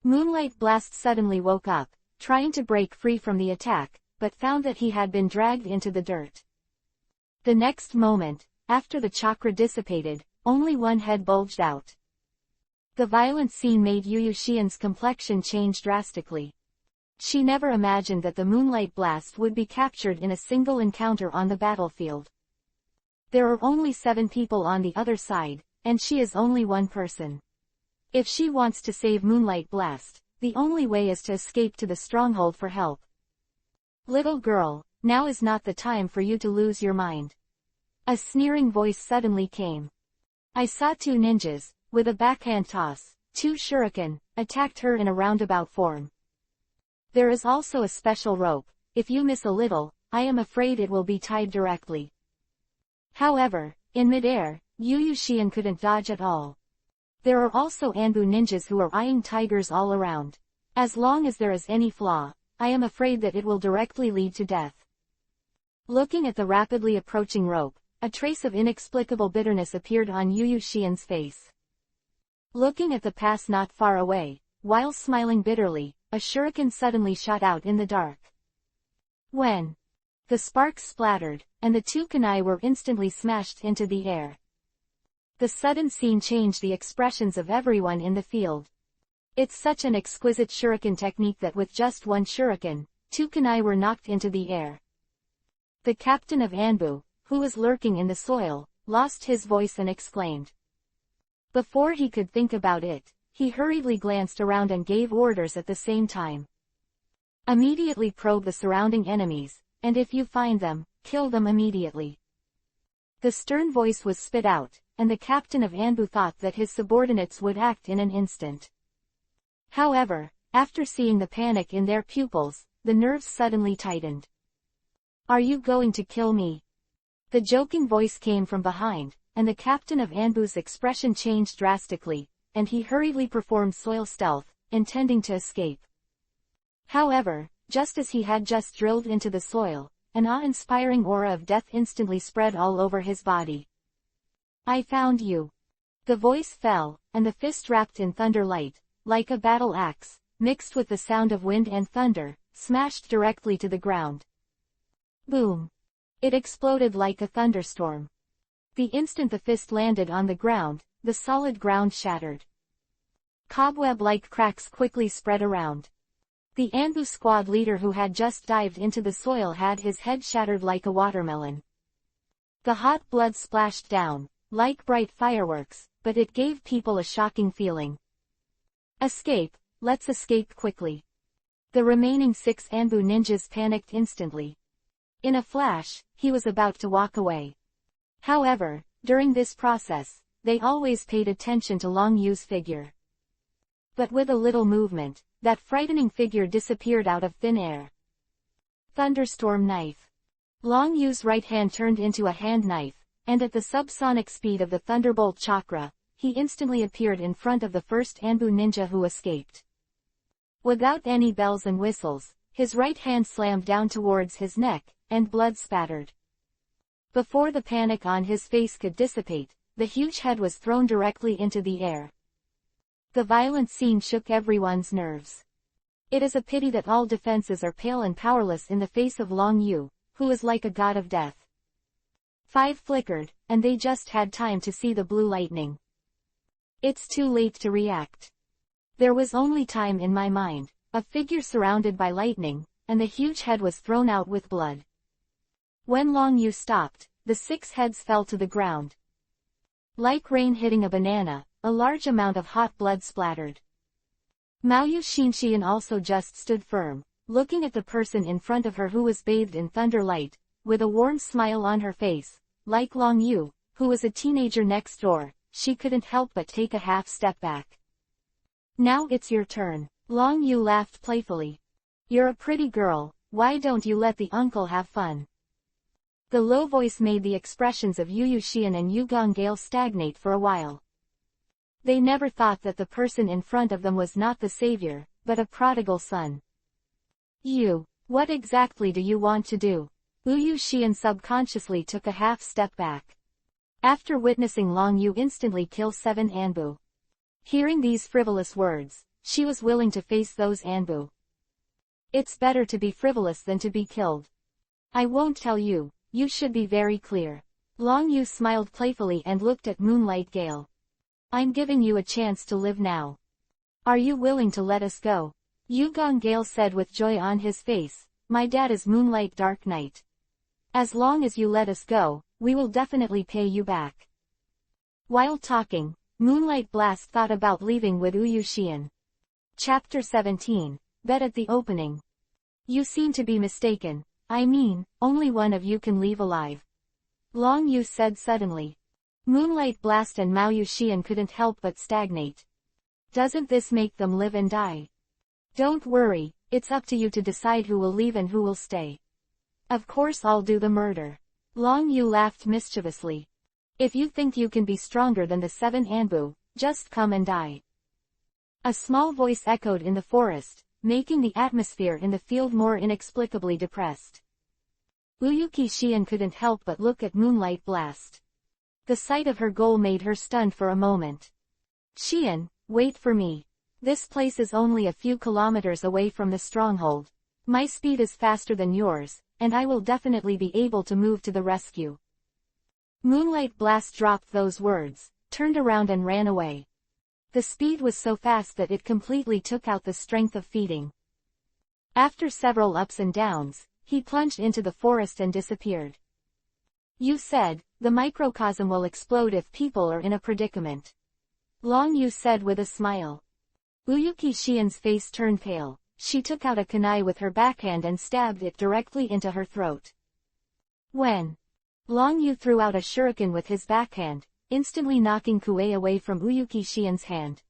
Moonlight Blast suddenly woke up, trying to break free from the attack, but found that he had been dragged into the dirt. The next moment, after the chakra dissipated, only one head bulged out. The violent scene made Yu Yuxian's complexion change drastically. She never imagined that the Moonlight Blast would be captured in a single encounter on the battlefield. There are only 7 people on the other side, and she is only one person. If she wants to save Moonlight Blast, the only way is to escape to the stronghold for help. Little girl, now is not the time for you to lose your mind. A sneering voice suddenly came. I saw 2 ninjas, with a backhand toss, 2 shuriken, attacked her in a roundabout form. There is also a special rope. If you miss a little, I am afraid it will be tied directly. However, in midair, Yu Yuxian couldn't dodge at all. There are also Anbu ninjas who are eyeing tigers all around. As long as there is any flaw, I am afraid that it will directly lead to death. Looking at the rapidly approaching rope, a trace of inexplicable bitterness appeared on Yu Yuxian's face. Looking at the pass not far away, while smiling bitterly, a shuriken suddenly shot out in the dark. When the sparks splattered, and the 2 kunai were instantly smashed into the air. The sudden scene changed the expressions of everyone in the field. It's such an exquisite shuriken technique that with just one shuriken, 2 kunai were knocked into the air. The captain of Anbu, who was lurking in the soil, lost his voice and exclaimed. Before he could think about it, he hurriedly glanced around and gave orders at the same time. Immediately probe the surrounding enemies, and if you find them, kill them immediately. The stern voice was spit out, and the captain of Anbu thought that his subordinates would act in an instant. However, after seeing the panic in their pupils, the nerves suddenly tightened. Are you going to kill me? The joking voice came from behind, and the captain of Anbu's expression changed drastically, and he hurriedly performed soil stealth, intending to escape. However, just as he had just drilled into the soil, an awe-inspiring aura of death instantly spread all over his body. I found you. The voice fell, and the fist wrapped in thunder light, like a battle axe, mixed with the sound of wind and thunder, smashed directly to the ground. Boom! It exploded like a thunderstorm. The instant the fist landed on the ground, the solid ground shattered. Cobweb-like cracks quickly spread around. The Anbu squad leader who had just dived into the soil had his head shattered like a watermelon. The hot blood splashed down, like bright fireworks, but it gave people a shocking feeling. Escape, let's escape quickly. The remaining 6 Anbu ninjas panicked instantly. In a flash, he was about to walk away. However, during this process, they always paid attention to Long Yu's figure. But with a little movement, that frightening figure disappeared out of thin air. Thunderstorm knife. Long Yu's right hand turned into a hand knife, and at the subsonic speed of the Thunderbolt chakra, he instantly appeared in front of the first Anbu ninja who escaped. Without any bells and whistles, his right hand slammed down towards his neck, and blood spattered. Before the panic on his face could dissipate, the huge head was thrown directly into the air. The violent scene shook everyone's nerves. It is a pity that all defenses are pale and powerless in the face of Long Yu, who is like a god of death. 5 flickered, and they just had time to see the blue lightning. It's too late to react. There was only time in my mind, a figure surrounded by lightning, and the huge head was thrown out with blood. When Long Yu stopped, the 6 heads fell to the ground. Like rain hitting a banana, a large amount of hot blood splattered. Maoyu Xinxian also just stood firm, looking at the person in front of her who was bathed in thunder light, with a warm smile on her face. Like Long Yu, who was a teenager next door, she couldn't help but take a half step back. Now it's your turn. Long Yu laughed playfully. You're a pretty girl, why don't you let the uncle have fun? The low voice made the expressions of Yu Yuxian and Yu Gongale stagnate for a while. They never thought that the person in front of them was not the savior, but a prodigal son. You, what exactly do you want to do? Yu Yuxian subconsciously took a half step back. After witnessing Long Yu instantly kill 7 Anbu. Hearing these frivolous words, she was willing to face those Anbu. It's better to be frivolous than to be killed. I won't tell you, you should be very clear. Long Yu smiled playfully and looked at Moonlight Gale. I'm giving you a chance to live now. Are you willing to let us go? Yu Gongale said with joy on his face, my dad is Moonlight Dark Knight. As long as you let us go, we will definitely pay you back. While talking, Moonlight Blast thought about leaving with Yu Yuxian. Chapter 17, Bet at the Opening. You seem to be mistaken. I mean, only one of you can leave alive. Long Yu said suddenly. Moonlight Blast and Mao Yuxian couldn't help but stagnate. Doesn't this make them live and die? Don't worry, it's up to you to decide who will leave and who will stay. Of course I'll do the murder. Long Yu laughed mischievously. If you think you can be stronger than the 7 Anbu, just come and die. A small voice echoed in the forest, making the atmosphere in the field more inexplicably depressed. Yu Yuxian couldn't help but look at Moonlight Blast. The sight of her goal made her stunned for a moment. Xian, wait for me. This place is only a few kilometers away from the stronghold. My speed is faster than yours, and I will definitely be able to move to the rescue. Moonlight Blast dropped those words, turned around and ran away. The speed was so fast that it completely took out the strength of feeding. After several ups and downs, he plunged into the forest and disappeared. You said, the microcosm will explode if people are in a predicament. Long Yu said with a smile. Yu Yuxian's face turned pale. She took out a kunai with her backhand and stabbed it directly into her throat. When Long Yu threw out a shuriken with his backhand, instantly knocking Kuei away from Yu Yuxian's hand.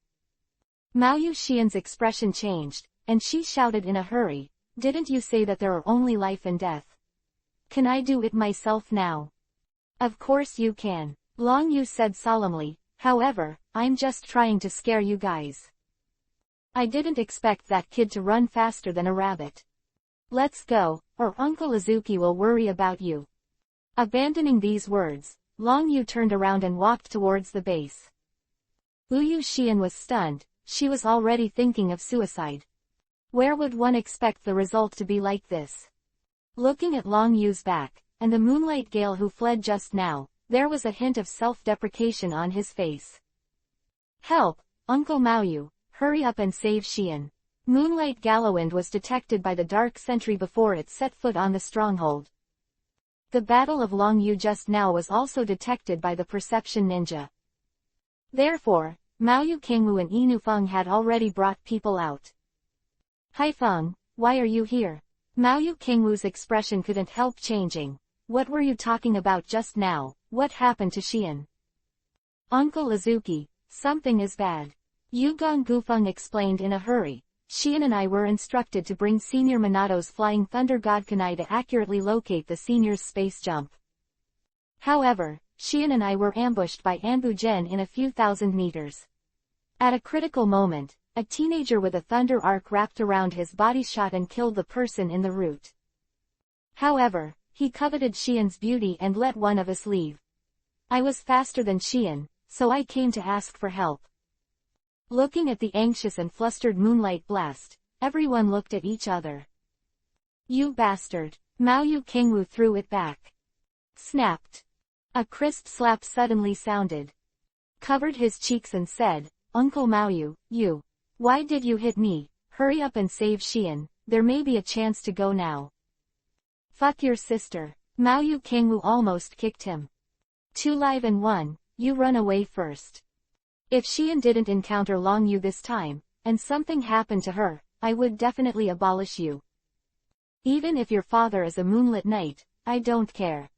Mao Yuxian's expression changed, and she shouted in a hurry, didn't you say that there are only life and death? Can I do it myself now? Of course you can, Long Yu said solemnly, however, I'm just trying to scare you guys. I didn't expect that kid to run faster than a rabbit. Let's go, or Uncle Azuki will worry about you. Abandoning these words, Long Yu turned around and walked towards the base. Yu Yuxian was stunned, she was already thinking of suicide. Where would one expect the result to be like this? Looking at Long Yu's back, and the Moonlight Gale who fled just now, there was a hint of self-deprecation on his face. Help, Uncle Maoyu, hurry up and save Xian. Moonlight Galawind was detected by the Dark Sentry before it set foot on the stronghold. The Battle of Long Yu just now was also detected by the Perception Ninja. Therefore, Maoyu Kingwu and Inu Feng had already brought people out. Hai Feng, why are you here? Maoyu Kingwu's expression couldn't help changing. What were you talking about just now? What happened to Xian? Uncle Azuki, something is bad. Yu Gong Gufeng explained in a hurry. Xian and I were instructed to bring Senior Minato's Flying Thunder God Kunai to accurately locate the senior's space jump. However, Xian and I were ambushed by Anbu Gen in a few thousand meters. At a critical moment, a teenager with a thunder arc wrapped around his body shot and killed the person in the route. However, he coveted Xian's beauty and let one of us leave. I was faster than Xian, so I came to ask for help. Looking at the anxious and flustered Moonlight Blast, everyone looked at each other. You bastard! Mao Yu Kingwu threw it back. Snapped. A crisp slap suddenly sounded. Covered his cheeks and said, Uncle Mao Yu, you. Why did you hit me? Hurry up and save Xian, there may be a chance to go now. Fuck your sister. Mao Yu Kingwu almost kicked him. 2 live and 1, you run away first. If Xian didn't encounter Long Yu this time, and something happened to her, I would definitely abolish you. Even if your father is a moonlit knight, I don't care.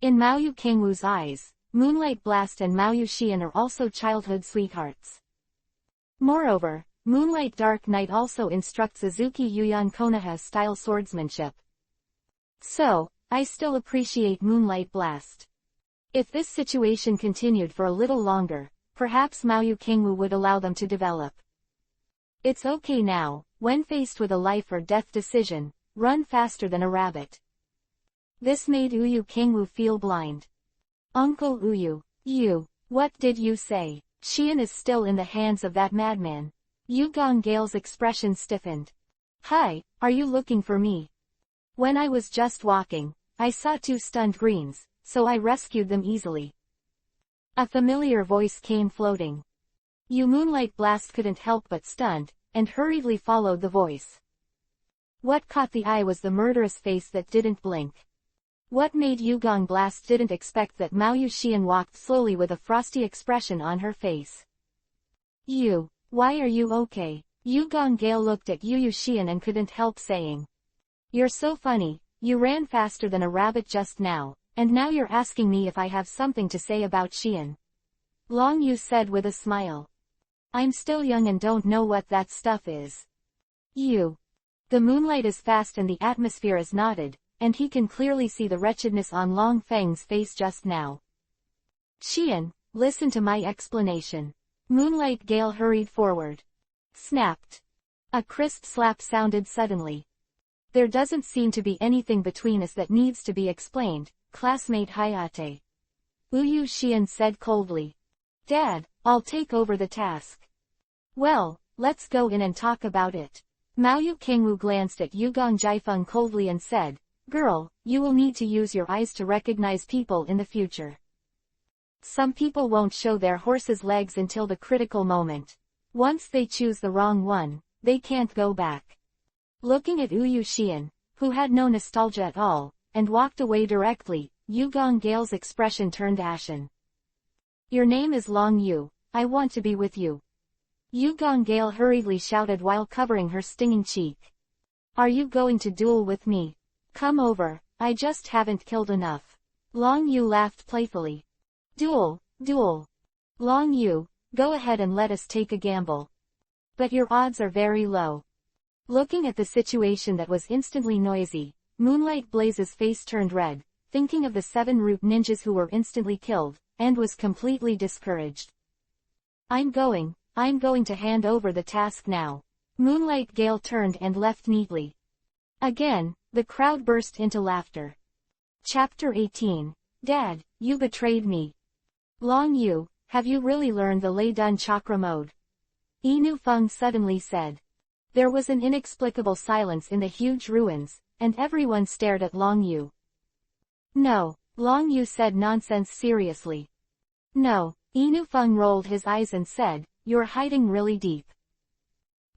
In Mao Yu Kingwu's eyes, Moonlight Blast and Mao Yu Xian are also childhood sweethearts. Moreover, Moonlight Dark Knight also instructs Azuki Yuyan Konoha-style swordsmanship. So, I still appreciate Moonlight Blast. If this situation continued for a little longer, perhaps Mao Yu Kingwu would allow them to develop. It's okay now, when faced with a life or death decision, run faster than a rabbit. This made Uyu Kingwu feel blind. Uncle Uyu, what did you say? Xian is still in the hands of that madman. Yu Gongale's expression stiffened. Hi, are you looking for me? When I was just walking, I saw 2 stunned greens, so I rescued them easily. A familiar voice came floating. Yu Moonlight Blast couldn't help but stunned, and hurriedly followed the voice. What caught the eye was the murderous face that didn't blink. What made Yugong Blast didn't expect that Mao Yu Xian walked slowly with a frosty expression on her face. You, why are you okay? Yugong Gale looked at Yu Xian and couldn't help saying. You're so funny, you ran faster than a rabbit just now, and now you're asking me if I have something to say about Xian. Long Yu said with a smile. I'm still young and don't know what that stuff is. You. The moonlight is fast and the atmosphere is knotted, and he can clearly see the wretchedness on Long Feng's face just now. Xian, listen to my explanation. Moonlight Gale hurried forward. Snapped. A crisp slap sounded suddenly. There doesn't seem to be anything between us that needs to be explained, classmate Hayate. Uyu Xian said coldly. Dad, I'll take over the task. Well, let's go in and talk about it. Mao Yu Kingwu glanced at Yugong Jiefeng coldly and said, Girl, you will need to use your eyes to recognize people in the future. Some people won't show their horse's legs until the critical moment. Once they choose the wrong one, they can't go back. Looking at Uyu Xian, who had no nostalgia at all, and walked away directly, Yugong Gale's expression turned ashen. Your name is Long Yu, I want to be with you. Yugong Gale hurriedly shouted while covering her stinging cheek. Are you going to duel with me? Come over, I just haven't killed enough. Long Yu laughed playfully. Duel. Long Yu, go ahead and let us take a gamble. But your odds are very low. Looking at the situation that was instantly noisy, Moonlight Blaze's face turned red, thinking of the 7 root ninjas who were instantly killed, and was completely discouraged. I'm going to hand over the task now. Moonlight Gale turned and left neatly. Again, the crowd burst into laughter. Chapter 18. Dad, you betrayed me. Long Yu, have you really learned the Lei Dun Chakra mode? Inu Feng suddenly said. There was an inexplicable silence in the huge ruins, and everyone stared at Long Yu. No, Long Yu said nonsense seriously. No, Inu Feng rolled his eyes and said, you're hiding really deep.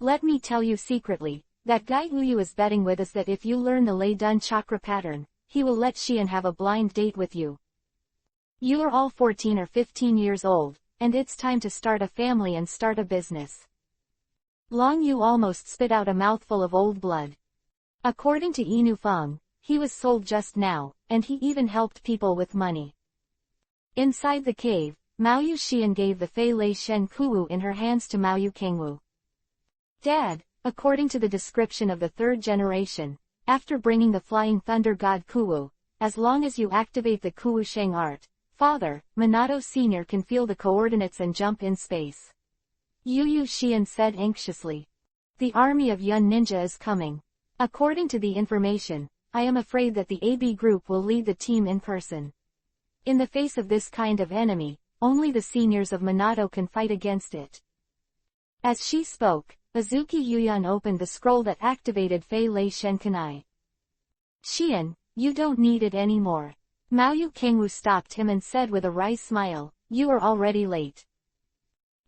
Let me tell you secretly, that guy Uyu is betting with us that if you learn the Lei Dun Chakra pattern, he will let Xian have a blind date with you. You are all 14 or 15 years old, and it's time to start a family and start a business. Long Yu almost spit out a mouthful of old blood. According to Inu Feng, he was sold just now, and he even helped people with money. Inside the cave, Mao Yu Xian gave the Fei Lei Shen Kuwu in her hands to Mao Yu Kingwu. Dad, according to the description of the 3rd generation, after bringing the Flying Thunder God Kuwu, as long as you activate the Kuwu Sheng art, Father, Minato Sr. can feel the coordinates and jump in space. Yu Xian said anxiously. The army of Yun Ninja is coming. According to the information, I am afraid that the AB group will lead the team in person. In the face of this kind of enemy, only the seniors of Minato can fight against it. As she spoke, Azuki Yuyan opened the scroll that activated Fei Lei Shenkanai. Xian, you don't need it anymore. Maoyu Kingwu stopped him and said with a wry smile, you are already late.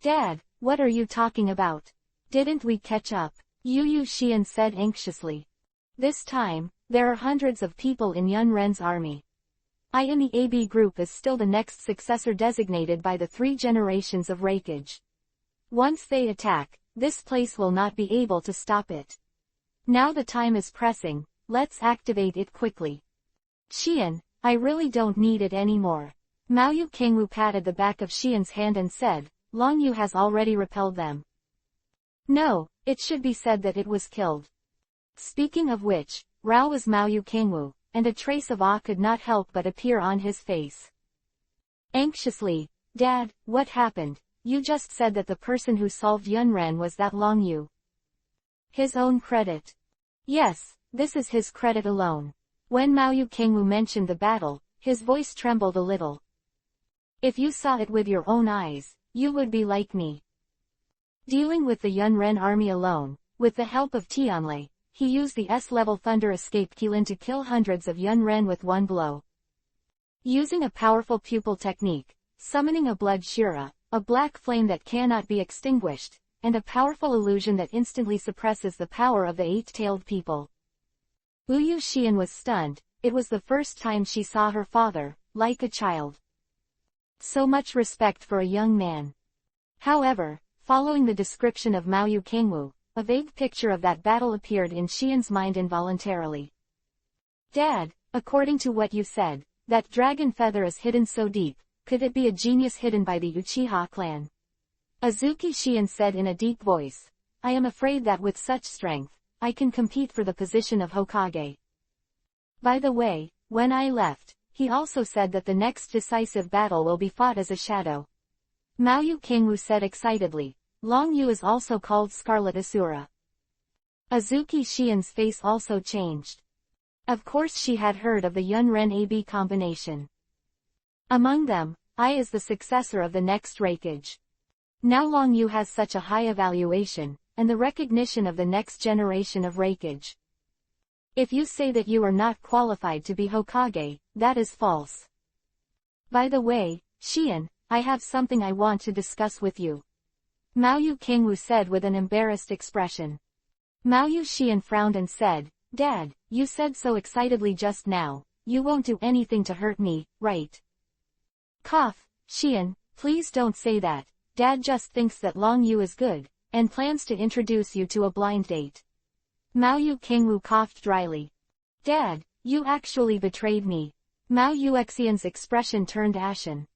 Dad, what are you talking about? Didn't we catch up? Yu Xian said anxiously. This time, there are hundreds of people in Yun Ren's army. I in the AB group is still the next successor designated by the 3 generations of Reikage. Once they attack, this place will not be able to stop it. Now the time is pressing, let's activate it quickly. Xian, I really don't need it anymore. Maoyu Kingwu patted the back of Xian's hand and said, Long Yu has already repelled them. No, it should be said that it was killed. Speaking of which, Rao was Maoyu Kingwu, and a trace of awe could not help but appear on his face. Anxiously, Dad, what happened? You just said that the person who solved Yunren was that Long Yu. His own credit. Yes, this is his credit alone. When Maoyu Kingwu mentioned the battle, his voice trembled a little. If you saw it with your own eyes, you would be like me. Dealing with the Yunren army alone, with the help of Tianlei, he used the S-level Thunder Escape Kilin to kill hundreds of Yunren with one blow. Using a powerful pupil technique, summoning a blood Shura, a black flame that cannot be extinguished, and a powerful illusion that instantly suppresses the power of the 8-tailed people. Yu Xian was stunned. It was the first time she saw her father, like a child. So much respect for a young man. However, following the description of Maoyu Kingwu, a vague picture of that battle appeared in Xian's mind involuntarily. Dad, according to what you said, that dragon feather is hidden so deep, could it be a genius hidden by the Uchiha clan? Azuki Xian said in a deep voice, I am afraid that with such strength, I can compete for the position of Hokage. By the way, when I left, he also said that the next decisive battle will be fought as a shadow. Maoyu Kingwu said excitedly, Long Yu is also called Scarlet Asura. Azuki Xian's face also changed. Of course she had heard of the Yunren AB combination. Among them, I is the successor of the next Reikage. Now Long Yu has such a high evaluation, and the recognition of the next generation of Reikage. If you say that you are not qualified to be Hokage, that is false. By the way, Xian, I have something I want to discuss with you. Maoyu Kingwu said with an embarrassed expression. Maoyu Xian frowned and said, Dad, you said so excitedly just now, you won't do anything to hurt me, right? Cough, Xian, please don't say that. Dad just thinks that Long Yu is good, and plans to introduce you to a blind date. Maoyu Kingwu coughed dryly. Dad, you actually betrayed me. Maoyu Xian's expression turned ashen.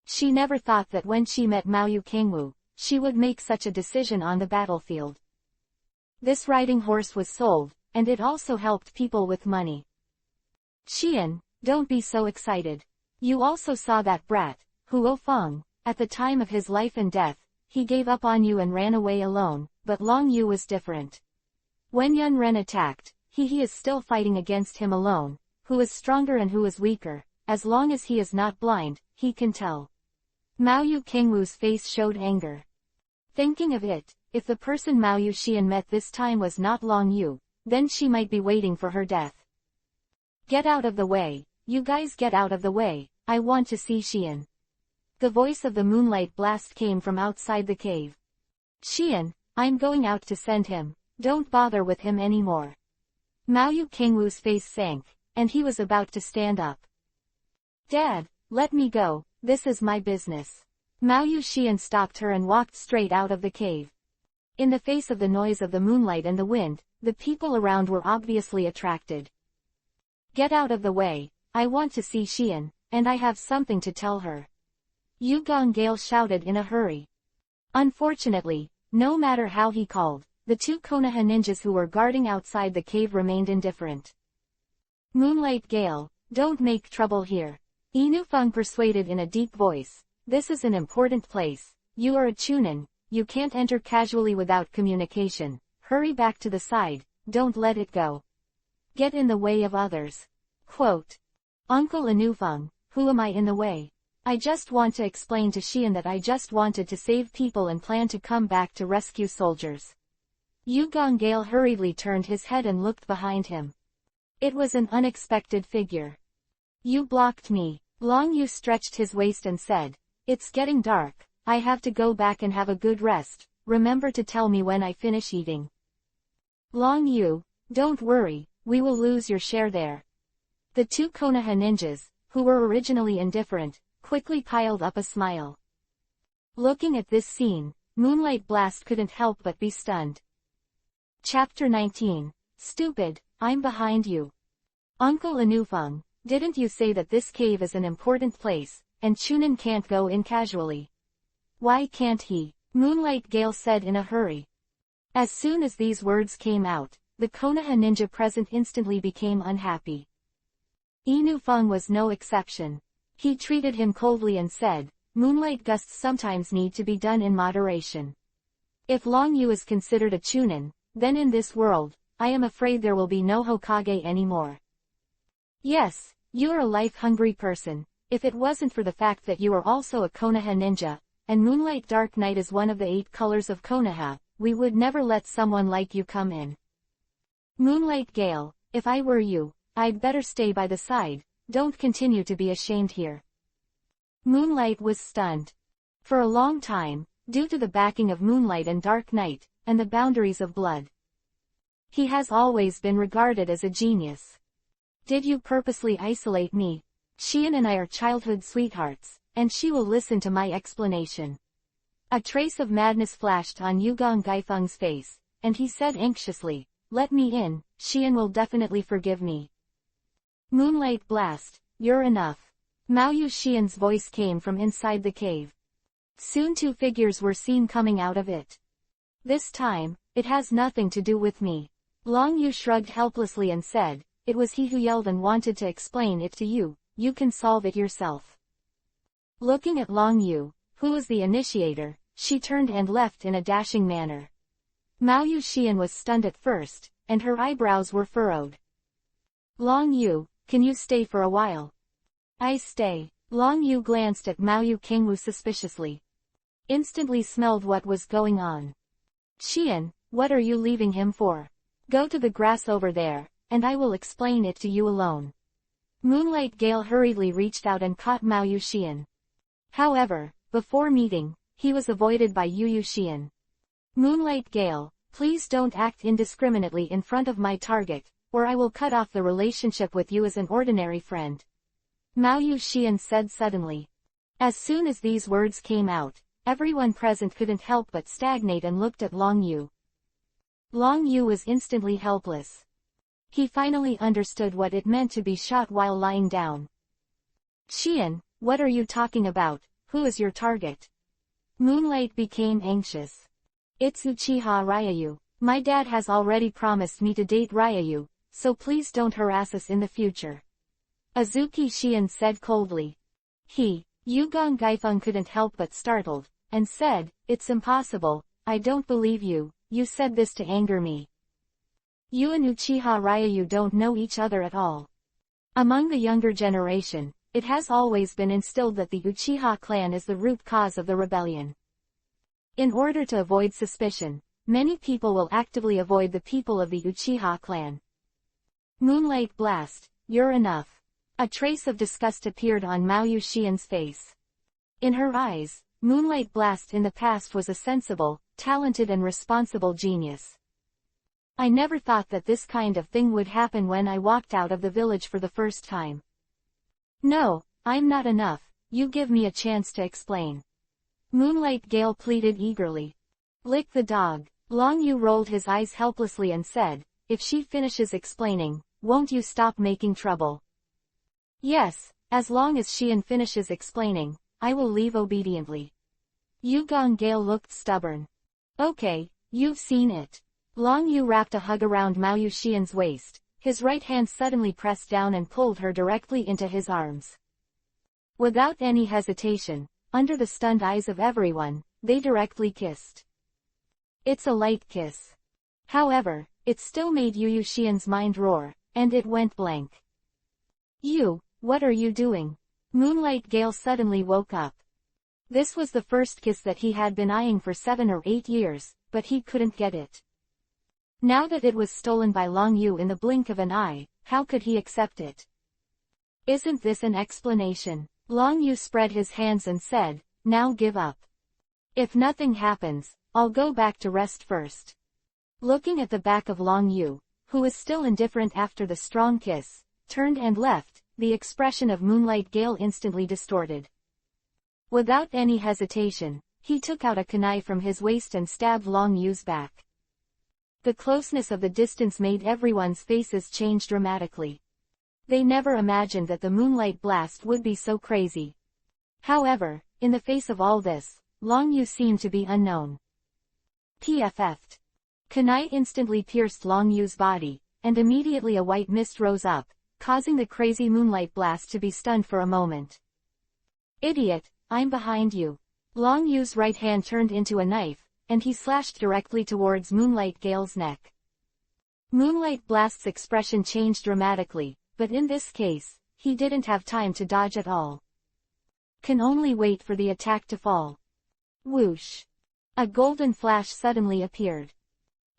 She never thought that when she met Maoyu Kingwu, she would make such a decision on the battlefield. This riding horse was sold, and it also helped people with money. Xian, don't be so excited. You also saw that brat, Huo Feng, at the time of his life and death, he gave up on you and ran away alone, but Long Yu was different. When Yunren attacked, he is still fighting against him alone, who is stronger and who is weaker, as long as he is not blind, he can tell. Maoyu Kingwu's face showed anger. Thinking of it, if the person Maoyu Xian met this time was not Long Yu, then she might be waiting for her death. Get out of the way, you guys get out of the way, I want to see Xian. The voice of the moonlight blast came from outside the cave. Xian, I'm going out to send him, don't bother with him anymore. Maoyu Kingwu's face sank, and he was about to stand up. Dad, let me go, this is my business. Maoyu Xian stopped her and walked straight out of the cave. In the face of the noise of the moonlight and the wind, the people around were obviously attracted. Get out of the way, I want to see Xian, and I have something to tell her. Yu Gongale shouted in a hurry. Unfortunately, no matter how he called, the 2 Konoha ninjas who were guarding outside the cave remained indifferent. Moonlight Gale, don't make trouble here. Inu Feng persuaded in a deep voice. This is an important place. You are a Chunin, you can't enter casually without communication. Hurry back to the side, don't let it go. Get in the way of others. Quote. Uncle Inu Feng, who am I in the way? I just want to explain to Xian that I just wanted to save people and plan to come back to rescue soldiers. Yugong Gale hurriedly turned his head and looked behind him. It was an unexpected figure. You blocked me. Long Yu stretched his waist and said, "It's getting dark, I have to go back and have a good rest, remember to tell me when I finish eating." Long Yu, don't worry, we will lose your share there. The two Konoha ninjas, who were originally indifferent, quickly piled up a smile. Looking at this scene, Moonlight Blast couldn't help but be stunned. Chapter 19. Stupid, I'm behind you. Uncle Anufeng, didn't you say that this cave is an important place, and Chunin can't go in casually? Why can't he? Moonlight Gale said in a hurry. As soon as these words came out, the Konoha ninja present instantly became unhappy. Anufeng was no exception. He treated him coldly and said, "Moonlight gusts sometimes need to be done in moderation. If Long Yu is considered a Chunin, then in this world, I am afraid there will be no Hokage anymore. Yes, you're a life-hungry person, if it wasn't for the fact that you are also a Konoha ninja, and Moonlight Dark Night is one of the 8 colors of Konoha, we would never let someone like you come in. Moonlight Gale, if I were you, I'd better stay by the side, don't continue to be ashamed here." Moonlight was stunned. For a long time, due to the backing of Moonlight and Dark Night, and the boundaries of blood, he has always been regarded as a genius. Did you purposely isolate me? Xian and I are childhood sweethearts, and she will listen to my explanation. A trace of madness flashed on Yugong Gaifeng's face, and he said anxiously, "Let me in, Xian will definitely forgive me." Moonlight Blast, you're enough. Mao Yu Xian's voice came from inside the cave. Soon 2 figures were seen coming out of it. This time, it has nothing to do with me. Long Yu shrugged helplessly and said, "It was he who yelled and wanted to explain it to you, you can solve it yourself." Looking at Long Yu, who was the initiator, she turned and left in a dashing manner. Mao Yu Xian was stunned at first, and her eyebrows were furrowed. "Long Yu, can you stay for a while?" "I stay." Long Yu glanced at Mao Yu Kingwu suspiciously. Instantly smelled what was going on. "Xian, what are you leaving him for? Go to the grass over there, and I will explain it to you alone." Moonlight Gale hurriedly reached out and caught Mao Yu Xian. However, before meeting, he was avoided by Yu Xian. "Moonlight Gale, please don't act indiscriminately in front of my target, or I will cut off the relationship with you as an ordinary friend," Mao Yu Xian said suddenly. As soon as these words came out, everyone present couldn't help but stagnate and looked at Long Yu. Long Yu was instantly helpless. He finally understood what it meant to be shot while lying down. "Xian, what are you talking about? Who is your target?" Moonlight became anxious. "It's Uchiha Ryayu. My dad has already promised me to date Ryayu, so please don't harass us in the future," Azuki Xian said coldly. Yugong Gaifeng couldn't help but startled, and said, "It's impossible, I don't believe you, you said this to anger me. You and Uchiha Ryayu don't know each other at all." Among the younger generation, it has always been instilled that the Uchiha clan is the root cause of the rebellion. In order to avoid suspicion, many people will actively avoid the people of the Uchiha clan. "Moonlight Blast, you're enough." A trace of disgust appeared on Mao Yu Xian's face. In her eyes, Moonlight Blast in the past was a sensible, talented and responsible genius. "I never thought that this kind of thing would happen when I walked out of the village for the first time." "No, I'm not enough, you give me a chance to explain," Moonlight Gale pleaded eagerly. "Lick the dog." Long Yu rolled his eyes helplessly and said, "If she finishes explaining, won't you stop making trouble?" "Yes, as long as Xian finishes explaining, I will leave obediently." Yugong Gale looked stubborn. "Okay, you've seen it." Long Yu wrapped a hug around Mao Yu Xian's waist, his right hand suddenly pressed down and pulled her directly into his arms. Without any hesitation, under the stunned eyes of everyone, they directly kissed. It's a light kiss. However, it still made Yu Xian's mind roar, and it went blank. "You, what are you doing?" Moonlight Gale suddenly woke up. This was the first kiss that he had been eyeing for 7 or 8 years, but he couldn't get it. Now that it was stolen by Long Yu in the blink of an eye, how could he accept it? Isn't this an explanation? Long Yu spread his hands and said, now give up. If nothing happens, I'll go back to rest first. Looking at the back of Long Yu, who was still indifferent after the strong kiss, turned and left, the expression of Moonlight Gale instantly distorted. Without any hesitation, he took out a kunai from his waist and stabbed Long Yu's back. The closeness of the distance made everyone's faces change dramatically. They never imagined that the moonlight blast would be so crazy. However, in the face of all this, Long Yu seemed to be unknown. PFF'd. Kunai instantly pierced Long Yu's body, and immediately a white mist rose up, causing the crazy moonlight blast to be stunned for a moment. Idiot, I'm behind you. Long Yu's right hand turned into a knife, and he slashed directly towards Moonlight Gale's neck. Moonlight Blast's expression changed dramatically, but in this case, he didn't have time to dodge at all. Can only wait for the attack to fall. Whoosh! A golden flash suddenly appeared.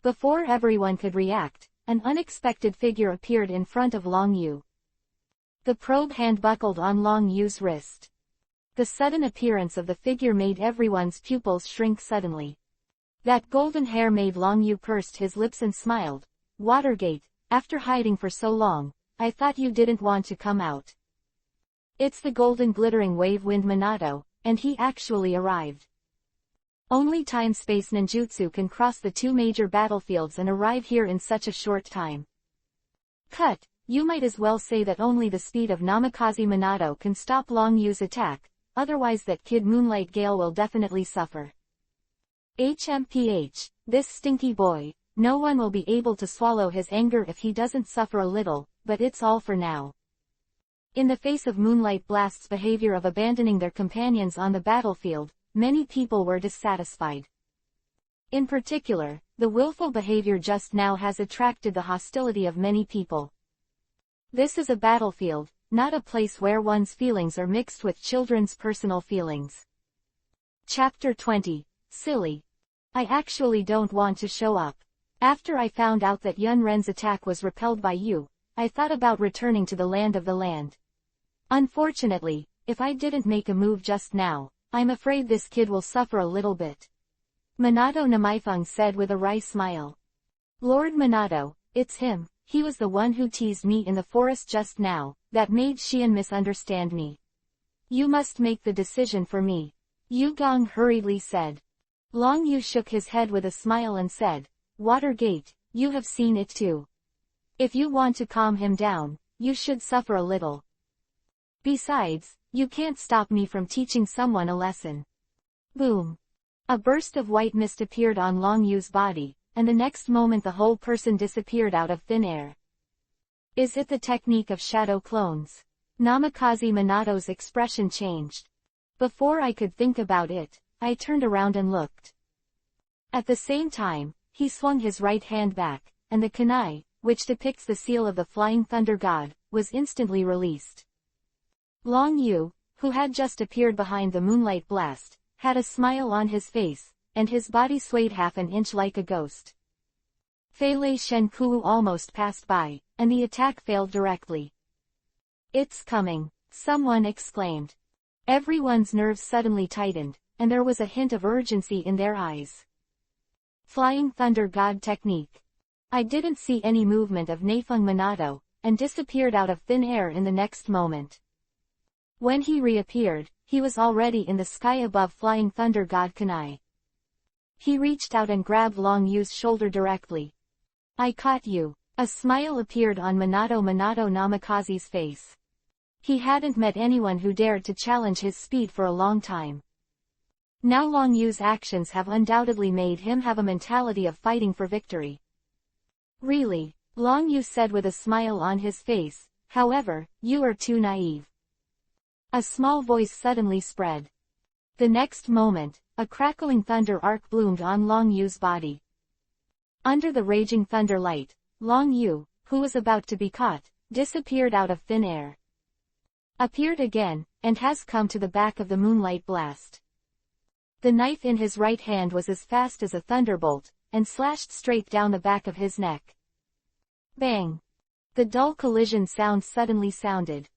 Before everyone could react, an unexpected figure appeared in front of Long Yu. The probe hand buckled on Long Yu's wrist. The sudden appearance of the figure made everyone's pupils shrink suddenly. That golden hair made Long Yu pursed his lips and smiled. Watergate, after hiding for so long, I thought you didn't want to come out. It's the golden glittering wave wind Minato, and he actually arrived. Only time-space ninjutsu can cross the two major battlefields and arrive here in such a short time. Cut, you might as well say that only the speed of Namikaze Minato can stop Long Yu's attack, otherwise that kid Moonlight Gale will definitely suffer. HMPH, this stinky boy, no one will be able to swallow his anger if he doesn't suffer a little, but it's all for now. In the face of Moonlight Blast's behavior of abandoning their companions on the battlefield, many people were dissatisfied. In particular, the willful behavior just now has attracted the hostility of many people. This is a battlefield, not a place where one's feelings are mixed with children's personal feelings. Chapter 20. Silly. I actually don't want to show up. After I found out that Yun Ren's attack was repelled by you, I thought about returning to the land of the land. Unfortunately, if I didn't make a move just now, I'm afraid this kid will suffer a little bit. Minato Namaifeng said with a wry smile. Lord Minato, it's him, he was the one who teased me in the forest just now, that made Xian misunderstand me. You must make the decision for me. Yu Gong hurriedly said. Long Yu shook his head with a smile and said, Watergate, you have seen it too. If you want to calm him down, you should suffer a little. Besides, you can't stop me from teaching someone a lesson. Boom. A burst of white mist appeared on Long Yu's body, and the next moment the whole person disappeared out of thin air. Is it the technique of shadow clones? Namikaze Minato's expression changed. Before I could think about it, I turned around and looked. At the same time, he swung his right hand back, and the kunai, which depicts the seal of the Flying Thunder God, was instantly released. Long Yu, who had just appeared behind the moonlight blast, had a smile on his face, and his body swayed half an inch like a ghost. Fei Lei Shen Kuwu almost passed by, and the attack failed directly. It's coming, someone exclaimed. Everyone's nerves suddenly tightened, and there was a hint of urgency in their eyes. Flying Thunder God technique. I didn't see any movement of Naifeng Minato, and disappeared out of thin air in the next moment. When he reappeared, he was already in the sky above Flying Thunder God kunai. He reached out and grabbed Long Yu's shoulder directly. I caught you. A smile appeared on Minato Namikaze's face. He hadn't met anyone who dared to challenge his speed for a long time. Now Long Yu's actions have undoubtedly made him have a mentality of fighting for victory. Really, Long Yu said with a smile on his face, however, you are too naive. A small voice suddenly spread. The next moment, a crackling thunder arc bloomed on Long Yu's body. Under the raging thunder light, Long Yu, who was about to be caught, disappeared out of thin air. Appeared again, and has come to the back of the moonlight blast. The knife in his right hand was as fast as a thunderbolt, and slashed straight down the back of his neck. Bang! The dull collision sound suddenly sounded.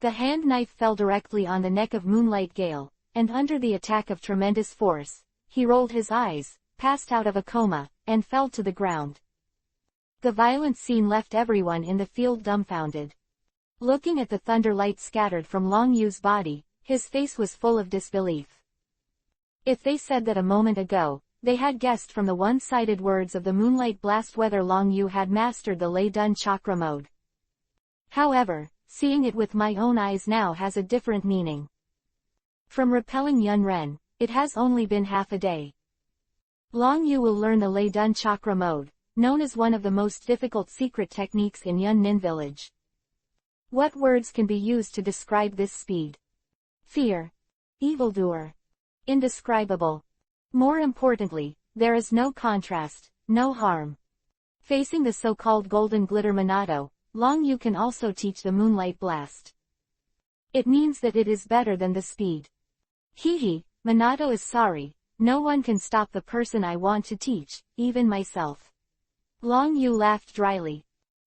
The hand knife fell directly on the neck of Moonlight Gale, and under the attack of tremendous force, he rolled his eyes, passed out of a coma, and fell to the ground. The violent scene left everyone in the field dumbfounded. Looking at the thunder light scattered from Long Yu's body, his face was full of disbelief. If they said that a moment ago, they had guessed from the one-sided words of the Moonlight Blast whether Long Yu had mastered the Lei Dun Chakra mode. However, seeing it with my own eyes now has a different meaning. From repelling Yun Ren, it has only been half a day. Long Yu will learn the Lei Dun Chakra mode, known as one of the most difficult secret techniques in Yun Nin Village. What words can be used to describe this speed? Fear. Evildoer. Indescribable. More importantly, there is no contrast, no harm. Facing the so-called Golden Glitter Minato, Long Yu can also teach the Moonlight Blast. It means that it is better than the speed. Hee, Minato is sorry, no one can stop the person I want to teach, even myself. Long Yu laughed dryly.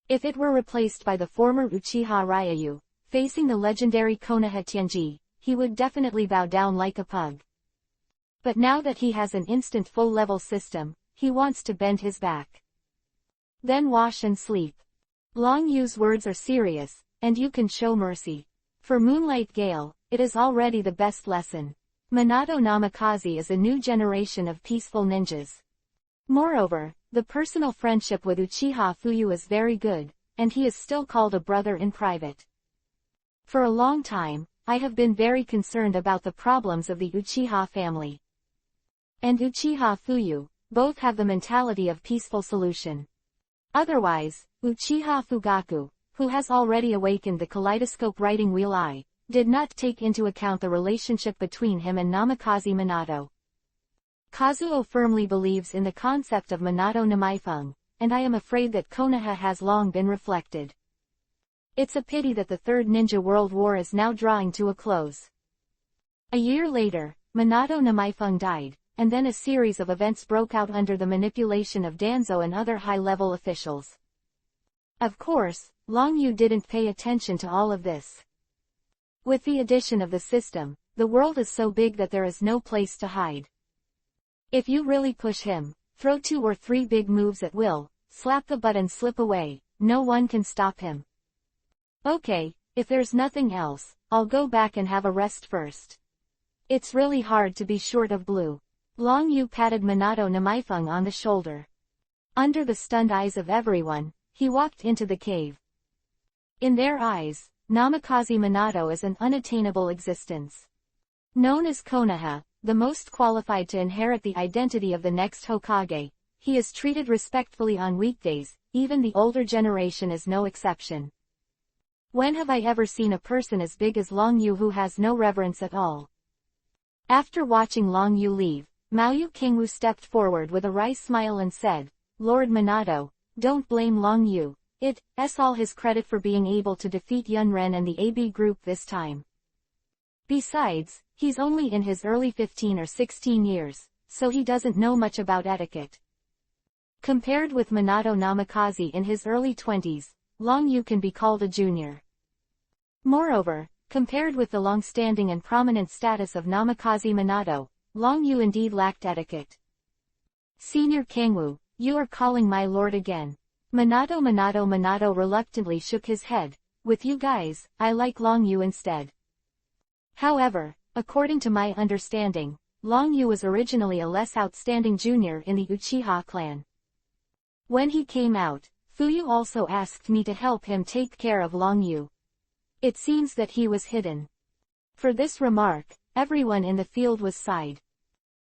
If it were replaced by the former Uchiha Ryayu, facing the legendary Konoha Tianji, he would definitely bow down like a pug. But now that he has an instant full-level system, he wants to bend his back. Then wash and sleep. Long Yu's words are serious, and you can show mercy. For Moonlight Gale, it is already the best lesson. Minato Namikaze is a new generation of peaceful ninjas. Moreover, the personal friendship with Uchiha Fuyu is very good, and he is still called a brother in private. For a long time, I have been very concerned about the problems of the Uchiha family. And Uchiha Fuyu, both have the mentality of peaceful solution. Otherwise, Uchiha Fugaku, who has already awakened the kaleidoscope writing wheel eye, did not take into account the relationship between him and Namikaze Minato. Kazuo firmly believes in the concept of Minato Namaifung, and I am afraid that Konoha has long been reflected. It's a pity that the Third Ninja World War is now drawing to a close. A year later, Minato Namaifung died, and then a series of events broke out under the manipulation of Danzo and other high-level officials. Of course, Long Yu didn't pay attention to all of this. With the addition of the system, the world is so big that there is no place to hide. If you really push him, throw 2 or 3 big moves at will, slap the butt and slip away, no one can stop him. Okay, if there's nothing else, I'll go back and have a rest first. It's really hard to be short of blue. Long Yu patted Minato Namaifung on the shoulder. Under the stunned eyes of everyone, he walked into the cave. In their eyes, Namikaze Minato is an unattainable existence. Known as Konoha, the most qualified to inherit the identity of the next Hokage, he is treated respectfully on weekdays, even the older generation is no exception. When have I ever seen a person as big as Long Yu who has no reverence at all? After watching Long Yu leave, Maoyu Kingwu stepped forward with a wry smile and said, Lord Minato, don't blame Long Yu, it's all his credit for being able to defeat Yun Ren and the AB group this time. Besides, he's only in his early 15 or 16 years, so he doesn't know much about etiquette. Compared with Minato Namikaze in his early 20s, Long Yu can be called a junior. Moreover, compared with the long-standing and prominent status of Namikaze Minato, Long Yu indeed lacked etiquette. Senior Kangwu, you are calling my lord again. Minato reluctantly shook his head. With you guys, I like Long Yu instead. However, according to my understanding, Long Yu was originally a less outstanding junior in the Uchiha clan. When he came out, Fuyu also asked me to help him take care of Long Yu. It seems that he was hidden. For this remark, everyone in the field was sighed.